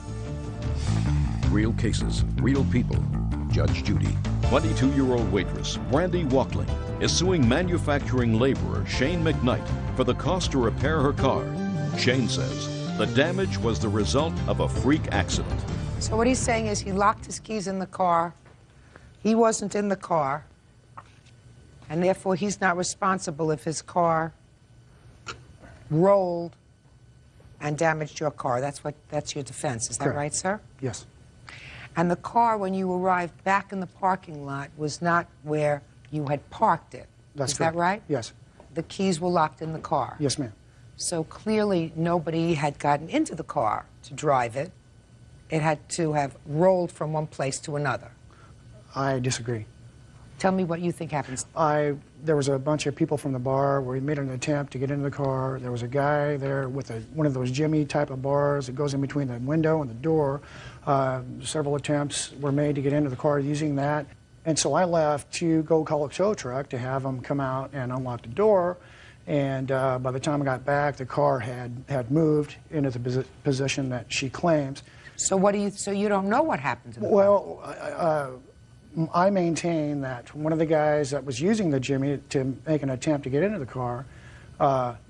Real cases, real people. Judge Judy. 22-year-old waitress Brandy Walkling is suing manufacturing laborer Shane McKnight for the cost to repair her car. Shane says the damage was the result of a freak accident. So what he's saying is he locked his keys in the car. He wasn't in the car. And therefore, he's not responsible if his car rolled and damaged your car. That's your defense. Is that Correct. right, sir? Yes. And the car, when you arrived back in the parking lot, was not where you had parked it. That's Is correct. that right? Yes. The keys were locked in the car. Yes, ma'am. So clearly, nobody had gotten into the car to drive it. It had to have rolled from one place to another. I disagree. Tell me what you think happens. There was a bunch of people from the bar where we made an attempt to get into the car. There was a guy there with one of those Jimmy type of bars that goes in between the window and the door. Several attempts were made to get into the car using that. And so I left to go call a tow truck to have them come out and unlock the door. And by the time I got back, the car had moved into the position that she claims. So so you don't know what happened to the car? Well, I maintain that one of the guys that was using the Jimmy to make an attempt to get into the car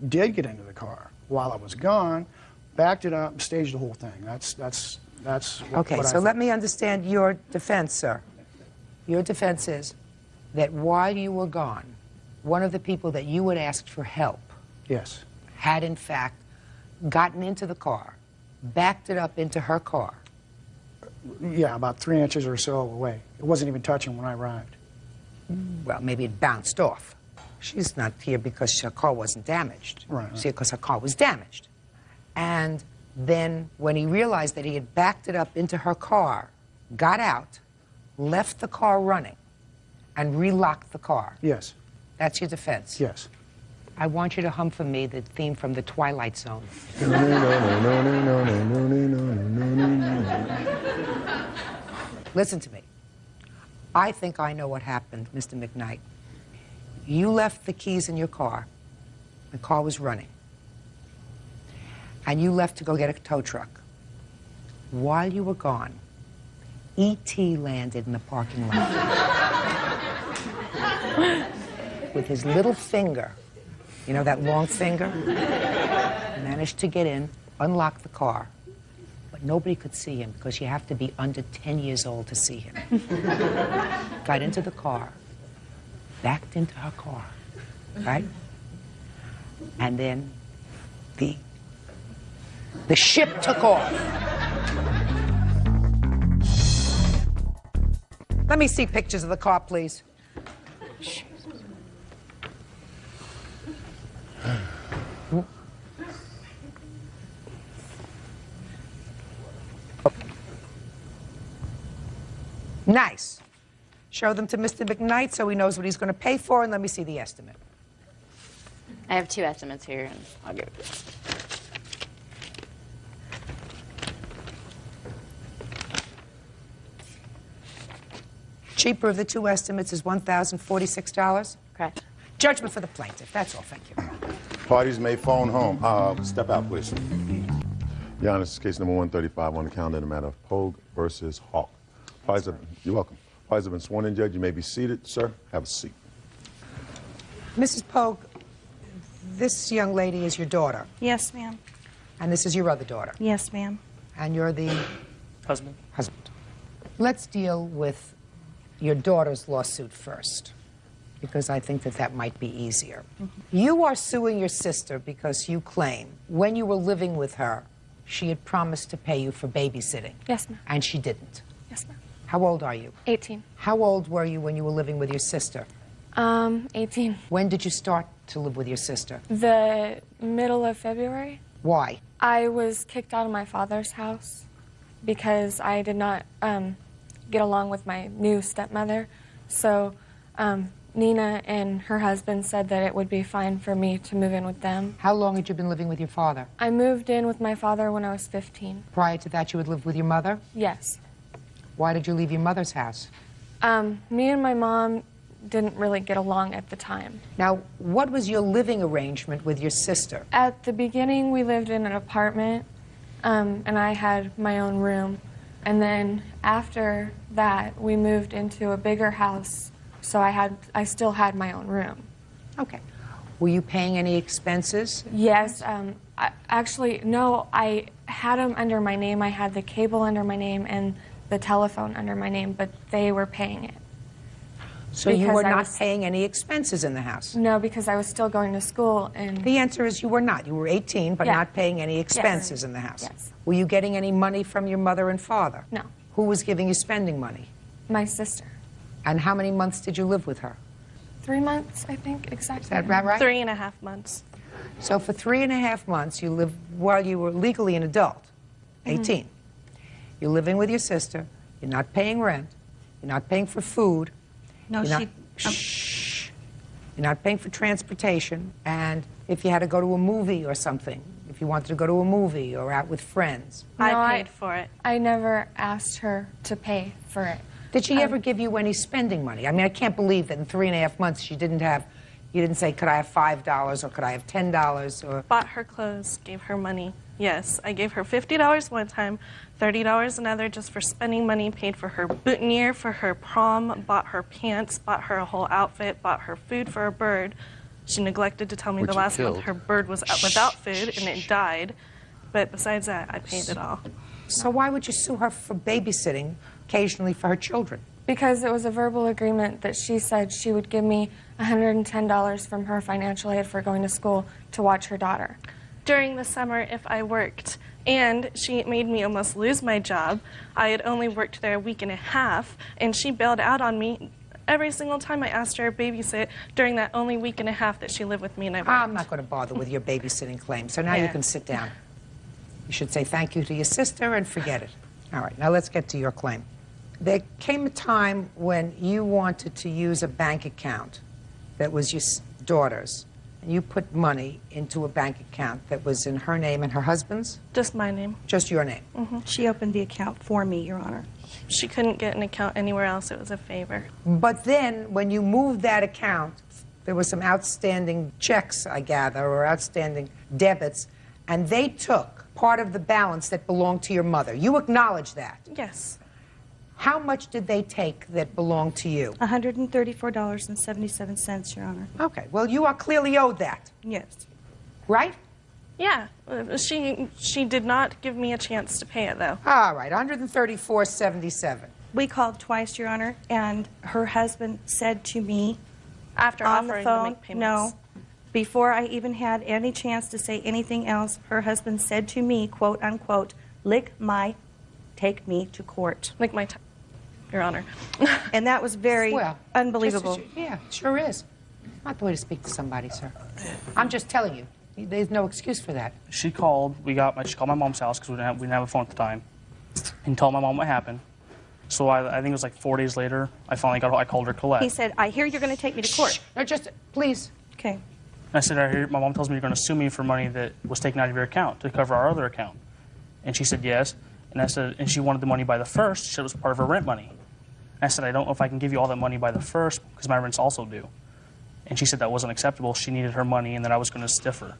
did get into the car while I was gone, backed it up, and staged the whole thing. That's okay, so let me understand your defense, sir. Your defense is that while you were gone, one of the people that you had asked for help yes, had in fact gotten into the car, backed it up into her car. Yeah, about 3 inches or so away. It wasn't even touching when I arrived. Well, maybe it bounced off. She's not here because her car wasn't damaged. Right. She's here because her car was damaged. And then when he realized that he had backed it up into her car, got out, left the car running, and relocked the car. Yes. That's your defense? Yes. I want you to hum for me the theme from The Twilight Zone. Listen to me. I think I know what happened, Mr. McKnight. You left the keys in your car. The car was running. And you left to go get a tow truck. While you were gone, E.T. landed in the parking lot with his little finger. You know, that long finger? Managed to get in, unlock the car, but nobody could see him because you have to be under 10 years old to see him. Got into the car, backed into her car, right? And then the ship took off. Let me see pictures of the car, please. Nice. Show them to Mr. McKnight so he knows what he's going to pay for, and let me see the estimate. I have 2 estimates here, and I'll give it to you. Cheaper of the 2 estimates is $1,046. Correct. Judgment for the plaintiff. That's all. Thank you. Parties may phone home. Step out, please. Your Honor, this is case number 135 on the calendar in the matter of Pogue versus Hawk. You're welcome. Parties have been sworn in, Judge. You may be seated, sir. Have a seat. Mrs. Pogue, this young lady is your daughter, Yes, ma'am. and this is your other daughter, Yes, ma'am. and you're the Husband. husband. Let's deal with your daughter's lawsuit first, because I think that might be easier. You are suing your sister because you claim when you were living with her, she had promised to pay you for babysitting. Yes, ma'am. And she didn't. Yes, ma'am. How old are you? 18. How old were you when you were living with your sister? 18. When did you start to live with your sister? The middle of February. Why? I was kicked out of my father's house because I did not get along with my new stepmother. So Nina and her husband said that it would be fine for me to move in with them. How long had you been living with your father? I moved in with my father when I was 15. Prior to that, you had lived with your mother? Yes. Why did you leave your mother's house? Me and my mom didn't really get along at the time. Now, what was your living arrangement with your sister? At the beginning, we lived in an apartment, and I had my own room. And then after that, we moved into a bigger house, so I still had my own room. Okay. Were you paying any expenses? Yes. Actually, no, I had them under my name. I had the cable under my name and the telephone under my name, but they were paying it. So you were not paying any expenses in the house? No, because I was still going to school. And the answer is you were not. You were 18, but Yeah. not paying any expenses Yes. in the house. Yes. Were you getting any money from your mother and father? No. Who was giving you spending money? My sister. And how many months did you live with her? 3 months, I think, exactly. Is that about right? 3.5 months. So for 3.5 months, you lived while you were legally an adult, 18. You're living with your sister. You're not paying rent. You're not paying for food. No, you're not, You're not paying for transportation. And if you had to go to a movie or something, if you wanted to go to a movie or out with friends. I paid for it. I never asked her to pay for it. Did she ever give you any spending money? I mean, I can't believe that in 3.5 months you didn't say, could I have $5 or could I have $10 or... Bought her clothes, gave her money. Yes, I gave her $50 one time, $30 another just for spending money, paid for her boutonniere for her prom, bought her pants, bought her a whole outfit, bought her food for a bird. She neglected to tell me the last month her bird was without food and it died. But besides that, I paid it all. So why would you sue her for babysitting occasionally for her children? Because it was a verbal agreement that she said she would give me $110 from her financial aid for going to school to watch her daughter. During the summer, if I worked, and she made me almost lose my job. I had only worked there a week and a half, and she bailed out on me every single time I asked her to babysit during that only week and a half that she lived with me and I worked. I'm not going to bother with your babysitting claim, so now you can sit down. You should say thank you to your sister and forget it. All right, now let's get to your claim. There came a time when you wanted to use a bank account that was your daughter's, and you put money into a bank account that was in her name and her husband's? Just my name. Just your name? Mm-hmm. She opened the account for me, Your Honor. She couldn't get an account anywhere else. It was a favor. But then, when you moved that account, there were some outstanding checks, I gather, or outstanding debits, and they took part of the balance that belonged to your mother. You acknowledge that? Yes. How much did they take that belonged to you? $134.77, Your Honor. Okay, well, you are clearly owed that. Yes. Right? Yeah. She did not give me a chance to pay it, though. All right, $134.77. We called twice, Your Honor, and her husband said to me after on the offering phone, to make payments. no, before I even had any chance to say anything else, her husband said to me, quote unquote, take me to court. Lick my Your Honor. And that was very unbelievable. Yeah, sure is. Not the way to speak to somebody, sir. I'm just telling you. There's no excuse for that. She called. She called my mom's house because we didn't have a phone at the time, and told my mom what happened. So I think it was like 4 days later. I called her Colette. He said, "I hear you're going to take me to court." No, just please. Okay. I said, "I hear my mom tells me you're going to sue me for money that was taken out of your account to cover our other account." And she said yes. And I said, and she wanted the money by the 1st. She said it was part of her rent money. And I said, I don't know if I can give you all that money by the 1st because my rent's also due. And she said that wasn't acceptable. She needed her money and that I was going to stiff her.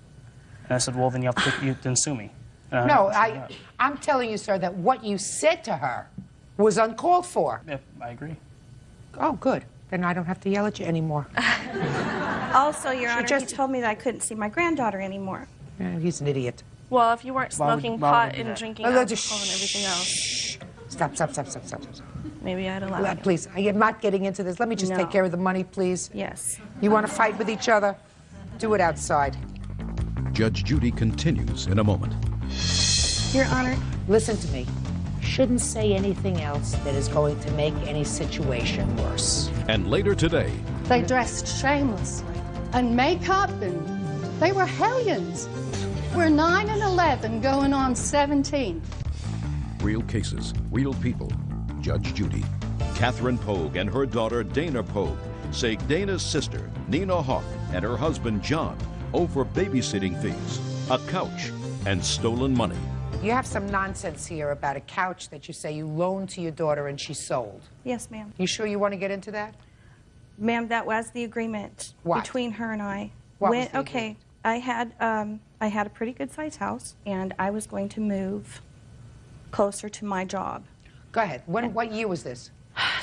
And I said, well, then you have to then sue me. No, I'm telling you, sir, that what you said to her was uncalled for. Yeah, I agree. Oh, good. Then I don't have to yell at you anymore. Also, Your Honor, he told me that I couldn't see my granddaughter anymore. Yeah, he's an idiot. Well, if you weren't smoking pot and drinking alcohol and just everything else. Stop. Maybe I'd allow it. Please, I am not getting into this. Let me just take care of the money, please. Yes. You want to fight with each other? Do it outside. Judge Judy continues in a moment. Your Honor. Listen to me. Shouldn't say anything else that is going to make any situation worse. And later today, they dressed shamelessly and makeup, and they were hellions. We're 9 and 11 going on 17. real cases, real people. Judge Judy. Catherine Pogue and her daughter Dana Pogue say Dana's sister, Nina Hawk, and her husband, John, owe for babysitting fees, a couch, and stolen money. You have some nonsense here about a couch that you say you loaned to your daughter and she sold. Yes, ma'am. You sure you want to get into that? Ma'am, that was the agreement between her and I. What was the agreement? I had a pretty good sized house, and I was going to move closer to my job. Go ahead. What year was this?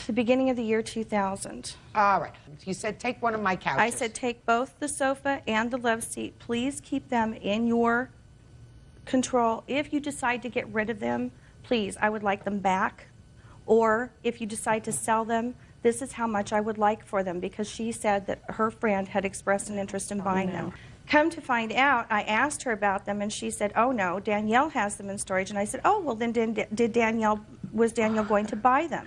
The beginning of the year 2000. All right. You said take one of my couches. I said take both the sofa and the love seat. Please keep them in your control. If you decide to get rid of them, please, I would like them back. Or if you decide to sell them, this is how much I would like for them, because she said that her friend had expressed an interest in buying them. Come to find out, I asked her about them, and she said, oh no, Danielle has them in storage. And I said, oh, well then was Danielle going to buy them?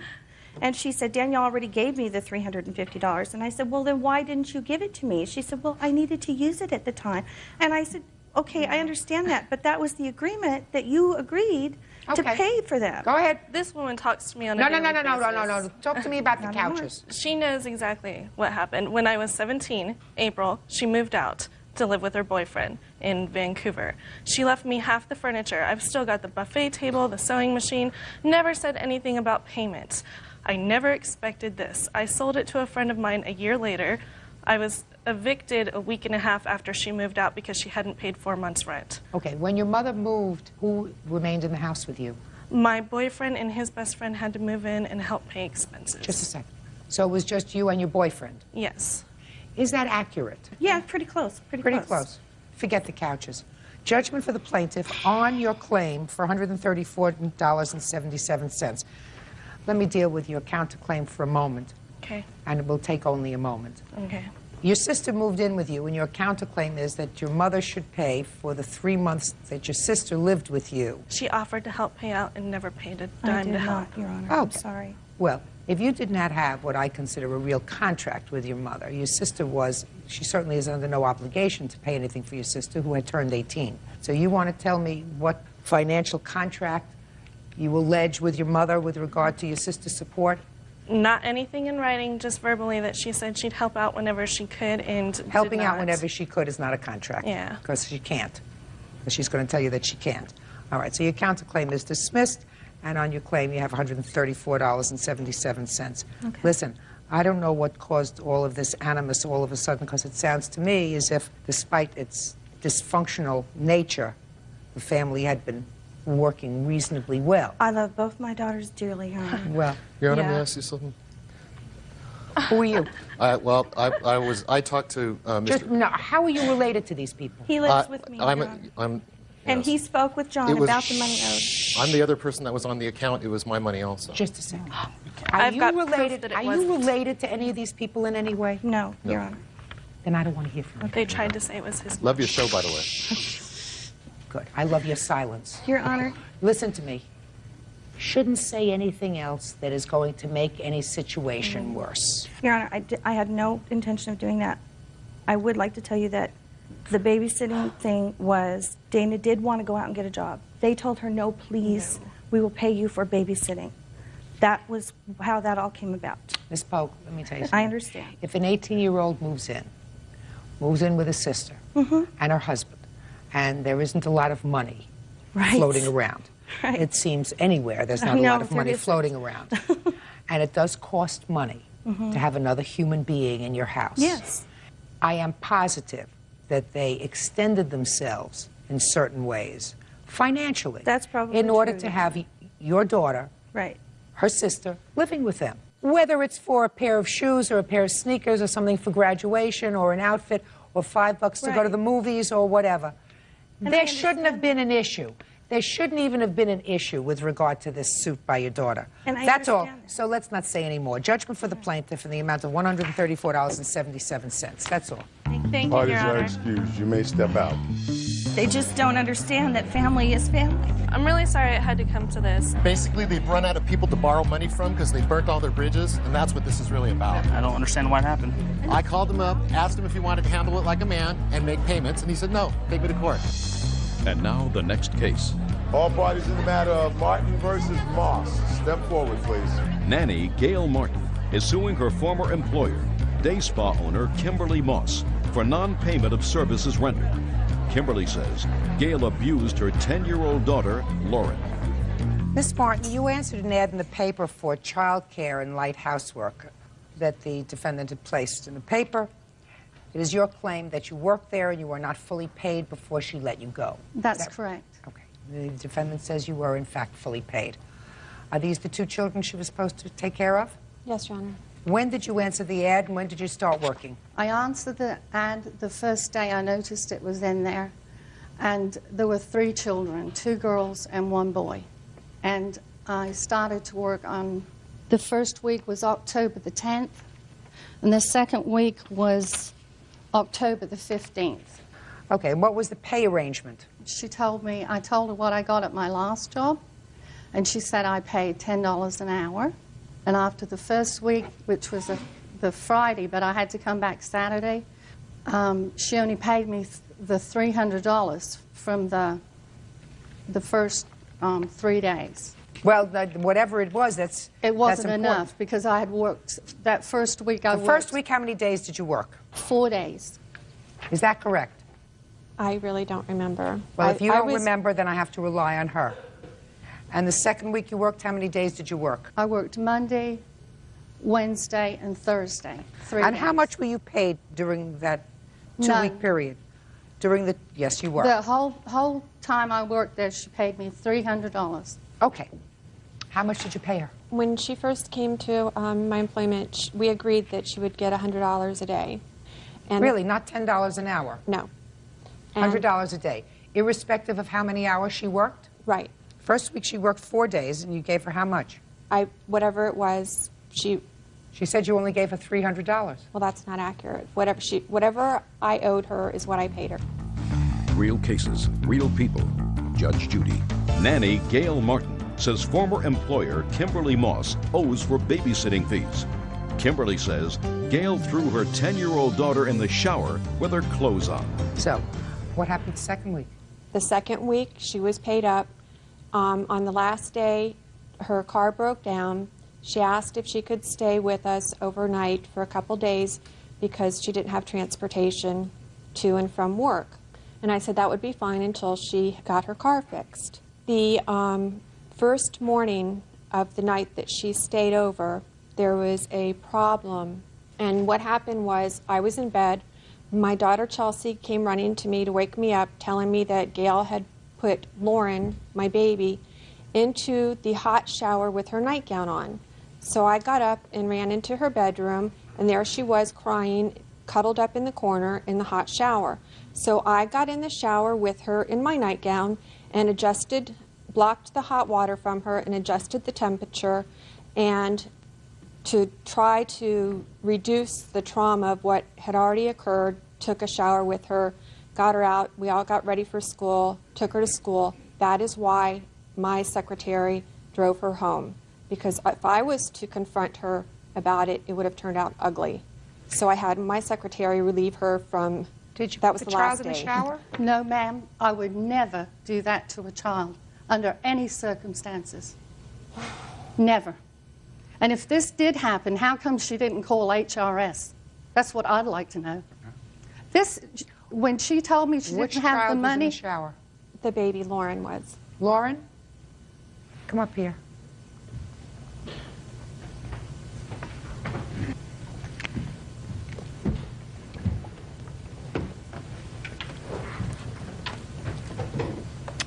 And she said, Danielle already gave me the $350. And I said, well, then why didn't you give it to me? She said, well, I needed to use it at the time. And I said, okay, I understand that, but that was the agreement that you agreed to pay for them. Go ahead. This woman talks to me on a No. daily basis. Talk to me about the couches. She knows exactly what happened. When I was 17, April, she moved out to live with her boyfriend in Vancouver. She left me half the furniture. I've still got the buffet table, the sewing machine, never said anything about payment. I never expected this. I sold it to a friend of mine a year later. I was evicted a week and a half after she moved out because she hadn't paid 4 months' rent. Okay, when your mother moved, who remained in the house with you? My boyfriend and his best friend had to move in and help pay expenses. Just a second. So it was just you and your boyfriend? Yes. Is that accurate? Yeah, pretty close. Pretty close. Forget the couches. Judgment for the plaintiff on your claim for $134.77. Let me deal with your counterclaim for a moment. Okay. And it will take only a moment. Okay. Your sister moved in with you, and your counterclaim is that your mother should pay for the 3 months that your sister lived with you. She offered to help pay out and never paid a I dime did to not, help. Your Honor. Oh. I'm sorry. Well, if you did not have what I consider a real contract with your mother, your sister she certainly is under no obligation to pay anything for your sister who had turned 18. So you want to tell me what financial contract you allege with your mother with regard to your sister's support? Not anything in writing, just verbally that she said she'd help out whenever she could and Helping did out not. whenever she could is not a contract. Yeah. Because she can't. Because she's going to tell you that she can't. All right, so your counterclaim is dismissed, and on your claim you have $134.77. Okay. Listen, I don't know what caused all of this animus all of a sudden, because it sounds to me as if, despite its dysfunctional nature, the family had been working reasonably well. I love both my daughters dearly, Your Honor. Well, Your Honor, may I ask you something? who are you? I talked to Mr. No, how are you related to these people? He lives with me, Your Honor. And And he spoke with John about the money owed. I'm the other person that was on the account. It was my money also. Just a second. I've got proof that it Are you wasn't. related to any of these people in any way? No, No. Your Honor. Then I don't want to hear from you. They tried to say it was his. Love your show, by the way. Good. I love your silence. Your Honor. Listen to me. Shouldn't say anything else that is going to make any situation worse. Your Honor, I had no intention of doing that. I would like to tell you that the babysitting thing was, Dana did want to go out and get a job. They told her, no, please, we will pay you for babysitting. That was how that all came about. Ms. Polk, let me tell you something. I understand. If an 18-year-old moves in with a sister and her husband, and there isn't a lot of money floating around, it seems anywhere there's not a lot of money floating around, and it does cost money to have another human being in your house. Yes. I am positive that they extended themselves in certain ways financially. That's probably in order true, to yes. have your daughter, her sister, living with them. Whether it's for a pair of shoes or a pair of sneakers or something for graduation or an outfit or $5 to go to the movies or whatever. And there shouldn't have been an issue. There shouldn't even have been an issue with regard to this suit by your daughter. And I That's all. understand that. So let's not say any more. Judgment for the plaintiff in the amount of $134.77. That's all. Thank you, Parties Your are Honor. excused. You may step out. They just don't understand that family is family. I'm really sorry it had to come to this. Basically, they've run out of people to borrow money from because they burnt all their bridges, and that's what this is really about. I don't understand why it happened. I called him up, asked him if he wanted to handle it like a man and make payments, and he said no, take me to court. And now the next case. All parties in the matter of Martin versus Moss. Step forward, please. Nanny Gail Martin is suing her former employer, day spa owner Kimberly Moss, for non-payment of services rendered. Kimberly says Gail abused her 10-year-old daughter, Lauren. Miss Martin, you answered an ad in the paper for child care and light housework that the defendant had placed in the paper. It is your claim that you worked there and you were not fully paid before she let you go. That's correct. Okay. The defendant says you were, in fact, fully paid. Are these the two children she was supposed to take care of? Yes, Your Honor. When did you answer the ad and when did you start working? I answered the ad the first day I noticed it was in there. And there were 3 children, 2 girls and 1 boy. And I started to work on, the first week was October the 10th, and the second week was October the 15th. Okay, what was the pay arrangement? She told me, I told her what I got at my last job, and she said I paid $10 an hour. And after the first week, which was the Friday, but I had to come back Saturday, she only paid me the $300 from the first 3 days. Well, whatever it was, it wasn't enough because I had worked that first week. The first week, how many days did you work? 4 days. Is that correct? I really don't remember. Well, if you don't remember, then I have to rely on her. And the second week you worked, how many days did you work? I worked Monday, Wednesday, and Thursday. 3 And days. how much were you paid during that 2-week period? During the, yes, you were. The whole time I worked there, she paid me $300. Okay. How much did you pay her? When she first came to my employment, we agreed that she would get $100 a day. And Really, not $10 an hour? No. $100 a day, irrespective of how many hours she worked? Right. First week she worked 4 days, and you gave her how much? Whatever it was, she said you only gave her $300. Well, that's not accurate. Whatever I owed her is what I paid her. Real cases, real people. Judge Judy. Nanny Gail Martin says former employer Kimberly Moss owes for babysitting fees. Kimberly says Gail threw her 10-year-old daughter in the shower with her clothes on. So, what happened the second week? The second week, she was paid up. On the last day, her car broke down. She asked if she could stay with us overnight for a couple days because she didn't have transportation to and from work. And I said that would be fine until she got her car fixed. The first morning of the night that she stayed over, there was a problem. And what happened was I was in bed. My daughter Chelsea came running to me to wake me up, telling me that Gail had put Lauren, my baby, into the hot shower with her nightgown on. So I got up and ran into her bedroom, and there she was crying, cuddled up in the corner in the hot shower. So I got in the shower with her in my nightgown and blocked the hot water from her and adjusted the temperature, and to try to reduce the trauma of what had already occurred, took a shower with her, got her out, we all got ready for school, took her to school. That is why my secretary drove her home, because if I was to confront her about it, it would have turned out ugly. So I had my secretary relieve her from, that was the last day. In the shower? No, ma'am, I would never do that to a child under any circumstances. Never. And if this did happen, how come she didn't call HRS? That's what I'd like to know. When she told me she didn't have the money. Which child was in the shower? The baby, Lauren, was. Lauren? Come up here.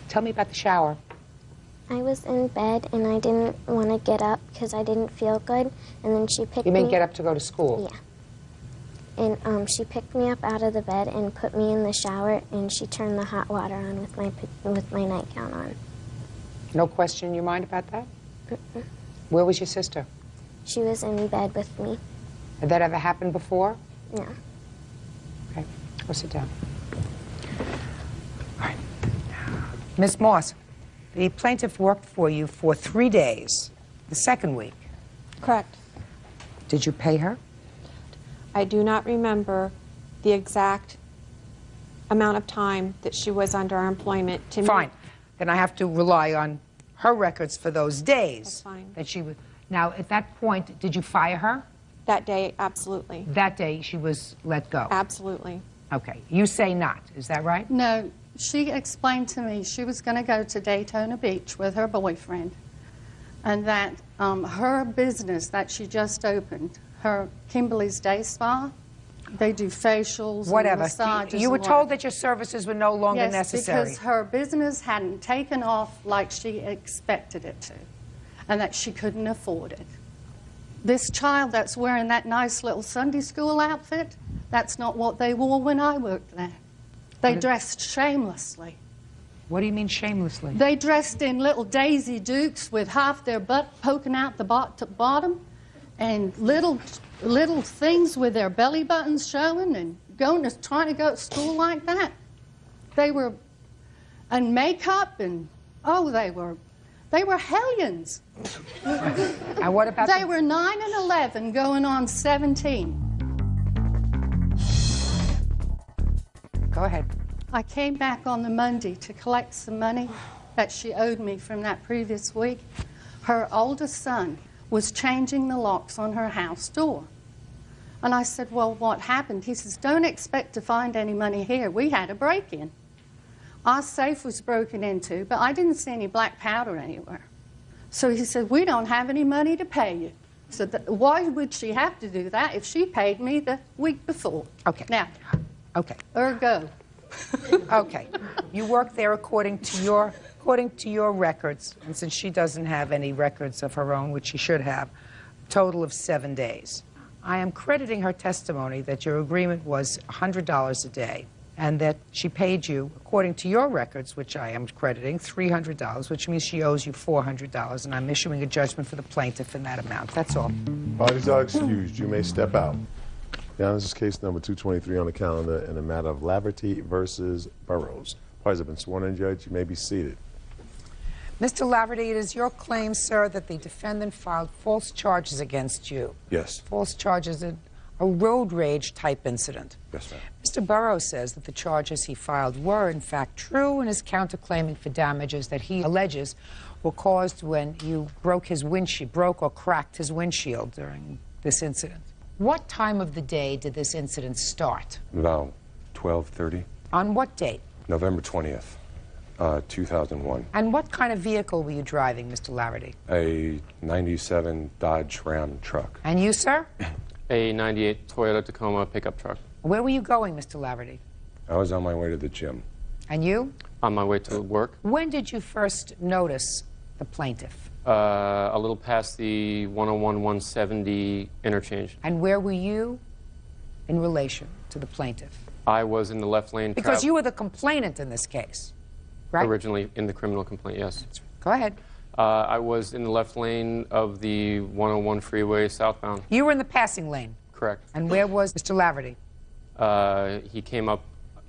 Tell me about the shower. I was in bed and I didn't want to get up because I didn't feel good, and then she picked me. You mean get up to go to school? Yeah. And she picked me up out of the bed and put me in the shower, and she turned the hot water on with my nightgown on. No question in your mind about that? Mm-mm. Where was your sister? She was in bed with me. Had that ever happened before? No. Okay, go sit down. All right. Ms. Moss, the plaintiff worked for you for 3 days, the second week. Correct. Did you pay her? I do not remember the exact amount of time that she was under our employment. Fine. Then I have to rely on her records for those days. That's fine. That she was. Now, at that point, did you fire her? That day, absolutely. That day, she was let go? Absolutely. Okay. You say not. Is that right? No. She explained to me she was going to go to Daytona Beach with her boyfriend, and that her business that she just opened, her Kimberly's Day Spa, they do facials, whatever. And massages. You were told that your services were no longer necessary. Yes, because her business hadn't taken off like she expected it to. and that she couldn't afford it. This child that's wearing that nice little Sunday school outfit, that's not what they wore when I worked there. They dressed shamelessly. What do you mean shamelessly? They dressed in little Daisy Dukes with half their butt poking out the bottom, and little things with their belly buttons showing, and trying to go to school like that. They were, and makeup, and they were hellions. And what about they were 9 and 11, going on 17. Go ahead. I came back on the Monday to collect some money that she owed me from that previous week. Her oldest son was changing the locks on her house door. And I said, well, what happened? He says, don't expect to find any money here. We had a break-in. Our safe was broken into, but I didn't see any black powder anywhere. So he said, we don't have any money to pay you. So why would she have to do that if she paid me the week before? Okay. Now, okay. Ergo. Okay. You work there according to your records, and since she doesn't have any records of her own, which she should have, a total of 7 days. I am crediting her testimony that your agreement was $100 a day, and that she paid you, according to your records, which I am crediting, $300, which means she owes you $400, and I'm issuing a judgment for the plaintiff in that amount. That's all. Parties are excused. You may step out. Now, this is case number 223 on the calendar in the matter of Laverty versus Burroughs. Parties have been sworn in, Judge. You may be seated. Mr. Laverty, it is your claim, sir, that the defendant filed false charges against you. Yes. False charges in a road rage type incident. Yes, ma'am. Mr. Burroughs says that the charges he filed were, in fact, true, and is counterclaiming for damages that he alleges were caused when you broke or cracked his windshield during this incident. What time of the day did this incident start? About 12:30. On what date? November 20th, 2001. And what kind of vehicle were you driving, Mr. Laverty? A 97 Dodge Ram truck. And you, sir? A 98 Toyota Tacoma pickup truck. Where were you going, Mr. Laverty? I was on my way to the gym. And you? On my way to work. When did you first notice the plaintiff? A little past the 101-170 interchange. And where were you in relation to the plaintiff? I was in the left lane. Because you were the complainant in this case, right? Originally in the criminal complaint, yes. Go ahead. I was in the left lane of the 101 freeway southbound. You were in the passing lane? Correct. And where was Mr. Laverty? He came up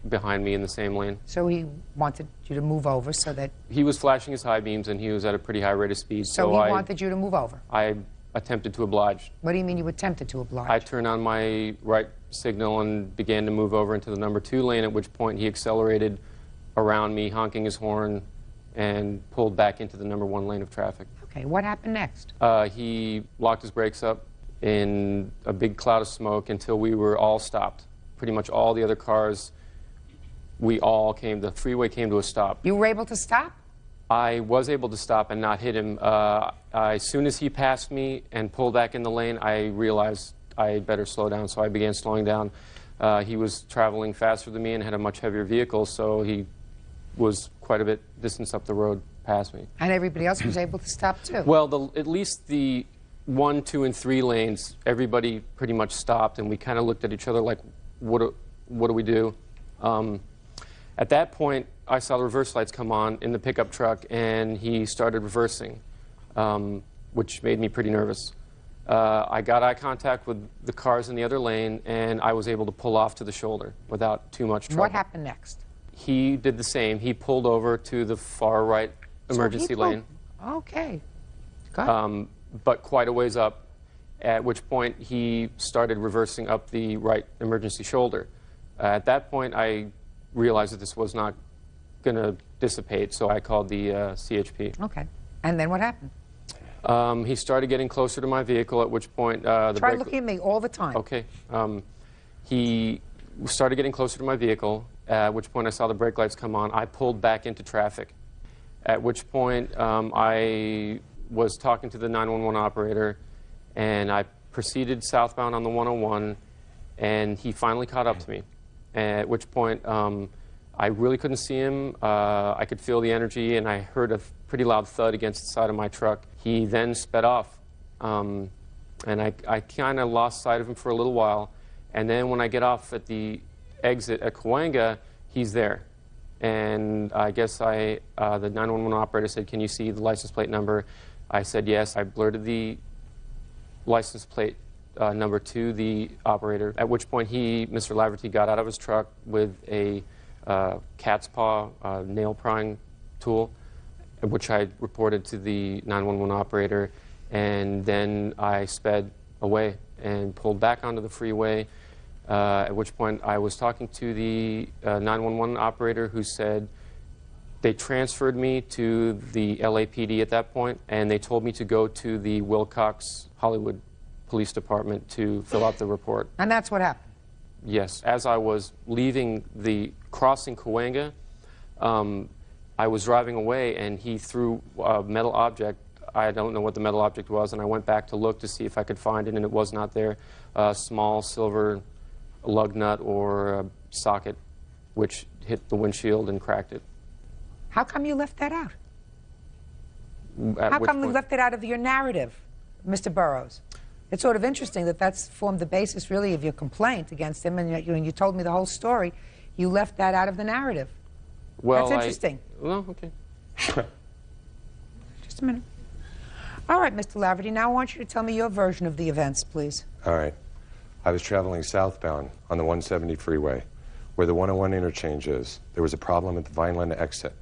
behind me in the same lane. So he wanted you to move over so that... He was flashing his high beams and he was at a pretty high rate of speed. So he wanted you to move over? I attempted to oblige. What do you mean you attempted to oblige? I turned on my right signal and began to move over into the number 2 lane, at which point he accelerated around me, honking his horn, and pulled back into the number 1 lane of traffic. Okay, what happened next? He locked his brakes up in a big cloud of smoke until we were all stopped. Pretty much all the other cars, the freeway came to a stop. You were able to stop? I was able to stop and not hit him. As soon as he passed me and pulled back in the lane, I realized I better slow down, so I began slowing down. He was traveling faster than me and had a much heavier vehicle, so he was quite a bit distance up the road past me. And everybody else was able to stop too? Well, at least the 1, 2, and 3 lanes, everybody pretty much stopped, and we kind of looked at each other like, what do we do? At that point, I saw the reverse lights come on in the pickup truck, and he started reversing, which made me pretty nervous. I got eye contact with the cars in the other lane, and I was able to pull off to the shoulder without too much trouble. What happened next? He did the same. He pulled over to the far right emergency lane. Okay. Go ahead. But quite a ways up, at which point he started reversing up the right emergency shoulder. At that point, I realized that this was not going to dissipate, so I called the CHP. Okay. And then what happened? He started getting closer to my vehicle, at which point... Try looking at me all the time. Okay. He started getting closer to my vehicle, at which point I saw the brake lights come on. I pulled back into traffic, at which point I was talking to the 911 operator, and I proceeded southbound on the 101, and he finally caught up to me, at which point I really couldn't see him. I could feel the energy, and I heard a pretty loud thud against the side of my truck. He then sped off, and I kind of lost sight of him for a little while. And then when I get off at the exit at Cahuenga, he's there. And I guess the 911 operator said, "Can you see the license plate number?" I said yes. I blurted the license plate number to the operator, at which point Mr. Laverty, got out of his truck with a cat's paw nail prying tool, which I reported to the 911 operator, and then I sped away and pulled back onto the freeway, at which point I was talking to the 911 operator, who said they transferred me to the LAPD at that point, and they told me to go to the Wilcox Hollywood Police Department to fill out the report. And that's what happened? Yes. As I was leaving the crossing Cahuenga, I was driving away, and he threw a metal object. I don't know what the metal object was, and I went back to look to see if I could find it, and it was not there. A small silver lug nut or a socket, which hit the windshield and cracked it. How come you left that out? How come you left it out of your narrative, Mr. Burrows? It's sort of interesting that that's formed the basis, really, of your complaint against him, and yet when you told me the whole story, you left that out of the narrative. Well, that's interesting. Well, okay. Just a minute. All right, Mr. Laverty, now I want you to tell me your version of the events, please. All right. I was traveling southbound on the 170 freeway, where the 101 interchange is. There was a problem at the Vineland exit.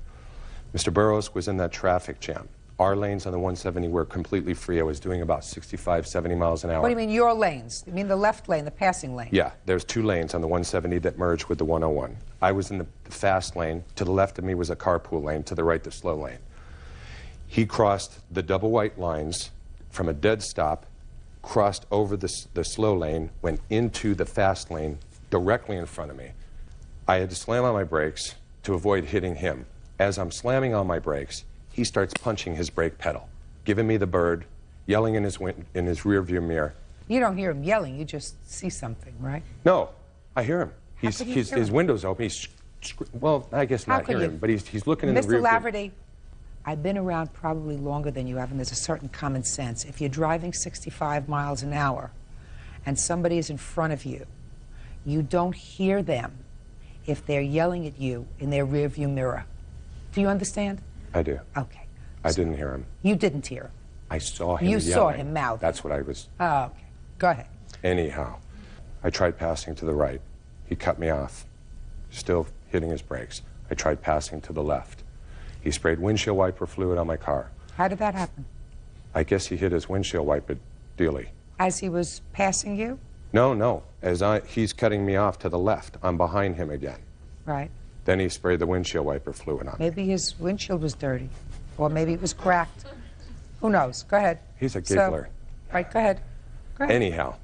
Mr. Burrows was in that traffic jam. Our lanes on the 170 were completely free. I was doing about 65, 70 miles an hour. What do you mean, your lanes? You mean the left lane, the passing lane? Yeah, there's two lanes on the 170 that merge with the 101. I was in the fast lane. To the left of me was a carpool lane. To the right, the slow lane. He crossed the double white lines from a dead stop, crossed over the slow lane, went into the fast lane directly in front of me. I had to slam on my brakes to avoid hitting him. As I'm slamming on my brakes, he starts punching his brake pedal, giving me the bird, yelling in his rearview mirror. You don't hear him yelling, you just see something, right? No, I hear him. How could you hear His him? window's open. Well, I guess How not could hearing you? him, but he's looking in the Mr. rearview. Laverty, I've been around probably longer than you have, and there's a certain common sense. If you're driving 65 miles an hour and somebody is in front of you, you don't hear them if they're yelling at you in their rearview mirror. Do you understand? I do. Okay. I didn't hear him. You didn't hear him. I saw him You yelling. saw him mouth. That's what I was. Oh, okay. Go ahead. Anyhow, I tried passing to the right. He cut me off, still hitting his brakes. I tried passing to the left. He sprayed windshield wiper fluid on my car. How did that happen? I guess he hit his windshield wiper dealy. As he was passing you? No. He's cutting me off to the left. I'm behind him again. Right. Then he sprayed the windshield wiper fluid on me. Maybe his windshield was dirty. Or maybe it was cracked. Who knows? Go ahead. He's a giggler. Right, go ahead. Go ahead. Anyhow,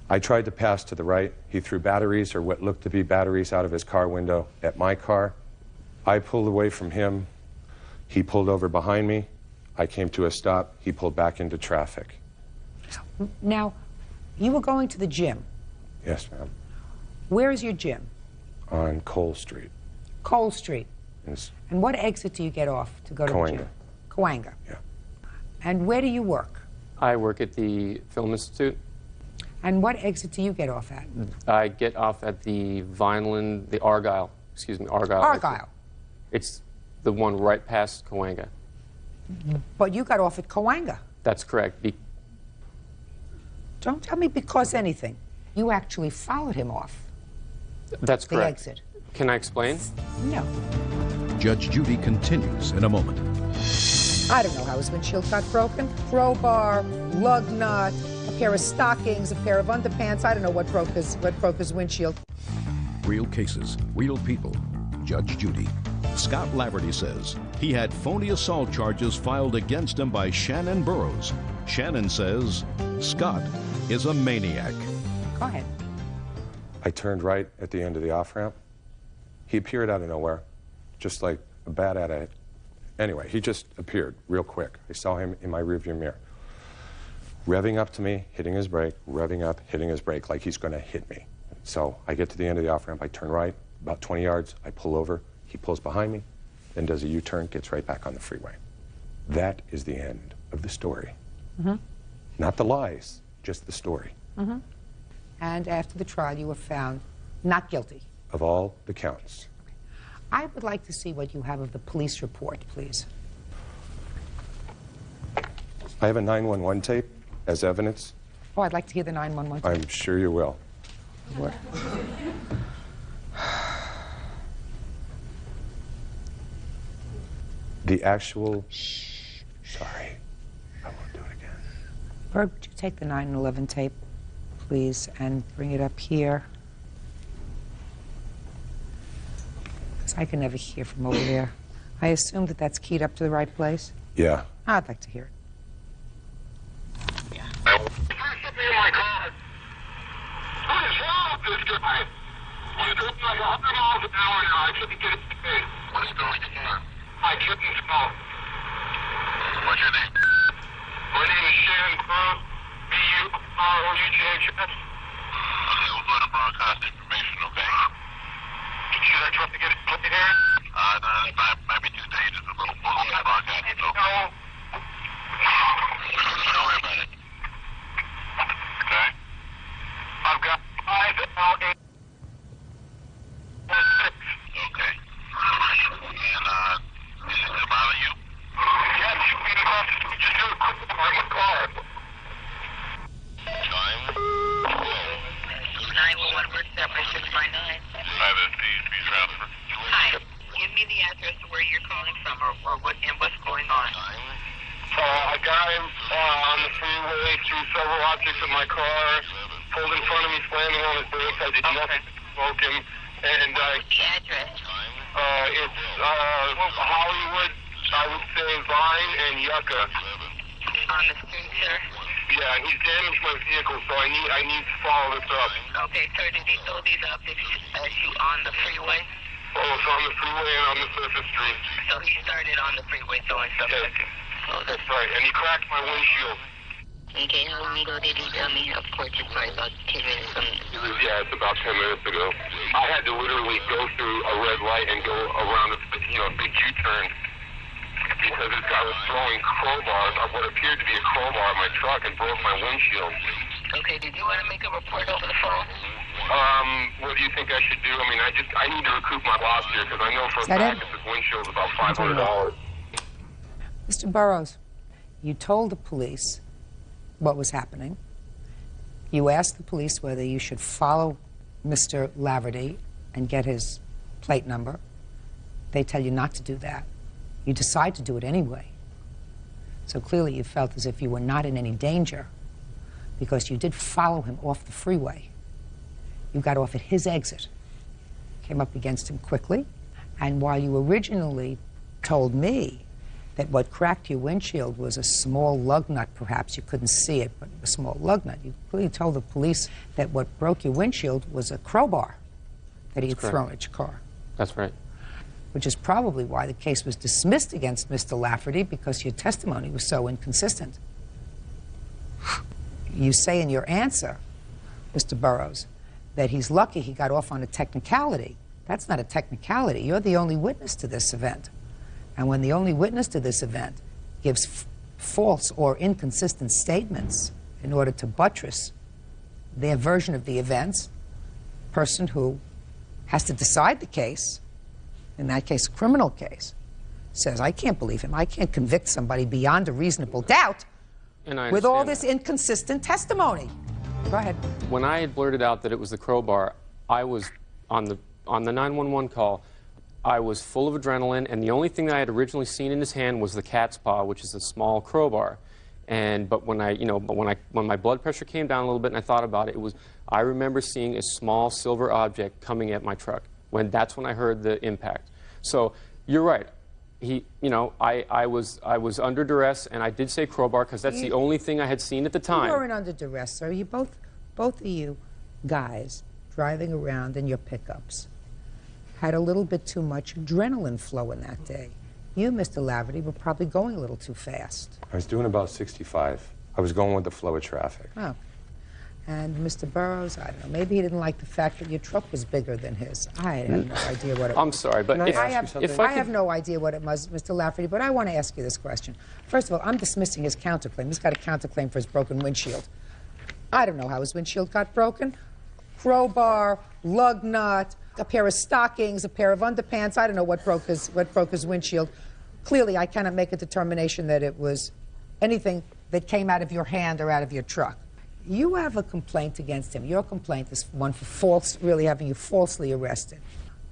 I tried to pass to the right. He threw batteries, or what looked to be batteries, out of his car window at my car. I pulled away from him. He pulled over behind me. I came to a stop. He pulled back into traffic. Now, you were going to the gym. Yes, ma'am. Where is your gym? On Cole Street. Cole Street. Yes. And what exit do you get off to go to the gym? Cahuenga. Yeah. And where do you work? I work at the Film Institute. And what exit do you get off at? I get off at the Vineland, the Argyle. Argyle. It's the one right past Cahuenga. But you got off at Cahuenga. That's correct. Don't tell me because anything. You actually followed him off. That's the correct. exit. Can I explain? No. Judge Judy continues in a moment. I don't know how his windshield got broken. Crowbar, lug nut, a pair of stockings, a pair of underpants. I don't know what broke his windshield. Real cases, real people. Judge Judy. Scott Laverty says he had phony assault charges filed against him by Shannon Burrows. Shannon says Scott is a maniac. Go ahead. I turned right at the end of the off-ramp. He appeared out of nowhere, just like a bat out of it. Anyway, he just appeared real quick. I saw him in my rearview mirror, revving up to me, hitting his brake, revving up, hitting his brake like he's going to hit me. So I get to the end of the off-ramp, I turn right, about 20 yards, I pull over, he pulls behind me, then does a U-turn, gets right back on the freeway. That is the end of the story. Mm-hmm. Not the lies, just the story. Mm-hmm. And after the trial, you were found not guilty. Of all the counts. I would like to see what you have of the police report, please. I have a 911 tape as evidence. Oh, I'd like to hear the 911 tape. I'm sure you will. What? The actual... Sorry. I won't do it again. Herb, would you take the 911 tape, please, and bring it up here? Because I can never hear from over there. I assume that that's keyed up to the right place? Yeah. I'd like to hear it. I couldn't stop. What's your name? My name is Shannon Crow. B-U-R-O-U-G-H-S. Okay, we'll go to broadcast information, okay? Should I try to get it put in here? No, it might be too dangerous. We'll go to broadcast, okay? Don't worry about it. Okay? I've got 5 L8. Okay. And, is it about you? Yes, you can just do a quick on the car. Time? 911, where's that for 659? 5FP, speed transfer. Hi, give me the address of where you're calling from or what and what's going on. A guy on the freeway threw several objects at my car, pulled in front of me, slamming on his brakes. I did nothing to provoke him. And what's the address? It's Hollywood, I would say Vine and Yucca. On the street, sir? Yeah, he's damaged my vehicle, so I need to follow this up. Okay, sir, did he throw these objects at you on the freeway? Oh, it's on the freeway and on the surface street. So he started on the freeway throwing stuff at you? Okay. That's right, and he cracked my windshield. Okay, how long ago did he tell me? Of course, it's probably about 10 minutes. Yeah, it's about 10 minutes ago. I had to literally go through a red light and go around a big U-turn because this guy was throwing crowbars, or what appeared to be a crowbar at my truck, and broke my windshield. Okay, did you want to make a report over the phone? What do you think I should do? I mean, I need to recoup my loss here because I know for a fact that this windshield's about $500. Mr. Burrows, you told the police what was happening. You asked the police whether you should follow Mr. Laverty and get his plate number. They tell you not to do that. You decide to do it anyway. So clearly you felt as if you were not in any danger because you did follow him off the freeway. You got off at his exit, came up against him quickly, and while you originally told me that what cracked your windshield was a small lug nut, perhaps you couldn't see it, but a small lug nut, you clearly told the police that what broke your windshield was a crowbar that he had thrown at your car. That's right. Which is probably why the case was dismissed against Mr. Lafferty, because your testimony was so inconsistent. You say in your answer, Mr. Burrows, that he's lucky he got off on a technicality. That's not a technicality. You're the only witness to this event. And when the only witness to this event gives false or inconsistent statements in order to buttress their version of the events, the person who has to decide the case, in that case a criminal case, says, I can't believe him. I can't convict somebody beyond a reasonable doubt with all this inconsistent testimony. Go ahead. When I had blurted out that it was the crowbar, I was on the 911 call. I was full of adrenaline, and the only thing that I had originally seen in his hand was the cat's paw, which is a small crowbar. But when my blood pressure came down a little bit and I thought about it, I remember seeing a small silver object coming at my truck. That's when I heard the impact. So you're right. I was under duress, and I did say crowbar because that's the only thing I had seen at the time. You weren't under duress, sir. You both of you guys driving around in your pickups had a little bit too much adrenaline flowing that day. You, Mr. Laverty, were probably going a little too fast. I was doing about 65. I was going with the flow of traffic. Oh. And Mr. Burroughs, I don't know, maybe he didn't like the fact that your truck was bigger than his. I have no idea what it was. I'm sorry, but I have no idea what it was, Mr. Lafferty, but I want to ask you this question. First of all, I'm dismissing his counterclaim. He's got a counterclaim for his broken windshield. I don't know how his windshield got broken. Crowbar, lug nut, a pair of stockings, a pair of underpants. I don't know what broke his windshield. Clearly, I cannot make a determination that it was anything that came out of your hand or out of your truck. You have a complaint against him. Your complaint is one for really having you falsely arrested.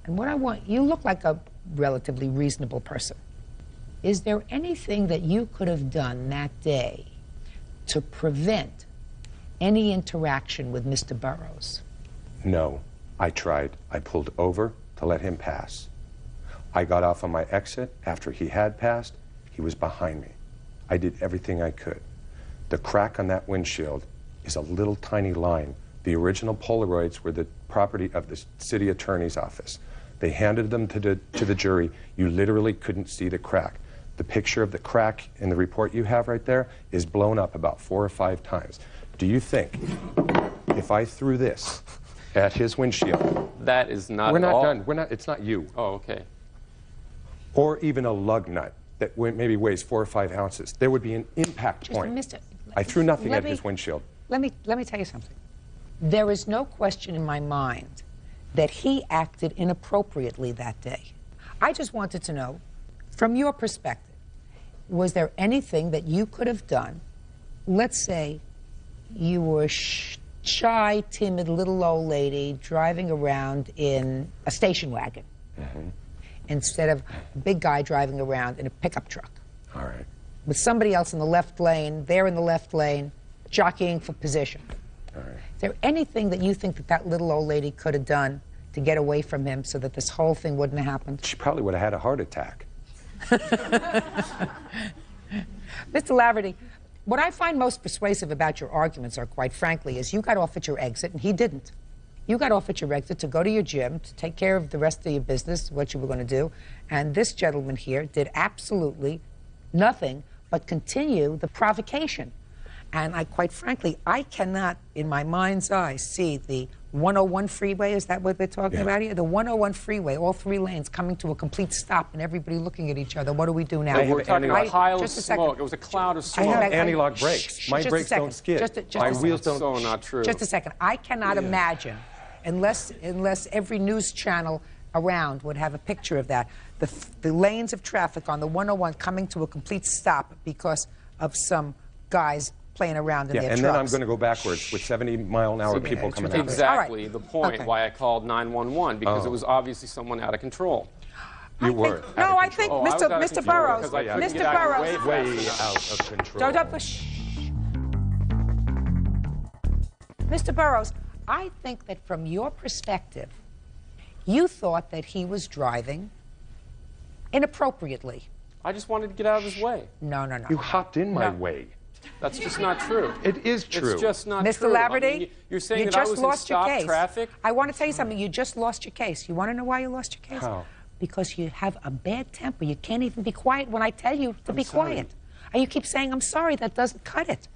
And what I want, you look like a relatively reasonable person. Is there anything that you could have done that day to prevent any interaction with Mr. Burroughs? No, I tried. I pulled over to let him pass. I got off on my exit. After he had passed, he was behind me. I did everything I could. The crack on that windshield is a little tiny line. The original Polaroids were the property of the city attorney's office. They handed them to the jury. You literally couldn't see the crack. The picture of the crack in the report you have right there is blown up about 4 or 5 times. Do you think if I threw this at his windshield? That is not We're not all. done. We're not. It's not you. Oh, okay. Or even a lug nut that maybe weighs 4 or 5 ounces. There would be an impact point. I threw nothing at his windshield. Let me tell you something. There is no question in my mind that he acted inappropriately that day. I just wanted to know, from your perspective, was there anything that you could have done? Let's say you were a shy, timid little old lady driving around in a station wagon instead of a big guy driving around in a pickup truck. All right. With somebody else in the left lane, they're in the left lane, jockeying for position. All right. Is there anything that you think that little old lady could have done to get away from him so that this whole thing wouldn't have happened? She probably would have had a heart attack. Mr. Laverty, what I find most persuasive about your arguments are, quite frankly, is you got off at your exit and he didn't. You got off at your exit to go to your gym, to take care of the rest of your business, what you were going to do, and this gentleman here did absolutely nothing but continue the provocation. And quite frankly, I cannot, in my mind's eye, see the 101 freeway, is that what they're talking about here? The 101 freeway, all 3 lanes coming to a complete stop and everybody looking at each other. What do we do now? We're talking about a pile of smoke. It was a cloud of smoke. I have anti-lock brakes. My brakes don't skid. My wheels don't. So not true. Just a second. I cannot imagine, unless every news channel around would have a picture of that, the lanes of traffic on the 101 coming to a complete stop because of some guys playing around in their trucks. And then I'm going to go backwards with 70-mile-an-hour people coming out. Exactly the point why I called 911, because it was obviously someone out of control. You were. No, I think Mr. Burroughs. Mr. Burroughs. Way out of control. Mr. Burroughs, I think that from your perspective, you thought that he was driving inappropriately. I just wanted to get out of his way. No, no, no. You hopped in my way. That's just not true. It is true. It's just not Mr. true. Laverty, I mean, you're saying you that I just was lost in your stop case. traffic? I want to tell you something. You just lost your case. You want to know why you lost your case? How? Because you have a bad temper. You can't even be quiet when I tell you to be quiet. And you keep saying, I'm sorry. That doesn't cut it.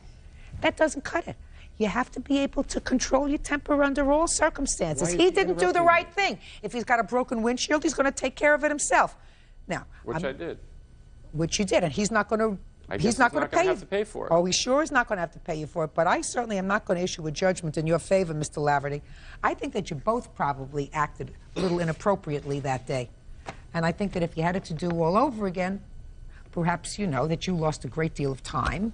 That doesn't cut it. You have to be able to control your temper under all circumstances. He didn't do the right thing. If he's got a broken windshield, he's going to take care of it himself. Now, Which I did. Which you did, and he's not going to. He's not going to have to pay for it. Oh, he sure is not going to have to pay you for it. But I certainly am not going to issue a judgment in your favor, Mr. Laverty. I think that you both probably acted a little inappropriately that day. And I think that if you had it to do all over again, perhaps you know that you lost a great deal of time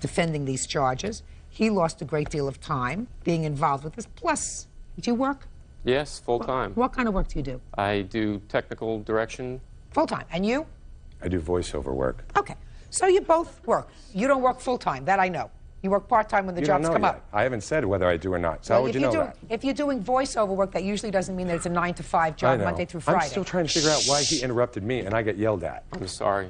defending these charges. He lost a great deal of time being involved with this. Plus, do you work? Yes, full time. What kind of work do you do? I do technical direction. Full time. And you? I do voiceover work. Okay. So you both work. You don't work full time. That I know. You work part time when the jobs come up. I haven't said whether I do or not. So how would you know that? If you're doing voiceover work, that usually doesn't mean that it's a 9-to-5 job, Monday through Friday. I'm still trying to figure out why he interrupted me and I get yelled at. I'm sorry.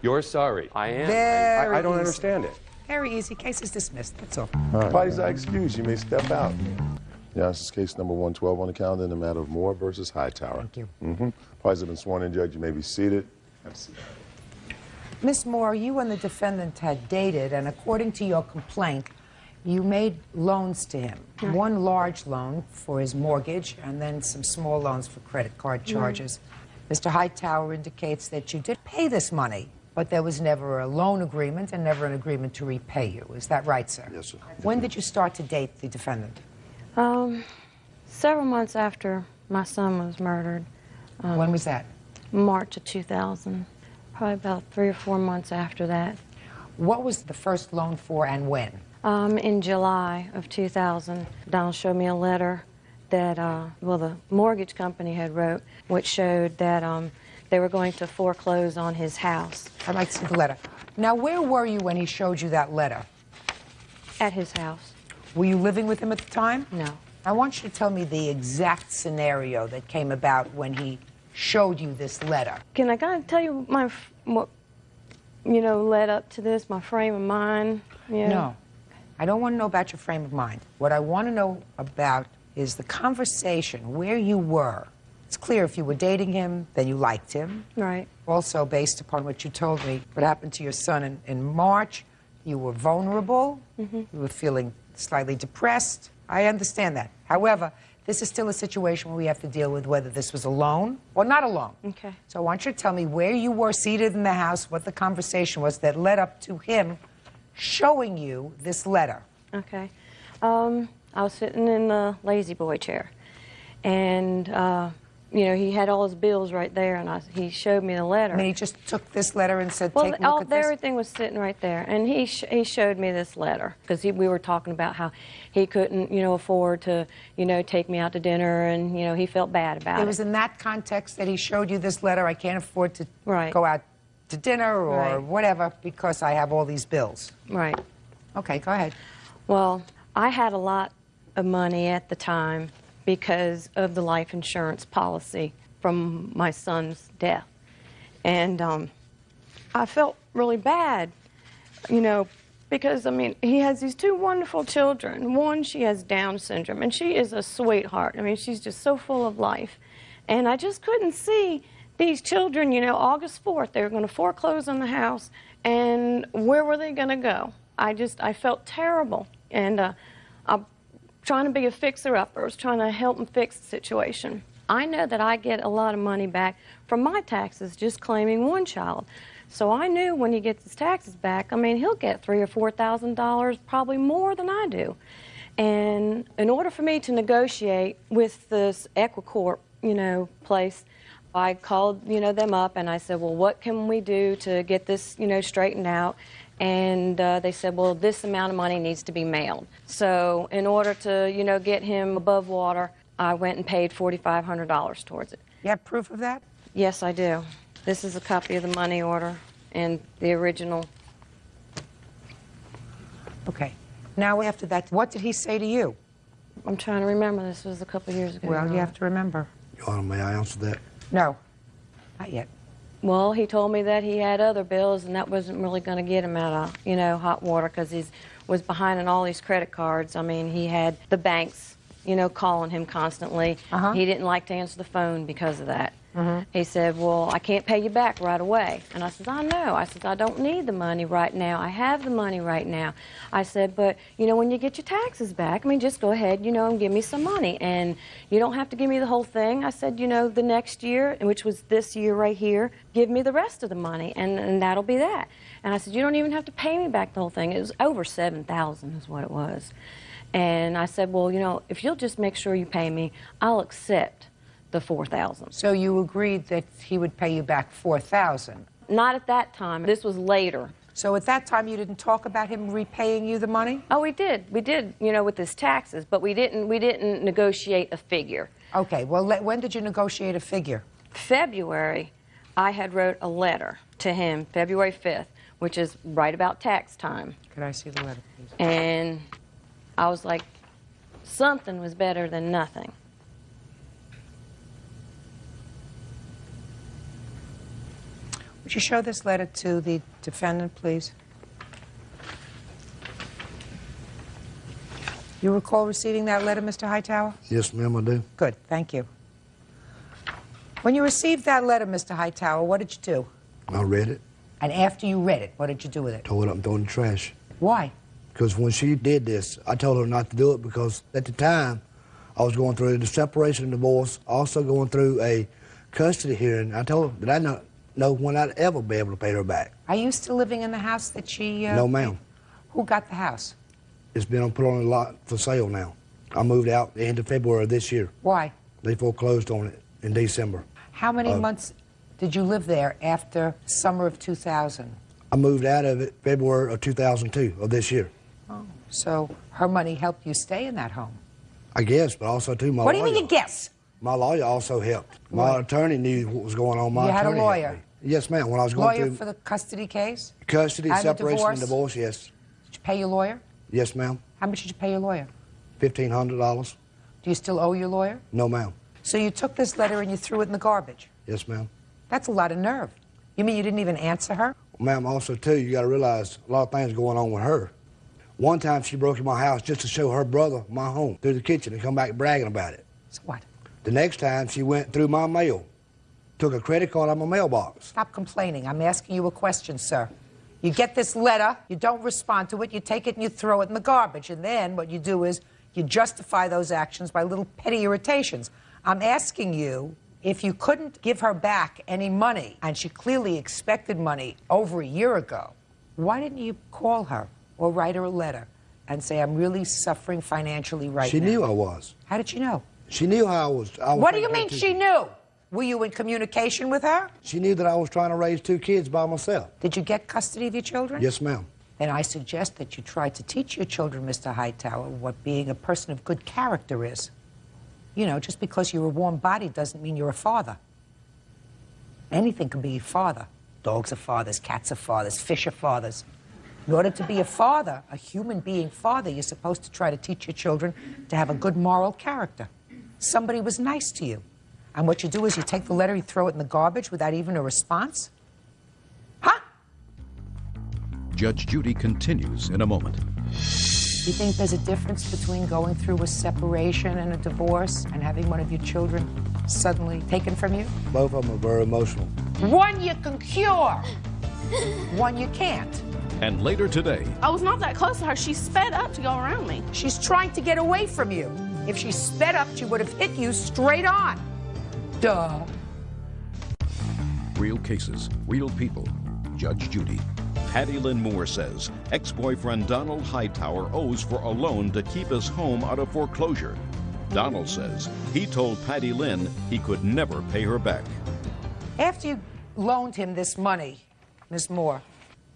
You're sorry. I am. I don't understand it. Very easy. Case is dismissed. That's all. Parties are excused. You may step out. Yeah, this is case number 112 on the calendar in the matter of Moore versus Hightower. Thank you. Parties have been sworn in, Judge. You may be seated. Have a seat. Miss Moore, you and the defendant had dated, and according to your complaint, You made loans to him. One large loan for his mortgage and then some small loans for credit card charges. Mr. Hightower indicates that you did pay this money, but there was never a loan agreement and never an agreement to repay you. Is that right, sir? Yes, sir. When did you start to date the defendant? Several months after my son was murdered. When was that? March of 2000. Probably about 3 or 4 months after that. What was the first loan for and when? In July of 2000, Donald showed me a letter that, well, the mortgage company had wrote, which showed that they were going to foreclose on his house. I'd like to see the letter. Now, where were you when he showed you that letter? At his house. Were you living with him at the time? No. I want you to tell me the exact scenario that came about when he showed you this letter. Can I kind of tell you what, you know, led up to this, my frame of mind? Yeah. No. I don't want to know about your frame of mind. What I want to know about is the conversation, where you were. It's clear if you were dating him, then you liked him. Right. Also, based upon what you told me, what happened to your son in March, you were vulnerable. You were feeling slightly depressed. I understand that. However, this is still a situation where we have to deal with whether this was a loan or not a loan. Okay. So I want you to tell me where you were seated in the house, what the conversation was that led up to him showing you this letter. Okay. I was sitting in the lazy boy chair, and you know, he had all his bills right there, and he showed me the letter. I mean, he just took this letter and said, well, take a look at this? Everything was sitting right there, and he showed me this letter, because we were talking about how he couldn't, you know, afford to, you know, take me out to dinner, and, you know, he felt bad about it. It was in that context that he showed you this letter, I can't afford to go out to dinner or whatever because I have all these bills. Right. Okay, go ahead. Well, I had a lot of money at the time because of the life insurance policy from my son's death. And I felt really bad, you know, because, I mean, he has these 2 wonderful children. One, she has Down syndrome, and she is a sweetheart. I mean, she's just so full of life. And I just couldn't see these children, you know, August 4th, they were going to foreclose on the house, and where were they going to go? I felt terrible. And I'm trying to be a fixer-upper. I was trying to help him fix the situation. I know that I get a lot of money back from my taxes just claiming one child. So I knew when he gets his taxes back, I mean, he'll get $3,000 or $4,000, probably more than I do. And in order for me to negotiate with this Equicorp, you know, place, I called, you know, them up and I said, well, what can we do to get this, you know, straightened out? And they said, well, this amount of money needs to be mailed. So in order to, you know, get him above water, I went and paid $4,500 towards it. You have proof of that? Yes, I do. This is a copy of the money order and the original. Okay. Now after that, what did he say to you? I'm trying to remember. This was a couple of years ago. Well, you have to remember. Your Honor, may I answer that? No, not yet. Well, he told me that he had other bills, and that wasn't really going to get him out of, you know, hot water, because he was behind on all these credit cards. I mean, he had the banks, you know, calling him constantly. He didn't like to answer the phone because of that. He said, well, I can't pay you back right away. And I said, I know. I said, I don't need the money right now. I have the money right now. I said, but, you know, when you get your taxes back, I mean, just go ahead, you know, and give me some money. And you don't have to give me the whole thing. I said, you know, the next year, which was this year right here, give me the rest of the money, and that'll be that. And I said, you don't even have to pay me back the whole thing. It was over $7,000 is what it was. And I said, well, you know, if you'll just make sure you pay me, I'll accept the $4,000. So you agreed that he would pay you back $4,000? Not at that time. This was later. So at that time you didn't talk about him repaying you the money? Oh, we did. We did, you know, with his taxes, but we didn't negotiate a figure. Okay. Well, when did you negotiate a figure? February, I had wrote a letter to him, February 5th, which is right about tax time. Could I see the letter, please? And I was like, something was better than nothing. Would you show this letter to the defendant, please? You recall receiving that letter, Mr. Hightower? Yes, ma'am, I do. Good, thank you. When you received that letter, Mr. Hightower, what did you do? I read it. And after you read it, what did you do with it? Tore it up and throw it in the trash. Why? Because when she did this, I told her not to do it because at the time, I was going through the separation and divorce, also going through a custody hearing. I told her that I not know when I'd ever be able to pay her back. Are you still living in the house that she... No, ma'am. Who got the house? It's been put on a lot for sale now. I moved out the end of February of this year. Why? They foreclosed on it in December. How many months did you live there after summer of 2000? I moved out of it February of 2002 of this year. Oh, so her money helped you stay in that home? I guess, but also too my What do lawyer. you mean you guess? My lawyer also helped. My attorney knew what was going on. My You had a attorney lawyer? helped me. Yes, ma'am. When I was going Lawyer through for the custody case? custody, and the separation, and divorce? divorce, yes. Did you pay your lawyer? Yes, ma'am. How much did you pay your lawyer? $1,500. Do you still owe your lawyer? No, ma'am. So you took this letter and you threw it in the garbage? Yes, ma'am. That's a lot of nerve. You mean you didn't even answer her? Ma'am, also, too, you got to realize a lot of things going on with her. One time she broke in my house just to show her brother my home through the kitchen and come back bragging about it. So what? The next time she went through my mail, took a credit card out of my mailbox. Stop complaining. I'm asking you a question, sir. You get this letter, you don't respond to it, you take it and you throw it in the garbage. And then what you do is you justify those actions by little petty irritations. I'm asking you, if you couldn't give her back any money, and she clearly expected money over a year ago, why didn't you call her or write her a letter and say, I'm really suffering financially right now? She knew I was. How did she know? She knew how I was. What do you mean she knew? Were you in communication with her? She knew that I was trying to raise 2 kids by myself. Did you get custody of your children? Yes, ma'am. Then I suggest that you try to teach your children, Mr. Hightower, what being a person of good character is. You know, just because you're a warm body doesn't mean you're a father. Anything can be a father. Dogs are fathers, cats are fathers, fish are fathers. In order to be a father, a human being father, you're supposed to try to teach your children to have a good moral character. Somebody was nice to you. And what you do is you take the letter, you throw it in the garbage without even a response? Judge Judy continues in a moment. You think there's a difference between going through a separation and a divorce and having one of your children suddenly taken from you? Both of them are very emotional. One you can cure, one you can't. And later today, I was not that close to her. She sped up to go around me. She's trying to get away from you. If she sped up, she would have hit you straight on. Duh. real cases, real people. Judge Judy. Patty Lynn Moore says ex-boyfriend Donald Hightower owes for a loan to keep his home out of foreclosure. Donald says he told Patty Lynn he could never pay her back. After you loaned him this money, Ms. Moore,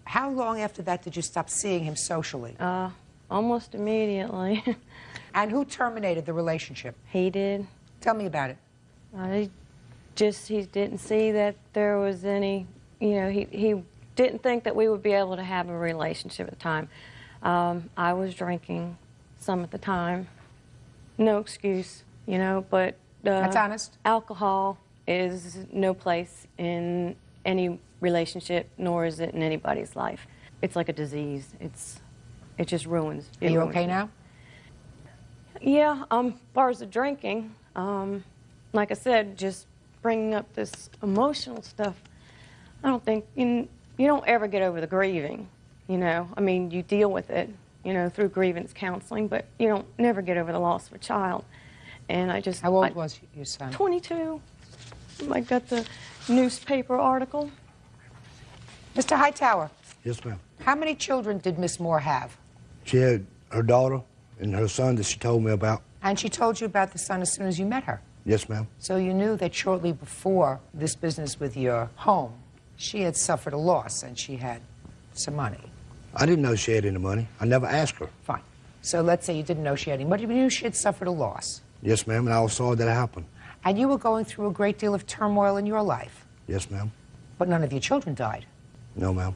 how long after that did you stop seeing him socially? Almost immediately. And who terminated the relationship? He did. Tell me about it. He didn't see that there was any, he didn't think that we would be able to have a relationship at the time. I was drinking some at the time. No excuse, but... That's honest. Alcohol is no place in any relationship, nor is it in anybody's life. It's like a disease. It just ruins. Are you okay now? Yeah, as far as the drinking, like I said, just bringing up this emotional stuff, I don't think, you don't ever get over the grieving, I mean, you deal with it, through grievance counseling, but you don't never get over the loss of a child. And I just... How old was your son? 22. I got the newspaper article. Mr. Hightower. Yes, ma'am. How many children did Miss Moore have? She had her daughter and her son that she told me about. And she told you about the son as soon as you met her? Yes, ma'am. So you knew that shortly before this business with your home, she had suffered a loss and she had some money. I didn't know she had any money. I never asked her. Fine. So let's say you didn't know she had any money, but you knew she had suffered a loss. Yes, ma'am, and I was sorry that happened. And you were going through a great deal of turmoil in your life. Yes, ma'am. But none of your children died. No, ma'am.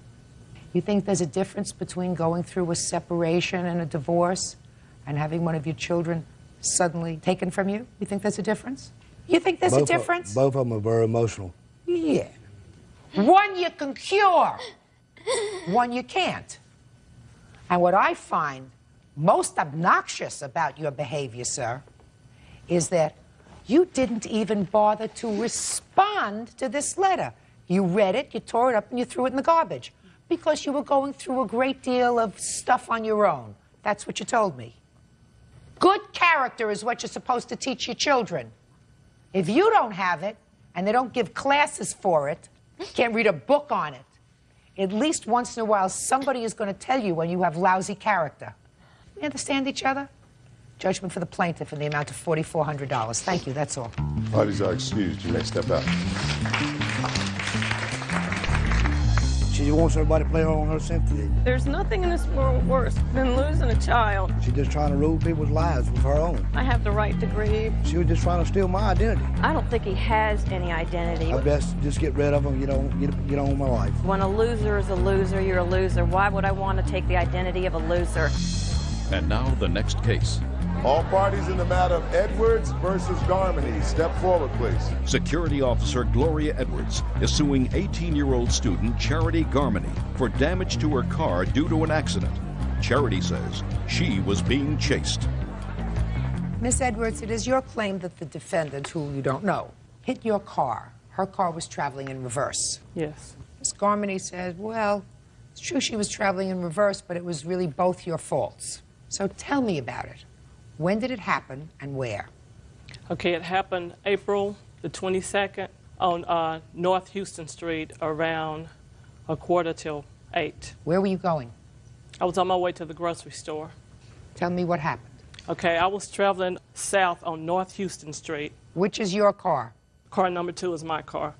You think there's a difference between going through a separation and a divorce and having one of your children suddenly taken from you? You think there's a difference? You think there's a difference? Both of them are very emotional. Yeah. One you can cure, one you can't. And what I find most obnoxious about your behavior, sir, is that you didn't even bother to respond to this letter. You read it, you tore it up, and you threw it in the garbage. Because you were going through a great deal of stuff on your own. That's what you told me. Good character is what you're supposed to teach your children. If you don't have it, and they don't give classes for it, can't read a book on it, at least once in a while somebody is going to tell you when you have lousy character. We understand each other? Judgment for the plaintiff in the amount of $4,400. Thank you, that's all. Parties are excused. You may step out. She wants everybody to play her on her sympathy. There's nothing in this world worse than losing a child. She's just trying to rule people's lives with her own. I have the right to grieve. She was just trying to steal my identity. I don't think he has any identity. I best just get rid of him, get on with my life. When a loser is a loser, you're a loser. Why would I want to take the identity of a loser? And now the next case. All parties in the matter of Edwards versus Garmany. Step forward, please. Security Officer Gloria Edwards is suing 18-year-old student Charity Garmany for damage to her car due to an accident. Charity says she was being chased. Miss Edwards, it is your claim that the defendant, who you don't know, hit your car. Her car was traveling in reverse. Yes. Miss Garmany said, well, it's true she was traveling in reverse, but it was really both your faults. So tell me about it. When did it happen and where? Okay, it happened April the 22nd on North Houston Street around 7:45. Where were you going? I was on my way to the grocery store. Tell me what happened. Okay, I was traveling south on North Houston Street. Which is your car? Car number 2 is my car.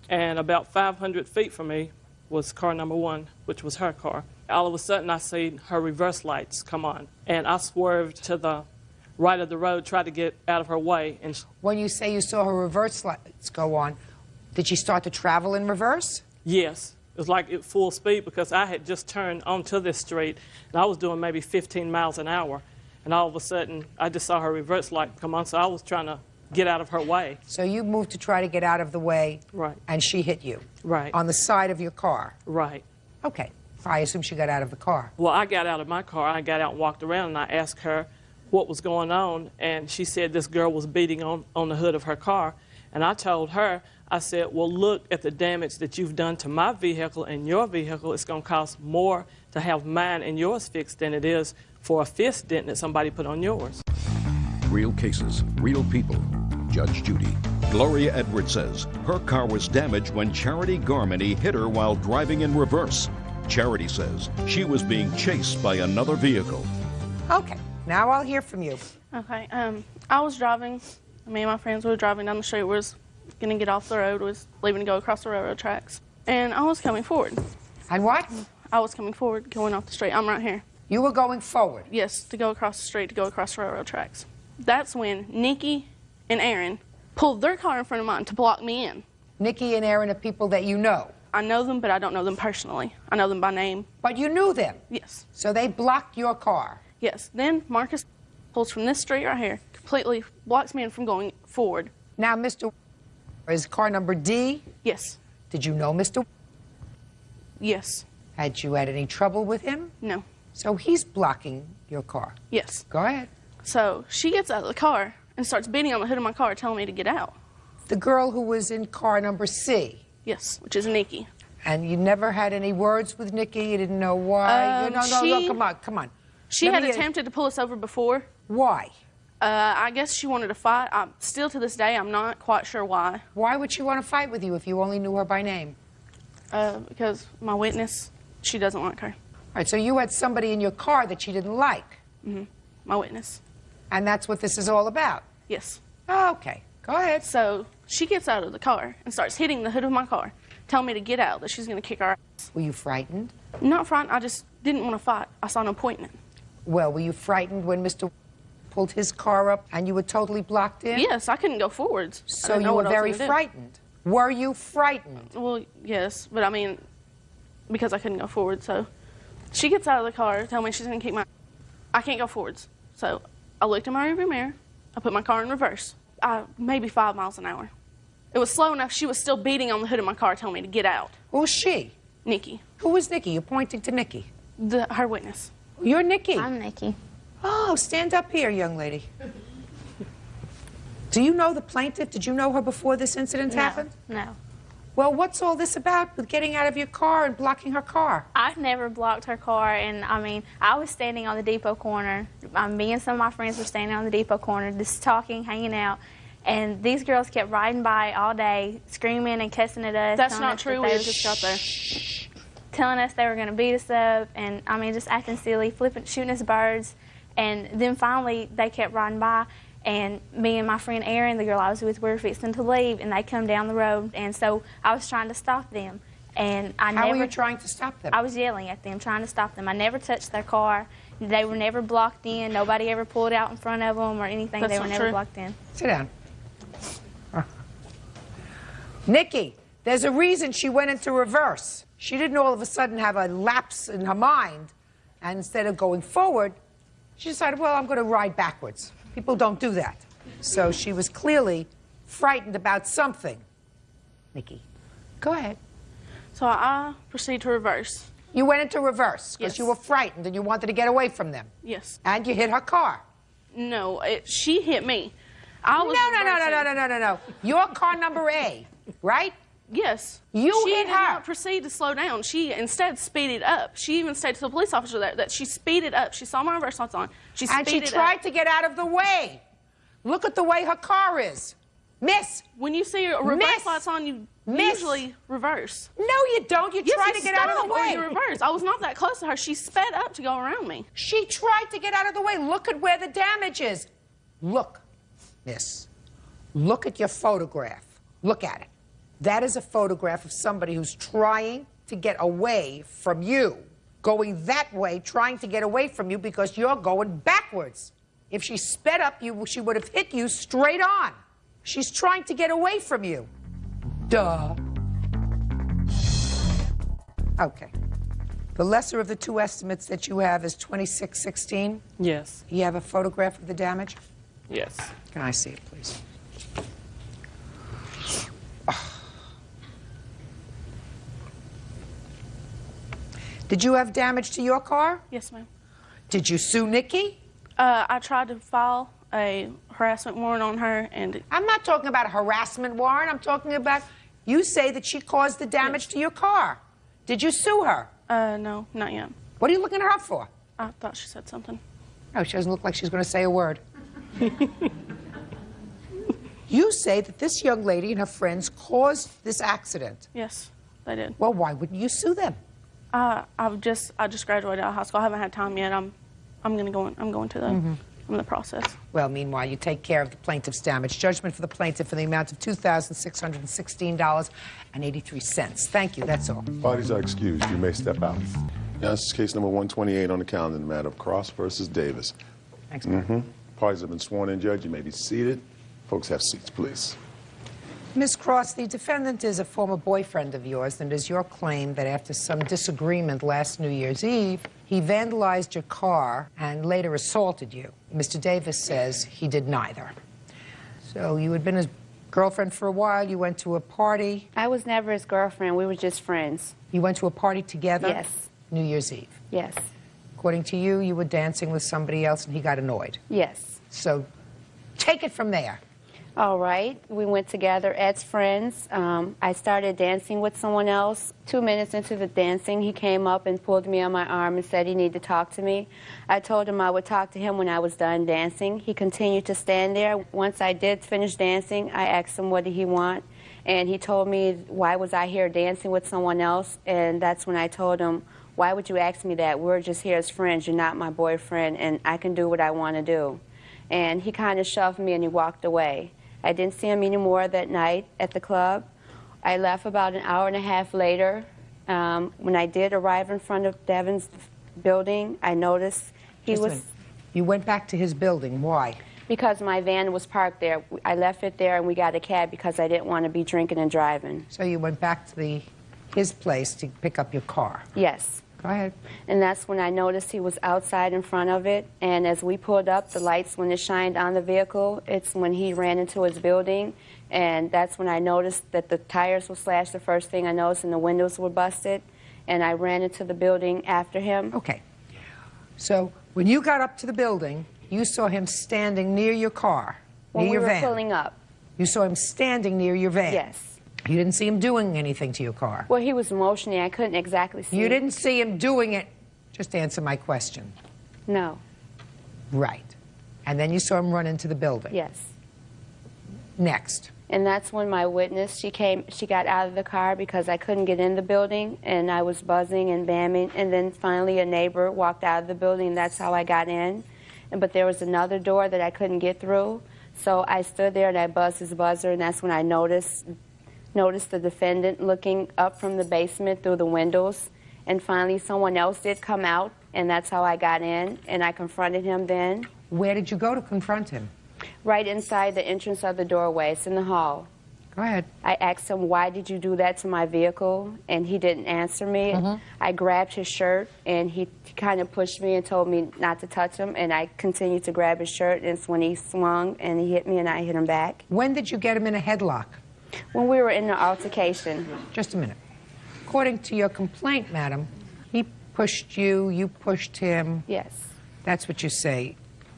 And about 500 feet from me was car number 1, which was her car. All of a sudden, I see her reverse lights come on. And I swerved to the right of the road, tried to get out of her way. And when you say you saw her reverse lights go on, did she start to travel in reverse? Yes. It was like at full speed because I had just turned onto this street, and I was doing maybe 15 miles an hour. And all of a sudden, I just saw her reverse light come on, so I was trying to get out of her way. So you moved to try to get out of the way, right? And she hit you, right? On the side of your car, right? Okay. I assume she got out of the car. Well, I got out of my car. I got out and walked around, and I asked her what was going on, and she said this girl was beating on the hood of her car. And I told her, I said, well, look at the damage that you've done to my vehicle and your vehicle. It's going to cost more to have mine and yours fixed than it is for a fist dent that somebody put on yours. Real cases, real people. Judge Judy. Gloria Edwards says her car was damaged when Charity Garmany hit her while driving in reverse. Charity says she was being chased by another vehicle. Okay, now I'll hear from you. Okay, I was driving. Me and my friends were driving down the street. We was going to get off the road, was leaving to go across the railroad tracks. And I was coming forward. And what? I was coming forward, going off the street. I'm right here. You were going forward? Yes, to go across the street, to go across the railroad tracks. That's when Nikki and Aaron pulled their car in front of mine to block me in. Nikki and Aaron are people that you know? I know them, but I don't know them personally. I know them by name. But you knew them? Yes. So they blocked your car? Yes. Then Marcus pulls from this street right here, completely blocks me in from going forward. Now, Mr. is car number D? Yes. Did you know Mr. Yes. Had you had any trouble with him? No. So he's blocking your car? Yes. Go ahead. So she gets out of the car and starts beating on the hood of my car, telling me to get out. The girl who was in car number C? Yes, which is Nikki. And you never had any words with Nikki? You didn't know why? No, come on. She had attempted to pull us over before. Why? I guess she wanted to fight. Still to this day, I'm not quite sure why. Why would she want to fight with you if you only knew her by name? Because my witness, she doesn't like her. All right, so you had somebody in your car that she didn't like? Mm-hmm. My witness. And that's what this is all about? Yes. Oh, okay. Go ahead. So she gets out of the car and starts hitting the hood of my car, telling me to get out, that she's going to kick our ass. Were you frightened? Not frightened. I just didn't want to fight. I saw no point in it. Well, were you frightened when Mr. pulled his car up and you were totally blocked in? Yes, I couldn't go forwards. So you were very frightened. Were you frightened? Well, yes, but I mean, because I couldn't go forward, so she gets out of the car, telling me she's going to kick my... I can't go forwards. So I looked in my rearview mirror. I put my car in reverse. Maybe 5 miles an hour. It was slow enough. She was still beating on the hood of my car, telling me to get out. Who's she? Nikki. Who was Nikki? You're pointing to Nikki. Her witness. You're Nikki? I'm Nikki. Oh, stand up here, young lady. Do you know the plaintiff? Did you know her before this incident happened? No. Well, what's all this about with getting out of your car and blocking her car? I've never blocked her car, and I mean, I was standing on the depot corner. Me and some of my friends were standing on the depot corner, just talking, hanging out, and these girls kept riding by all day, screaming and cussing at us. That's not true. We just got there. Telling us they were going to beat us up, and I mean, just acting silly, shooting us birds, and then finally they kept riding by. And me and my friend Erin, the girl I was with, we were fixing to leave, and they come down the road, and so I was trying to stop them. And How were you trying to stop them? I was yelling at them, trying to stop them. I never touched their car. They were never blocked in. Nobody ever pulled out in front of them or anything. That's They were not never true. blocked in. Sit down. Nikki, there's a reason she went into reverse. She didn't all of a sudden have a lapse in her mind, and instead of going forward, she decided, well, I'm going to ride backwards. People don't do that. So she was clearly frightened about something. Nikki, go ahead. So I proceeded to reverse. You went into reverse because Yes. you were frightened and you wanted to get away from them. Yes. And you hit her car. No, she hit me. I was No. Your car number A, right? Yes. You she hit did her. not proceed to slow down. She instead speeded up. She even said to the police officer that she speeded up. She saw my reverse lights on. She speeded And she tried to get out of the way. Look at the way her car is. Miss. When you see a reverse lights on, you usually reverse. No, you don't. You try to get out of the way. You reverse. I was not that close to her. She sped up to go around me. She tried to get out of the way. Look at where the damage is. Look, miss. Look at your photograph. Look at it. That is a photograph of somebody who's trying to get away from you. Going that way, trying to get away from you because you're going backwards. If she sped up, she would have hit you straight on. She's trying to get away from you. Duh. Okay. The lesser of the two estimates that you have is 2616? Yes. You have a photograph of the damage? Yes. Can I see it, please? Did you have damage to your car? Yes, ma'am. Did you sue Nikki? I tried to file a harassment warrant on her, and I'm not talking about a harassment warrant. I'm talking about you say that she caused the damage to your car. Did you sue her? No, not yet. What are you looking at her for? I thought she said something. No, she doesn't look like she's going to say a word. You say that this young lady and her friends caused this accident. Yes, they did. Well, why wouldn't you sue them? I just graduated out of high school. I haven't had time yet. I'm going to though. I'm in the process. Well, meanwhile, you take care of the plaintiff's damage. Judgment for the plaintiff in the amount of $2,616.83. Thank you. That's all. Parties are excused. You may step out. Now, this is case number 128 on the calendar in the matter of Cross versus Davis. Thanks, Parties have been sworn in, Judge. You may be seated. Folks, have seats, please. Ms. Cross, the defendant is a former boyfriend of yours, and it is your claim that after some disagreement last New Year's Eve, he vandalized your car and later assaulted you. Mr. Davis says he did neither. So you had been his girlfriend for a while. You went to a party. I was never his girlfriend. We were just friends. You went to a party together? Yes. New Year's Eve? Yes. According to you, you were dancing with somebody else and he got annoyed. Yes. So take it from there. All right. We went together as friends. I started dancing with someone else. 2 minutes into the dancing, he came up and pulled me on my arm and said he needed to talk to me. I told him I would talk to him when I was done dancing. He continued to stand there. Once I did finish dancing, I asked him what did he want. And he told me, why was I here dancing with someone else? And that's when I told him, why would you ask me that? We're just here as friends. You're not my boyfriend, and I can do what I want to do. And he kind of shoved me and he walked away. I didn't see him anymore that night at the club. I left about an hour and a half later. When I did arrive in front of Devin's building, I noticed he was... You went back to his building. Why? Because my van was parked there. I left it there and we got a cab because I didn't want to be drinking and driving. So you went back to his place to pick up your car? Yes. Go ahead. And that's when I noticed he was outside in front of it. And as we pulled up, the lights, when it shined on the vehicle, it's when he ran into his building. And that's when I noticed that the tires were slashed, the first thing I noticed, and the windows were busted. And I ran into the building after him. Okay. So when you got up to the building, you saw him standing near your car, When near we your were van. pulling up. You saw him standing near your van? Yes. You didn't see him doing anything to your car? Well, he was motioning. I couldn't exactly see. You didn't see him doing it? Just answer my question. No. Right. And then you saw him run into the building? Yes. Next. And that's when my witness, she got out of the car because I couldn't get in the building, and I was buzzing and bamming, and then finally a neighbor walked out of the building, and that's how I got in. But there was another door that I couldn't get through, so I stood there and I buzzed his buzzer, and that's when I noticed the defendant looking up from the basement through the windows, and finally someone else did come out, and that's how I got in, and I confronted him then. Where did you go to confront him? Right inside the entrance of the doorway. It's in the hall. Go ahead. I asked him, why did you do that to my vehicle? And he didn't answer me. I grabbed his shirt, and he kind of pushed me and told me not to touch him, and I continued to grab his shirt, and it's when he swung, and he hit me, and I hit him back. When did you get him in a headlock? When we were in the altercation. Just a minute. According to your complaint, madam, he pushed you, you pushed him. Yes. That's what you say.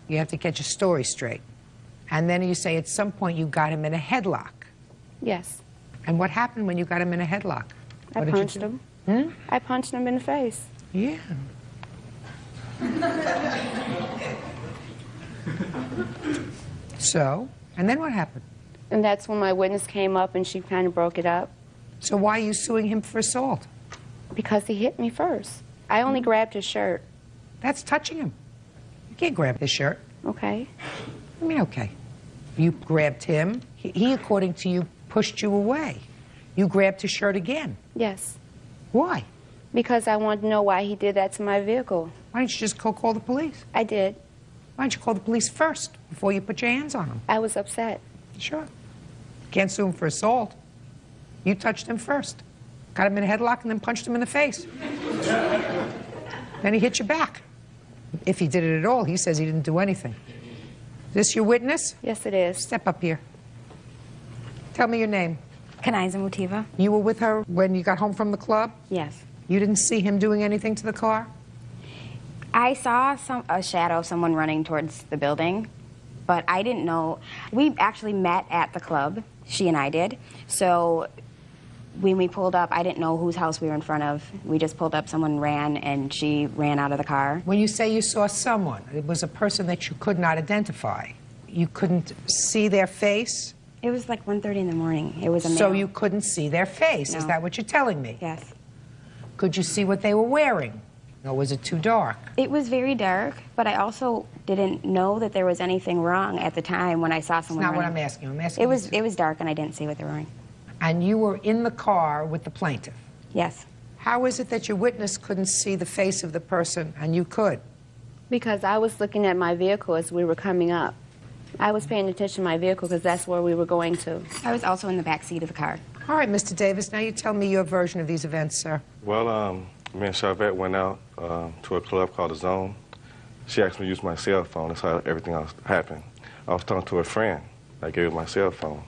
You have to get your story straight. And then you say at some point you got him in a headlock. Yes. And what happened when you got him in a headlock? I punched him. I punched him in the face. Yeah. So, and then what happened? And that's when my witness came up and she kind of broke it up. So why are you suing him for assault? Because he hit me first. I only grabbed his shirt. That's touching him. You can't grab his shirt. Okay. I mean, okay. You grabbed him. He, according to you, pushed you away. You grabbed his shirt again. Yes. Why? Because I wanted to know why he did that to my vehicle. Why didn't you just go call the police? I did. Why didn't you call the police first before you put your hands on him? I was upset. Sure. Can't sue him for assault. You touched him first. Got him in a headlock and then punched him in the face. Then he hit you back. If he did it at all, he says he didn't do anything. Is this your witness? Yes, it is. Step up here. Tell me your name. Kanaiza Mutiva. You were with her when you got home from the club? Yes. You didn't see him doing anything to the car? I saw a shadow of someone running towards the building, but I didn't know. We actually met at the club, she and I did. So when we pulled up, I didn't know whose house we were in front of. We just pulled up, someone ran, and she ran out of the car. When you say you saw someone, it was a person that you could not identify. You couldn't see their face? It was like 1:30 in the morning. It was a male. So you couldn't see their face? No. Is that what you're telling me? Yes. Could you see what they were wearing? Or was it too dark? It was very dark, but I also didn't know that there was anything wrong at the time when I saw someone That's not running. what I'm asking you. I'm asking It was dark, and I didn't see what they were wearing. And you were in the car with the plaintiff? Yes. How is it that your witness couldn't see the face of the person and you could? Because I was looking at my vehicle as we were coming up. I was paying attention to my vehicle because that's where we were going to. I was also in the back seat of the car. All right, Mr. Davis, now you tell me your version of these events, sir. Well, me and Charvette went out to a club called The Zone. She asked me to use my cell phone. That's how everything else happened. I was talking to a friend. I gave her my cell phone.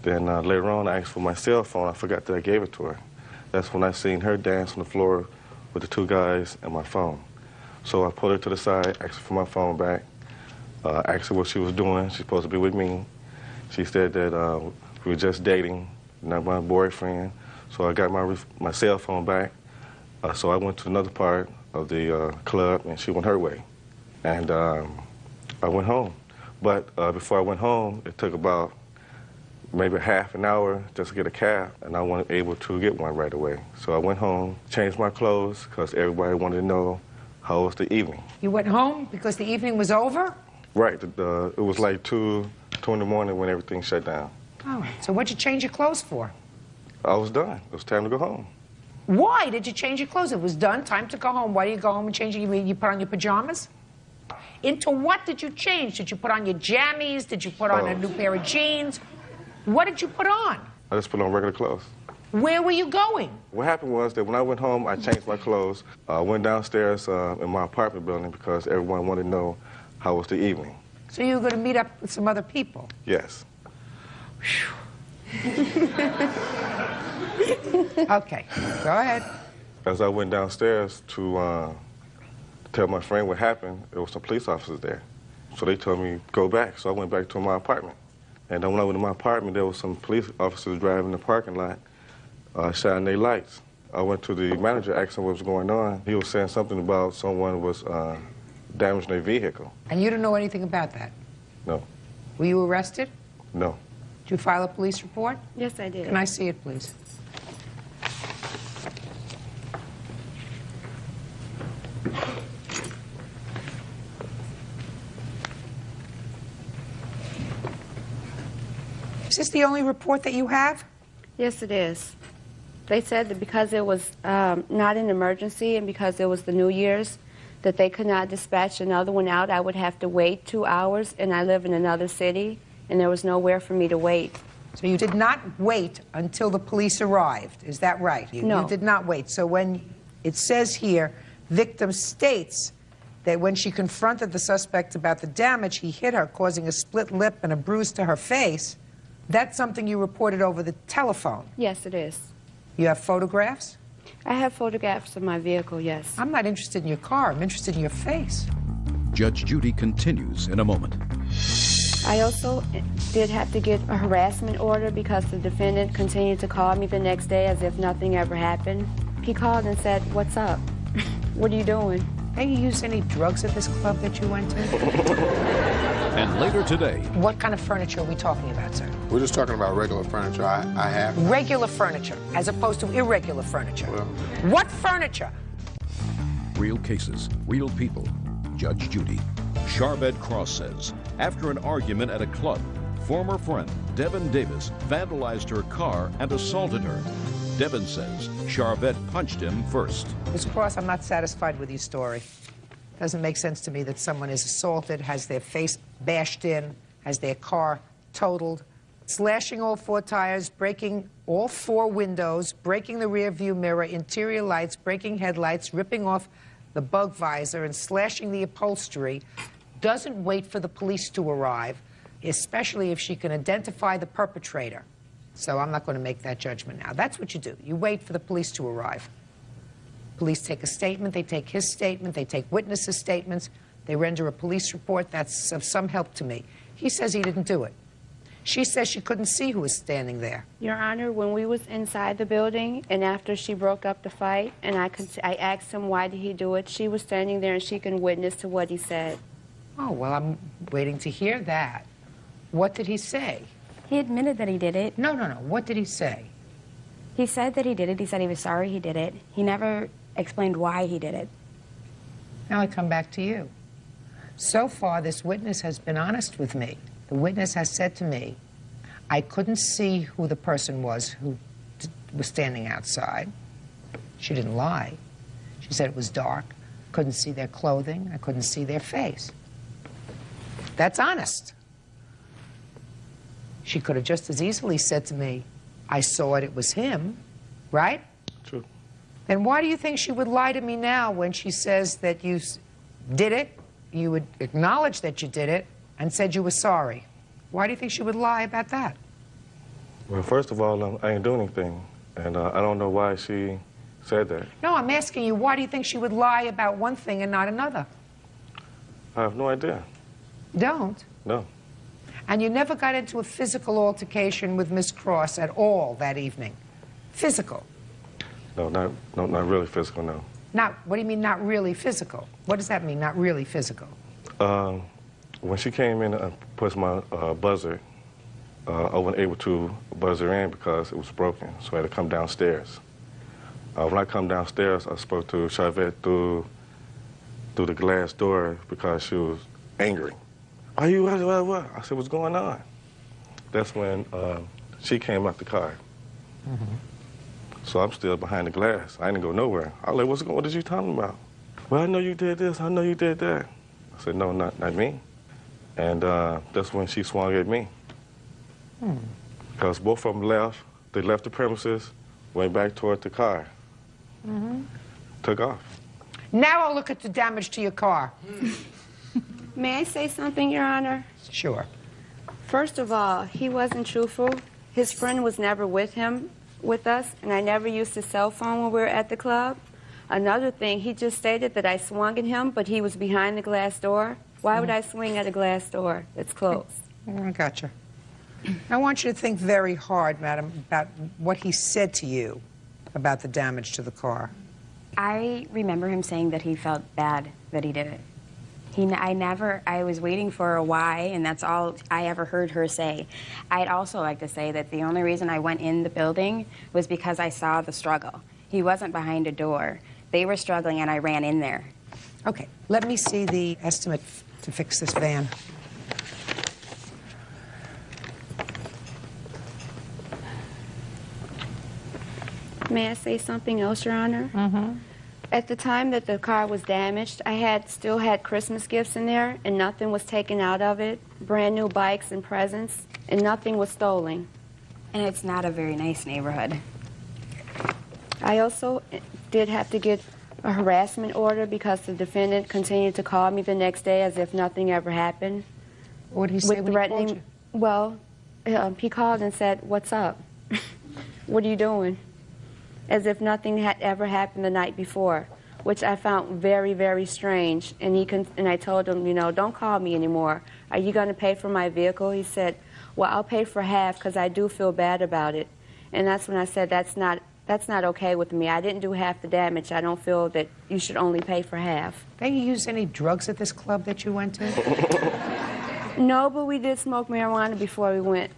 Then later on, I asked for my cell phone. I forgot that I gave it to her. That's when I seen her dance on the floor with the two guys and my phone. So I pulled her to the side, asked her for my phone back, asked her what she was doing. She's supposed to be with me. She said that we were just dating, not my boyfriend. So I got my cell phone back. So I went to another part of the club, and she went her way. And I went home. But before I went home, it took about maybe half an hour just to get a cab, and I wasn't able to get one right away. So I went home, changed my clothes, because everybody wanted to know how was the evening. You went home because the evening was over? Right. It was like 2 in the morning when everything shut down. All right. So what'd you change your clothes for? I was done. It was time to go home. Why did you change your clothes? It was done, time to go home. Why do you go home and change it? You put on your pajamas? Into what did you change? Did you put on your jammies? Did you put on a new pair of jeans? What did you put on? I just put on regular clothes. Where were you going? What happened was that when I went home, I changed my clothes. I went downstairs in my apartment building because everyone wanted to know how was the evening. So you were going to meet up with some other people? Yes. Okay, go ahead. As I went downstairs to tell my friend what happened, there were some police officers there. So they told me, go back. So I went back to my apartment. And then when I went to my apartment, there was some police officers driving in the parking lot, shining their lights. I went to the manager, asked him what was going on. He was saying something about someone was damaging their vehicle. And you don't know anything about that? No. Were you arrested? No. Did you file a police report? Yes, I did. Can I see it, please? Is this the only report that you have? Yes, it is. They said that because it was not an emergency and because it was the New Year's, that they could not dispatch another one out. I would have to wait 2 hours, and I live in another city, and there was nowhere for me to wait. So you did not wait until the police arrived, is that right? No. You did not wait. So when it says here, victim states that when she confronted the suspect about the damage, he hit her, causing a split lip and a bruise to her face, that's something you reported over the telephone? Yes, it is. You have photographs? I have photographs of my vehicle, yes. I'm not interested in your car. I'm interested in your face. Judge Judy continues in a moment. I also did have to get a harassment order because the defendant continued to call me the next day as if nothing ever happened. He called and said, "What's up? What are you doing?" Have you used any drugs at this club that you went to? And later today... What kind of furniture are we talking about, sir? We're just talking about regular furniture I have. Regular furniture, as opposed to irregular furniture. Well, what furniture? Real cases, real people. Judge Judy. Charbed Cross says, after an argument at a club, former friend Devin Davis vandalized her car and assaulted her. Devin says Charbed punched him first. Ms. Cross, I'm not satisfied with your story. Doesn't make sense to me that someone is assaulted, has their face bashed in, has their car totaled, slashing all 4 tires, breaking all 4 windows, breaking the rear view mirror, interior lights, breaking headlights, ripping off the bug visor and slashing the upholstery, doesn't wait for the police to arrive, especially if she can identify the perpetrator. So I'm not going to make that judgment now. That's what you do. You wait for the police to arrive. Police take a statement, they take his statement, they take witnesses' statements, they render a police report. That's of some help to me. He says he didn't do it. She says she couldn't see who was standing there. Your Honor, when we was inside the building and after she broke up the fight and I asked him why did he do it, she was standing there and she can witness to what he said. Oh, well, I'm waiting to hear that. What did he say? He admitted that he did it. No. What did he say? He said that he did it. He said he was sorry he did it. He never explained why he did it. Now I come back to you. So far, this witness has been honest with me. The witness has said to me, I couldn't see who the person was who was standing outside. She didn't lie. She said it was dark. Couldn't see their clothing. I couldn't see their face. That's honest. She could have just as easily said to me, I saw it was him, right? True. Then why do you think she would lie to me now when she says that you did it, you would acknowledge that you did it, and said you were sorry? Why do you think she would lie about that? Well, first of all, I ain't doing anything, and I don't know why she said that. No, I'm asking you, why do you think she would lie about one thing and not another? I have no idea. Don't? No. And you never got into a physical altercation with Miss Cross at all that evening? Physical? No, not really physical, no. What do you mean, not really physical? What does that mean, not really physical? When she came in and pushed my buzzer, I wasn't able to buzz her in because it was broken, so I had to come downstairs. When I come downstairs, I spoke to Chavette through the glass door because she was angry. Are you what? I said, what's going on? That's when she came out the car. Mm-hmm. So I'm still behind the glass. I didn't go nowhere. I was like, what are you talking about? Well, I know you did this. I know you did that. I said, no, not me. And that's when she swung at me. Because both of them left. They left the premises, went back toward the car. Mm-hmm. Took off. Now I'll look at the damage to your car. May I say something, Your Honor? Sure. First of all, he wasn't truthful. His friend was never with us, and I never used his cell phone when we were at the club. Another thing, he just stated that I swung at him, but he was behind the glass door. Why would I swing at a glass door that's closed? I gotcha. I want you to think very hard, madam, about what he said to you about the damage to the car. I remember him saying that he felt bad that he did it. I was waiting for a why, and that's all I ever heard her say. I'd also like to say that the only reason I went in the building was because I saw the struggle. He wasn't behind a door. They were struggling, and I ran in there. Okay, let me see the estimate to fix this van. May I say something else, Your Honor? Mm-hmm. At the time that the car was damaged, I still had Christmas gifts in there, and nothing was taken out of it. Brand new bikes and presents, and nothing was stolen. And it's not a very nice neighborhood. I also did have to get a harassment order because the defendant continued to call me the next day as if nothing ever happened. What did he say when he called you? Well, he called and said, "What's up? What are you doing?" As if nothing had ever happened the night before, which I found very, very strange. And I told him, you know, don't call me anymore. Are you going to pay for my vehicle? He said, well, I'll pay for half because I do feel bad about it. And that's when I said, that's not okay with me. I didn't do half the damage. I don't feel that you should only pay for half. They use any drugs at this club that you went to? No, but we did smoke marijuana before we went.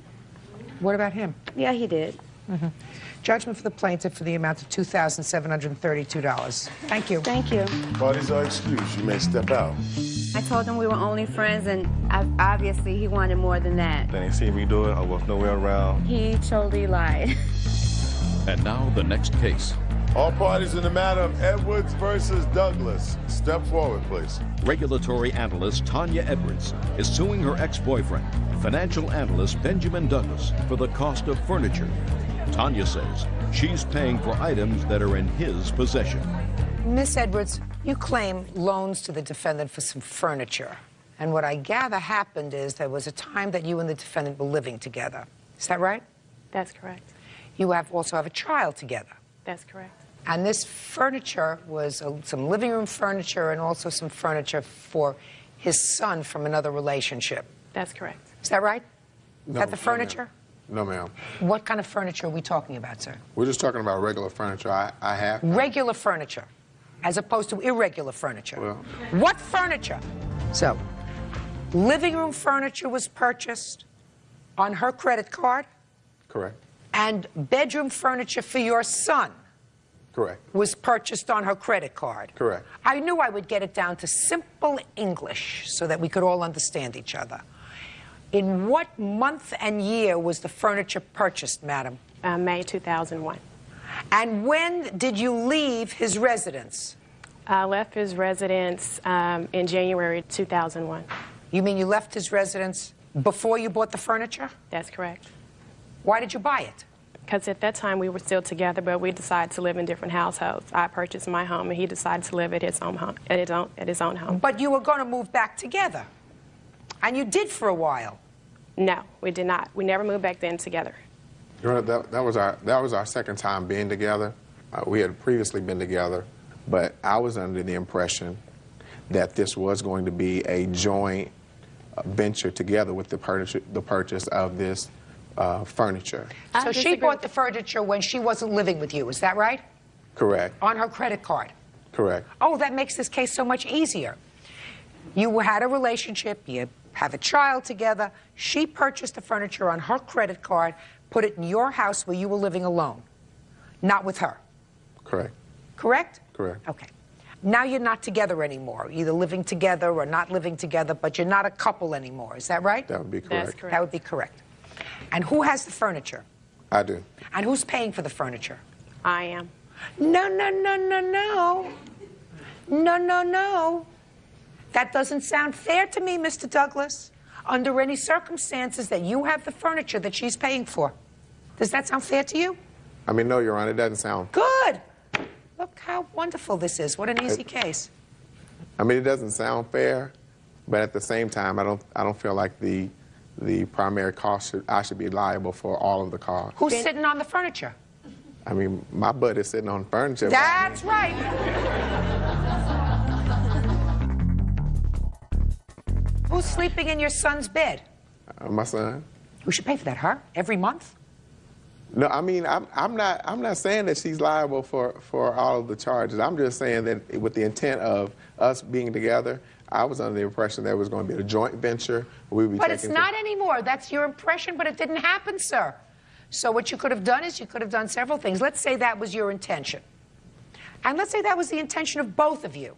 What about him? Yeah, he did. Mm-hmm. Judgment for the plaintiff for the amount of $2,732. Thank you. Thank you. Parties are excused. You may step out. I told him we were only friends, and obviously he wanted more than that. Then he seen me do it. I was nowhere around. He totally lied. And now the next case. All parties in the matter of Edwards versus Douglas. Step forward, please. Regulatory analyst Tanya Edwards is suing her ex-boyfriend, financial analyst Benjamin Douglas, for the cost of furniture. Tanya says she's paying for items that are in his possession. Miss Edwards, you claim loans to the defendant for some furniture. And what I gather happened is there was a time that you and the defendant were living together. Is that right? That's correct. You also have a child together. That's correct. And this furniture was some living room furniture and also some furniture for his son from another relationship. That's correct. Is that right? No, Is that the furniture? No, ma'am. What kind of furniture are we talking about, sir? We're just talking about regular furniture I have. Regular furniture, as opposed to irregular furniture. Well, what furniture? So, living room furniture was purchased on her credit card. correct. And bedroom furniture for your son Correct. was purchased on her credit card. Correct. I knew I would get it down to simple English so that we could all understand each other. In what month and year was the furniture purchased, madam? May 2001. And when did you leave his residence? I left his residence in January 2001. You mean you left his residence before you bought the furniture? That's correct. Why did you buy it? Because at that time we were still together, but we decided to live in different households. I purchased my home, and he decided to live at his own home. At his own home. But you were going to move back together, and you did for a while. No, we did not. We never moved back then together. Your Honor, that was our second time being together. We had previously been together, but I was under the impression that this was going to be a joint venture together with the purchase of this furniture. So she bought the furniture when she wasn't living with you, is that right? Correct. On her credit card? Correct. Oh, that makes this case so much easier. You had a relationship, you have a child together. She purchased the furniture on her credit card, put it in your house where you were living alone, not with her. Correct. Correct? Correct. Okay. Now you're not together anymore, either living together or not living together, but you're not a couple anymore. Is that right? That would be correct. That's correct. That would be correct. And who has the furniture? I do. And who's paying for the furniture? I am. No, no, no, no, no. No, no, no. That doesn't sound fair to me, Mr. Douglas. Under any circumstances that you have the furniture that she's paying for. Does that sound fair to you? I mean, no, Your Honor, it doesn't sound. Good. Look how wonderful this is. What an easy case. I mean, it doesn't sound fair, but at the same time, I don't feel like the primary cost I should be liable for all of the costs. Who's sitting on the furniture? I mean, my butt is sitting on furniture. That's right. Who's sleeping in your son's bed? My son. Who should pay for that, her? Every month? No, I mean, I'm not saying that she's liable for all of the charges. I'm just saying that with the intent of us being together, I was under the impression that it was going to be a joint venture. But it's not anymore. That's your impression, but it didn't happen, sir. So what you could have done is you could have done several things. Let's say that was your intention. And let's say that was the intention of both of you.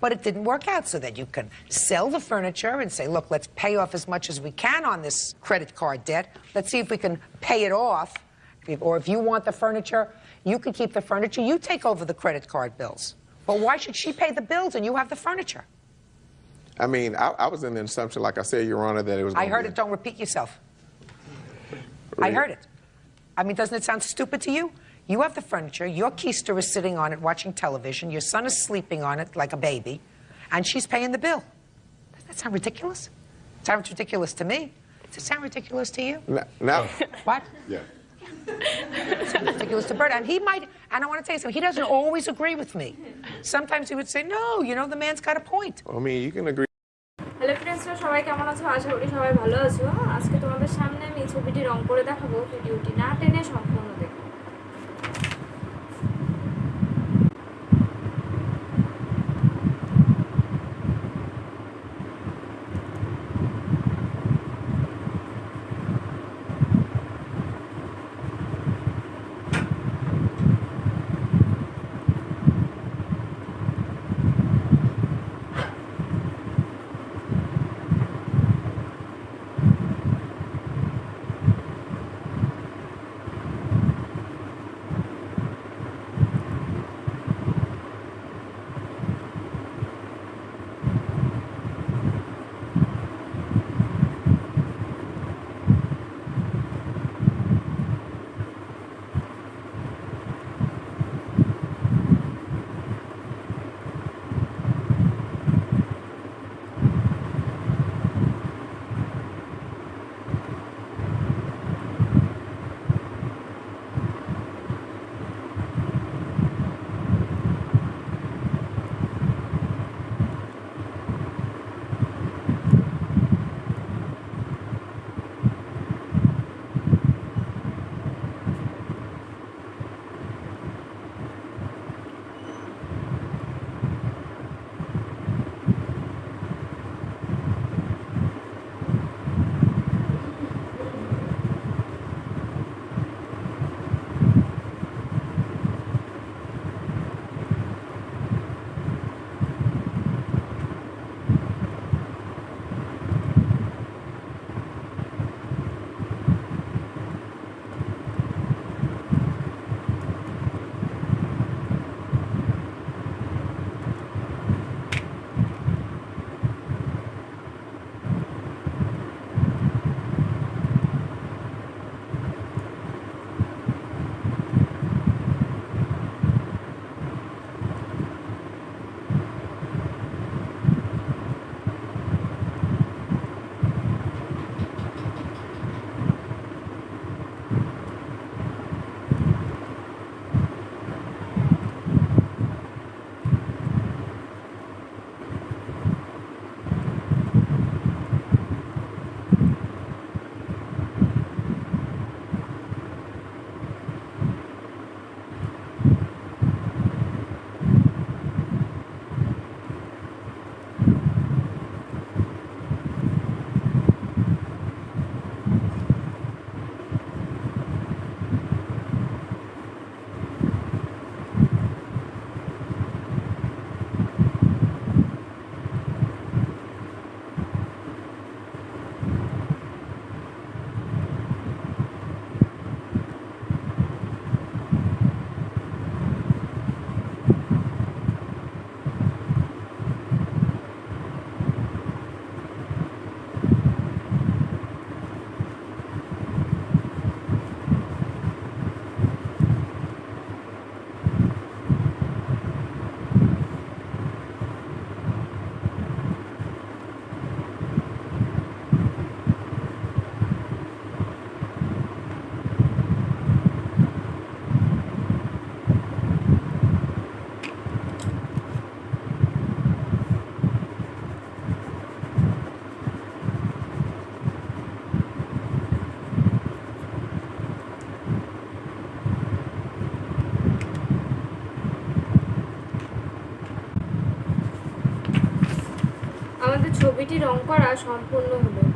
But it didn't work out, so that you can sell the furniture and say, look, let's pay off as much as we can on this credit card debt. Let's see if we can pay it off. Or if you want the furniture, you can keep the furniture. You take over the credit card bills. But why should she pay the bills and you have the furniture? I mean, I was in the assumption, like I said, Your Honor, that it was. I heard it. Don't repeat yourself. I heard it. I mean, doesn't it sound stupid to you? You have the furniture. Your keister is sitting on it watching television. Your son is sleeping on it like a baby. And she's paying the bill. Doesn't that sound ridiculous? It sounds ridiculous to me. Does it sound ridiculous to you? No. What? Yeah. It's ridiculous to Bert. And he might, and I want to tell you something, he doesn't always agree with me. Sometimes he would say, no, you know, the man's got a point. I mean, you can agree. Hello ফ্রেন্ডসরা, সবাই কেমন আছো? আশা করি সবাই ভালো আছো। আজকে তোমাদের সামনে আমি ছবিটি রং করে দেখাবো। ভিডিওটি না টেনে সম্পূর্ণ দেখো। ছবিটি রং করা সম্পূর্ণ হলো।